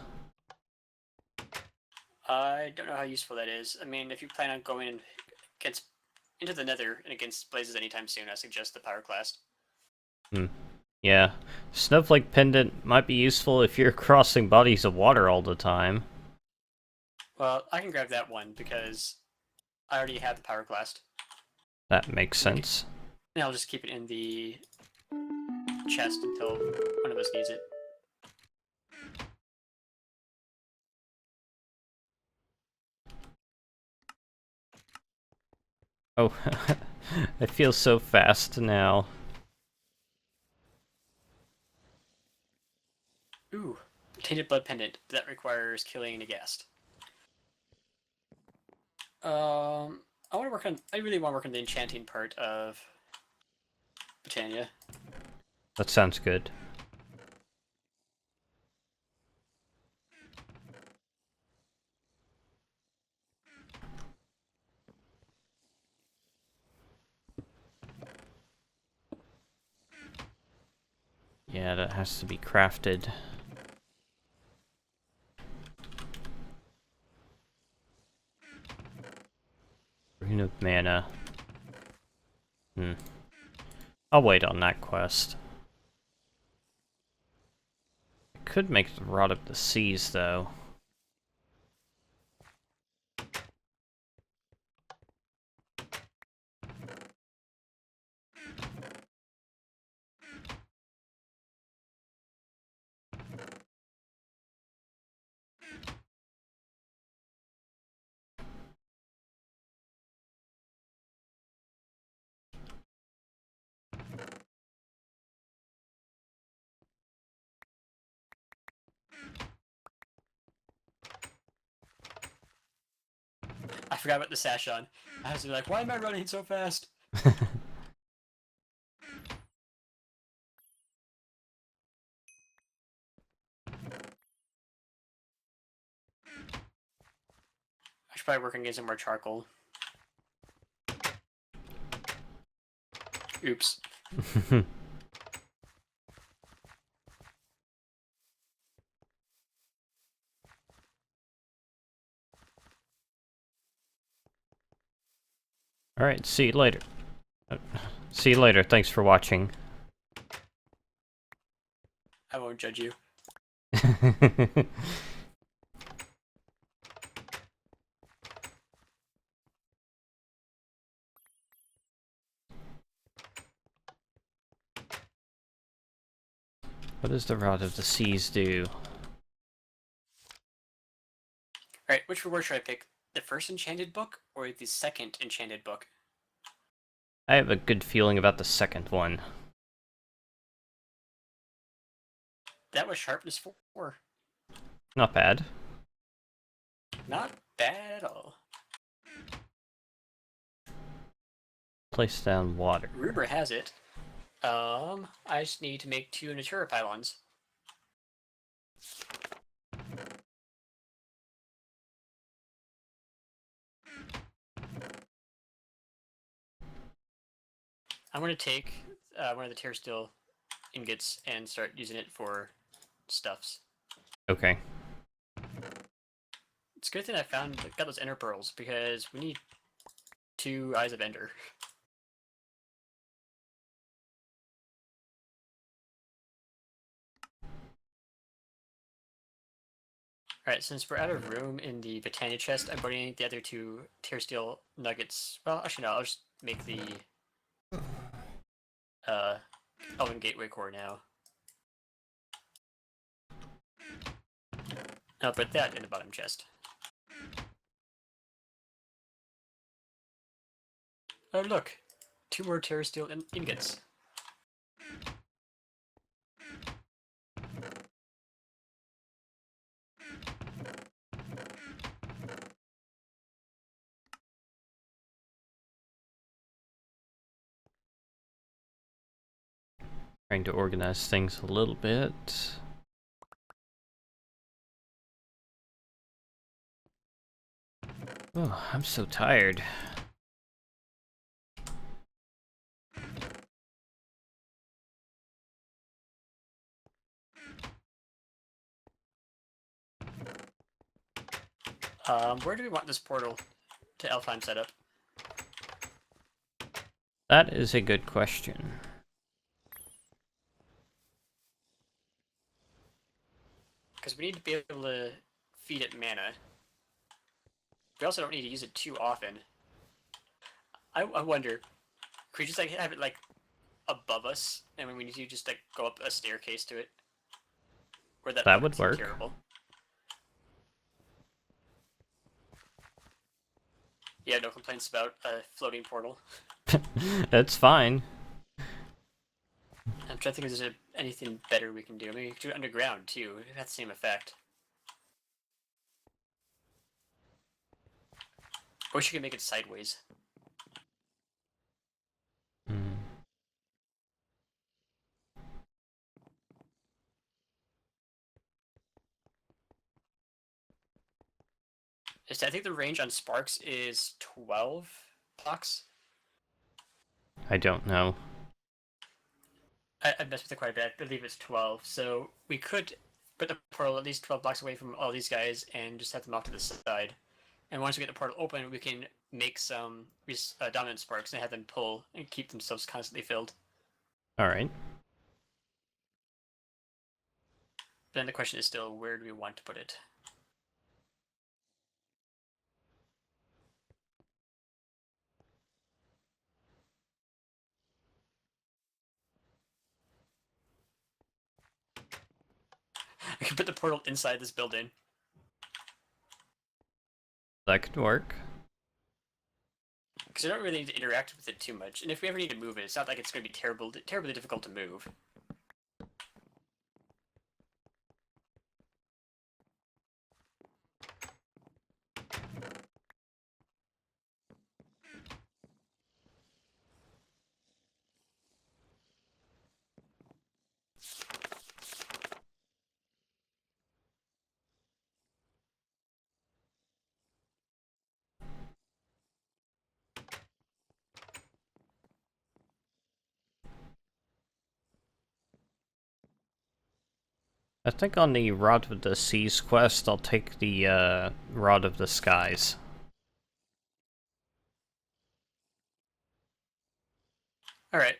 I don't know how useful that is. I mean, if you plan on going against into the Nether and against blazes anytime soon, I suggest the Pyroclast. Yeah. Snowflake Pendant might be useful if you're crossing bodies of water all the time. Well, I can grab that one because I already have the Pyroclast. That makes sense. And I'll just keep it in the chest until one of us needs it. Oh, it feels so fast now. Ooh, Tainted Blood Pendant. That requires killing a ghast. I want to work on. I really want to work on the enchanting part of Britannia. That sounds good. Yeah, that has to be crafted. Rune of Mana. I'll wait on that quest. I could make the Rod of the Seas, though. I forgot about the sash on. I was like, why am I running so fast? I should probably work on getting some more charcoal. Oops. Alright, see you later. See you later, thanks for watching. I won't judge you. What does the Rod of the Seas do? Alright, which reward should I pick? The first enchanted book or the second enchanted book? I have a good feeling about the second one. That was sharpness 4. Not bad. Not bad at all. Place down water. Rumor has it. I just need to make 2 Natura pylons. I'm gonna take one of the tear steel ingots and start using it for stuffs. Okay. It's a good thing I got those ender pearls because we need 2 eyes of ender. Alright, since we're out of room in the Britannia chest, I'm putting the other 2 tear steel nuggets. Well, actually no, I'll just make the Elven Gateway core now. I'll put that in the bottom chest. Oh look! 2 more tear steel ingots. Trying to organize things a little bit. Oh, I'm so tired. Where do we want this portal to Elfheim set up? That is a good question. Because we need to be able to feed it mana. We also don't need to use it too often. I wonder, could we just like have it like above us, and when we need to just like go up a staircase to it? Or that That wouldn't would seem work. terrible. Yeah, no complaints about a floating portal. That's fine. I'm trying to think if there's anything better we can do. Maybe we could do it underground too. It has the same effect. I wish you could make it sideways. Hmm. I think the range on Sparks is 12 blocks. I don't know. I messed with it quite a bit. I believe it's 12. So we could put the portal at least 12 blocks away from all these guys and just have them off to the side. And once we get the portal open, we can make some dominant sparks and have them pull and keep themselves constantly filled. Alright. Then the question is still, where do we want to put it? I can put the portal inside this building. That could work. Because I don't really need to interact with it too much. And if we ever need to move it, it's not like it's going to be terribly difficult to move. I think on the Rod of the Seas quest, I'll take the Rod of the Skies. Alright.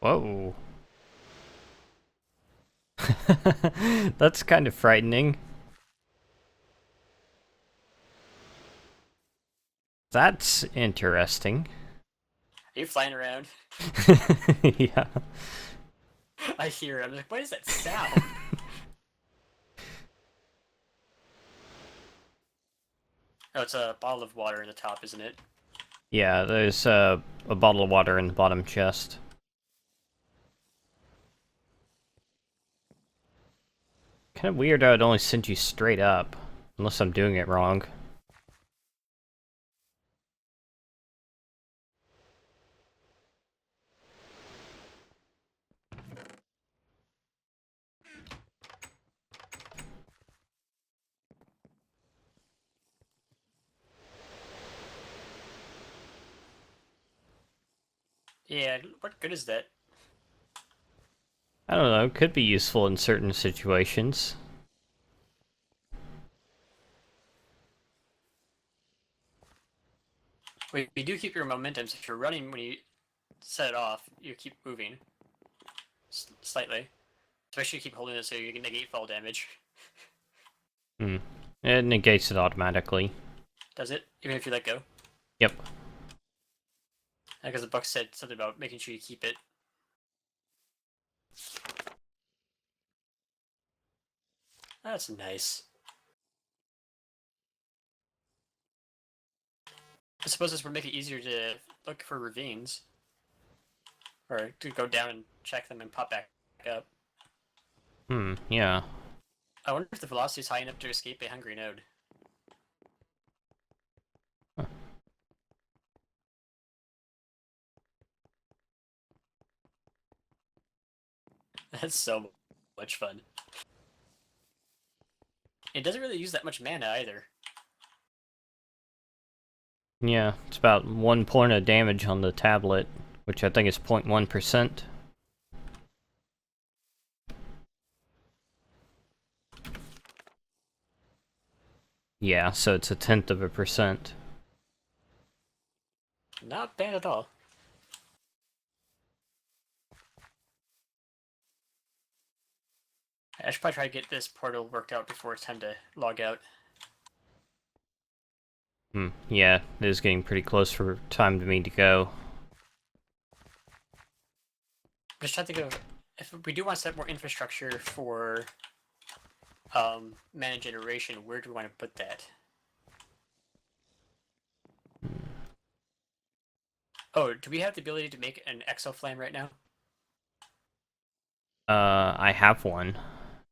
Whoa. That's kind of frightening. That's interesting. Are you flying around? Yeah. I hear it. I'm like, what is that sound? Oh, it's a bottle of water in the top, isn't it? Yeah, there's a bottle of water in the bottom chest. Kind of weird how it only sent you straight up. Unless I'm doing it wrong. Yeah, what good is that? I don't know, could be useful in certain situations. We do keep your momentum, so if you're running when you set it off, you keep moving. Slightly. Especially you keep holding it so you can negate fall damage. Hmm. It negates it automatically. Does it? Even if you let go? Yep. Because the book said something about making sure you keep it. That's nice. I suppose this would make it easier to look for ravines. Or to go down and check them and pop back up. Hmm, yeah. I wonder if the velocity is high enough to escape a hungry node. Huh. That's so much fun. It doesn't really use that much mana either. Yeah, it's about 1 point of damage on the tablet, which I think is 0.1%. Yeah, so it's 0.1%. Not bad at all. I should probably try to get this portal worked out before it's time to log out. Yeah, it is getting pretty close for time to me to go. I'm just trying to think of if we do want to set more infrastructure for mana generation, where do we want to put that? Oh, do we have the ability to make an exoflame right now? I have one,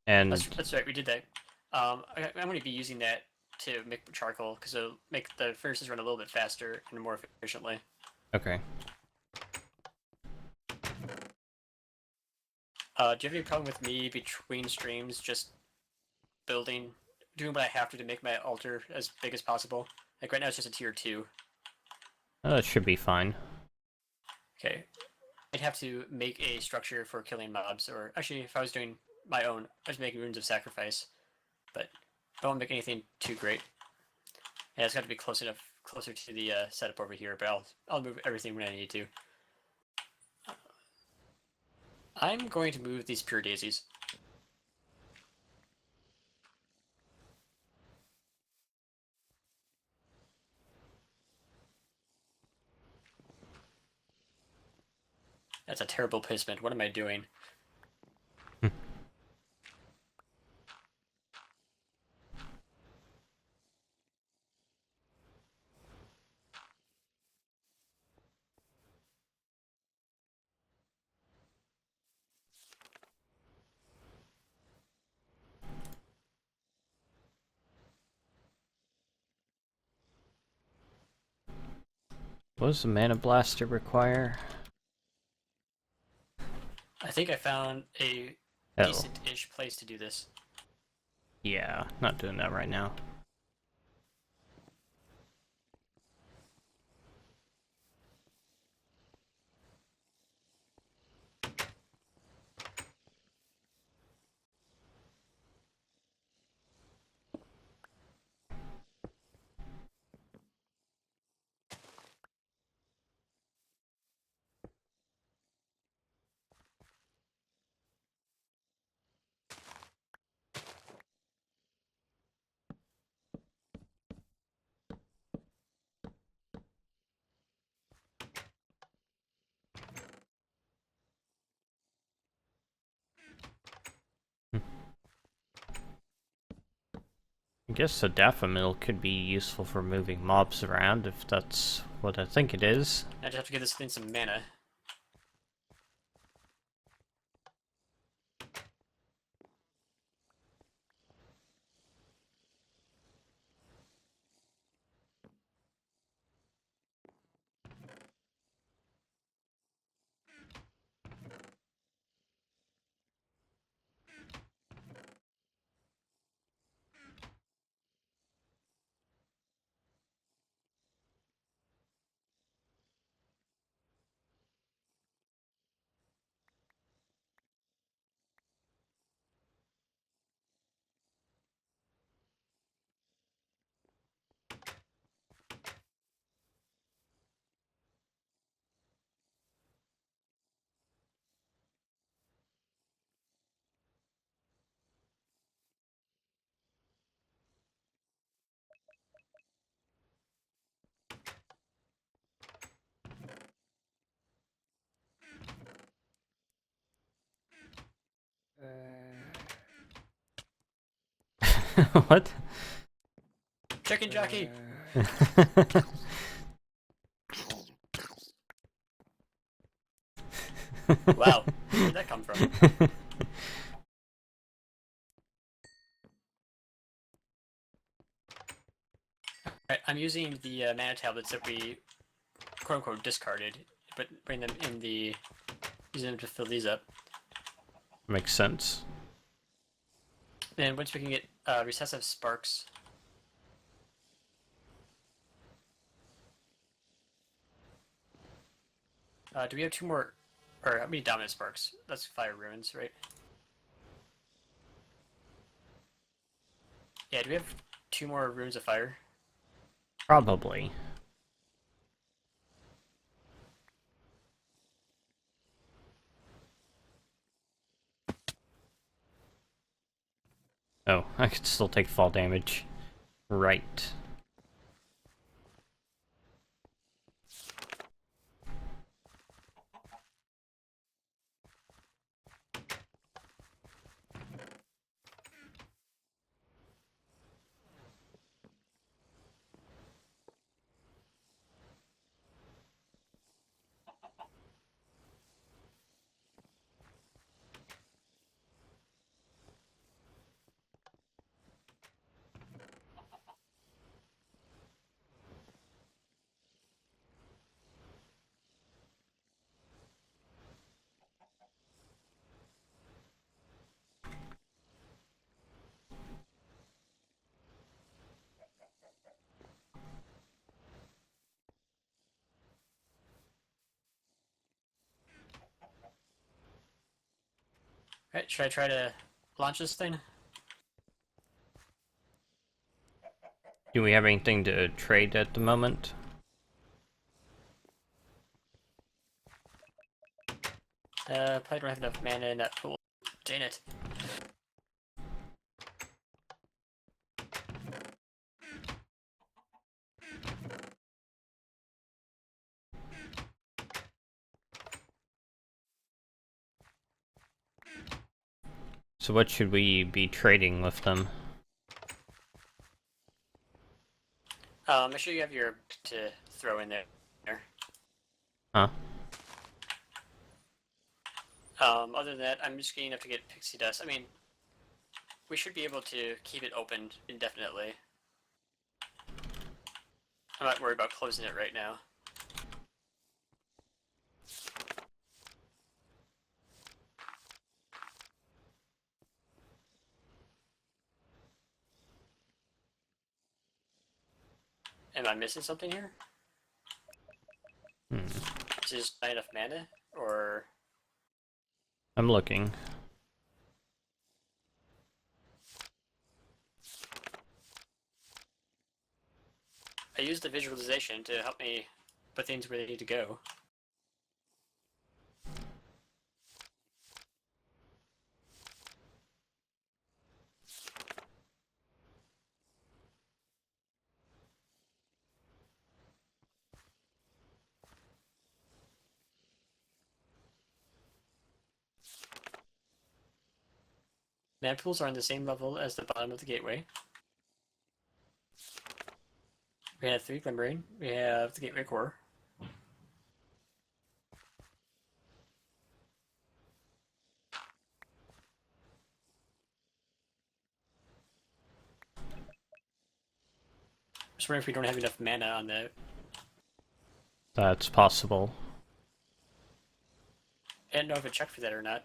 and That's right, we did that. I'm going to be using that to make charcoal because it'll make the furnaces run a little bit faster and more efficiently. okay. Do you have any problem with me between streams just doing what I have to make my altar as big as possible? Like right now it's just a tier 2. That should be fine. Okay. I'd have to make a structure for killing mobs, or actually if I was doing my own, I was making runes of sacrifice. But I won't make anything too great. Yeah, it's got to be closer to the setup over here, but I'll move everything when I need to. I'm going to move these pure daisies. That's a terrible placement. What am I doing? What does the mana blaster require? I think I found a decent-ish place to do this. Yeah, not doing that right now. I guess the daffodil could be useful for moving mobs around, if that's what I think it is. I just have to give this thing some mana. What? Chicken jockey! Wow, where did that come from? Alright, I'm using the mana tablets that we quote-unquote discarded, but bring them in the... using them to fill these up. Makes sense. And once we can get recessive sparks. Do we have 2 more, or how many dominant sparks? That's 5 runes, right? Yeah, do we have 2 more runes of fire? Probably. Oh, I could still take fall damage. Right. Alright, should I try to launch this thing? Do we have anything to trade at the moment? Probably don't have enough mana in that pool. Dang it. So what should we be trading with them? Make sure you have your to throw in there. Huh? Other than that, I'm just getting enough to get pixie dust. I mean, we should be able to keep it open indefinitely. I'm not worried about closing it right now. Am I missing something here? Hmm. Is it just not enough mana? Or... I'm looking. I used the visualization to help me put things where they need to go. Mana pools are on the same level as the bottom of the gateway. We have 3 glimmering. We have the gateway core. Just wondering if we don't have enough mana on the... That's possible. I didn't know if it checked for that or not.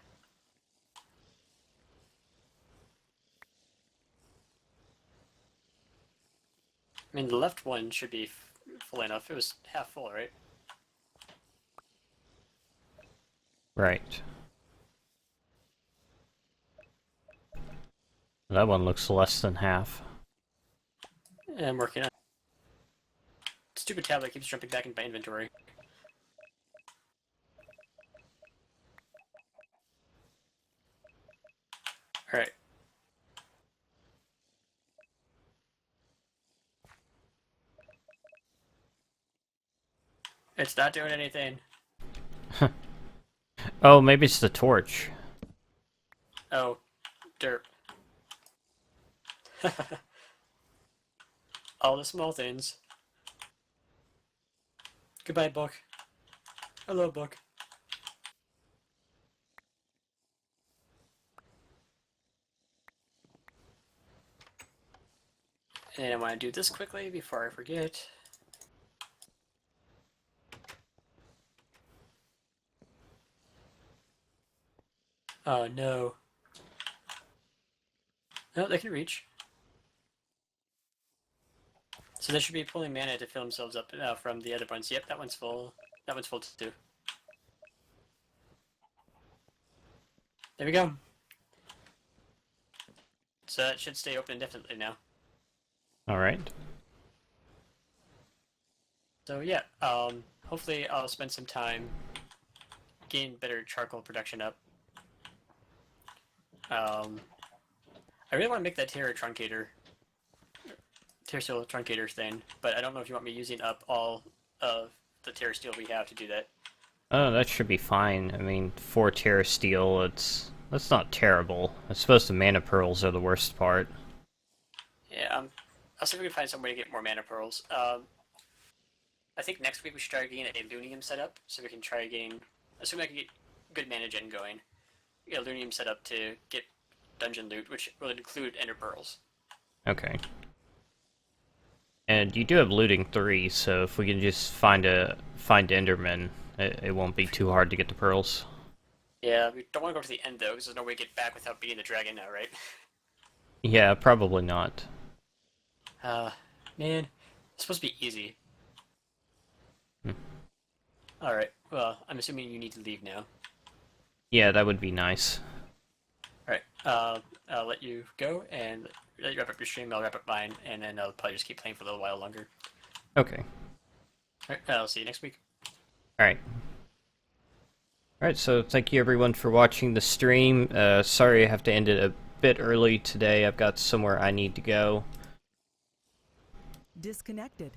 I mean, the left one should be full enough. It was half full, right? Right. That one looks less than half. And I'm working on it. Stupid tablet keeps jumping back into my inventory. Alright. It's not doing anything. Oh, maybe it's the torch. Oh, dirt. All the small things. Goodbye, book. Hello, book. And I want to do this quickly before I forget. Oh no. No, they can reach. So they should be pulling mana to fill themselves up from the other ones. Yep, that one's full. That one's full too. There we go. So that should stay open indefinitely now. Alright. So yeah, hopefully I'll spend some time getting better charcoal production up. I really want to make that Terra Truncator, Terra Steel Truncator thing, but I don't know if you want me using up all of the Terra Steel we have to do that. Oh, that should be fine. I mean, 4 Terra Steel, that's not terrible. I suppose the mana pearls are the worst part. Yeah, I'll see if we can find some way to get more mana pearls. I think next week we should try getting a Lunium set up, so we can try getting, assuming I can get good mana gen going, get a Lunium set up to get dungeon loot, which will include Ender Pearls. Okay. And you do have looting 3, so if we can just find Enderman, it won't be too hard to get the pearls. Yeah, we don't want to go to the end though, because there's no way to get back without beating the dragon now, right? Yeah, probably not. Man, it's supposed to be easy. Hmm. Alright, well, I'm assuming you need to leave now. Yeah, that would be nice. Alright, I'll let you go, and let you wrap up your stream, I'll wrap up mine, and then I'll probably just keep playing for a little while longer. Okay. Alright, I'll see you next week. Alright. Alright, so thank you everyone for watching the stream. Sorry I have to end it a bit early today. I've got somewhere I need to go. Disconnected.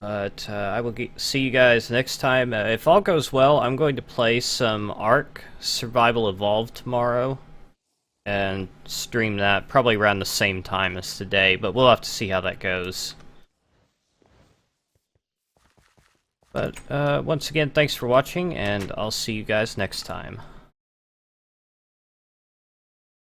But I will see you guys next time. If all goes well, I'm going to play some Ark Survival Evolved tomorrow. And stream that probably around the same time as today, but we'll have to see how that goes. But once again, thanks for watching, and I'll see you guys next time.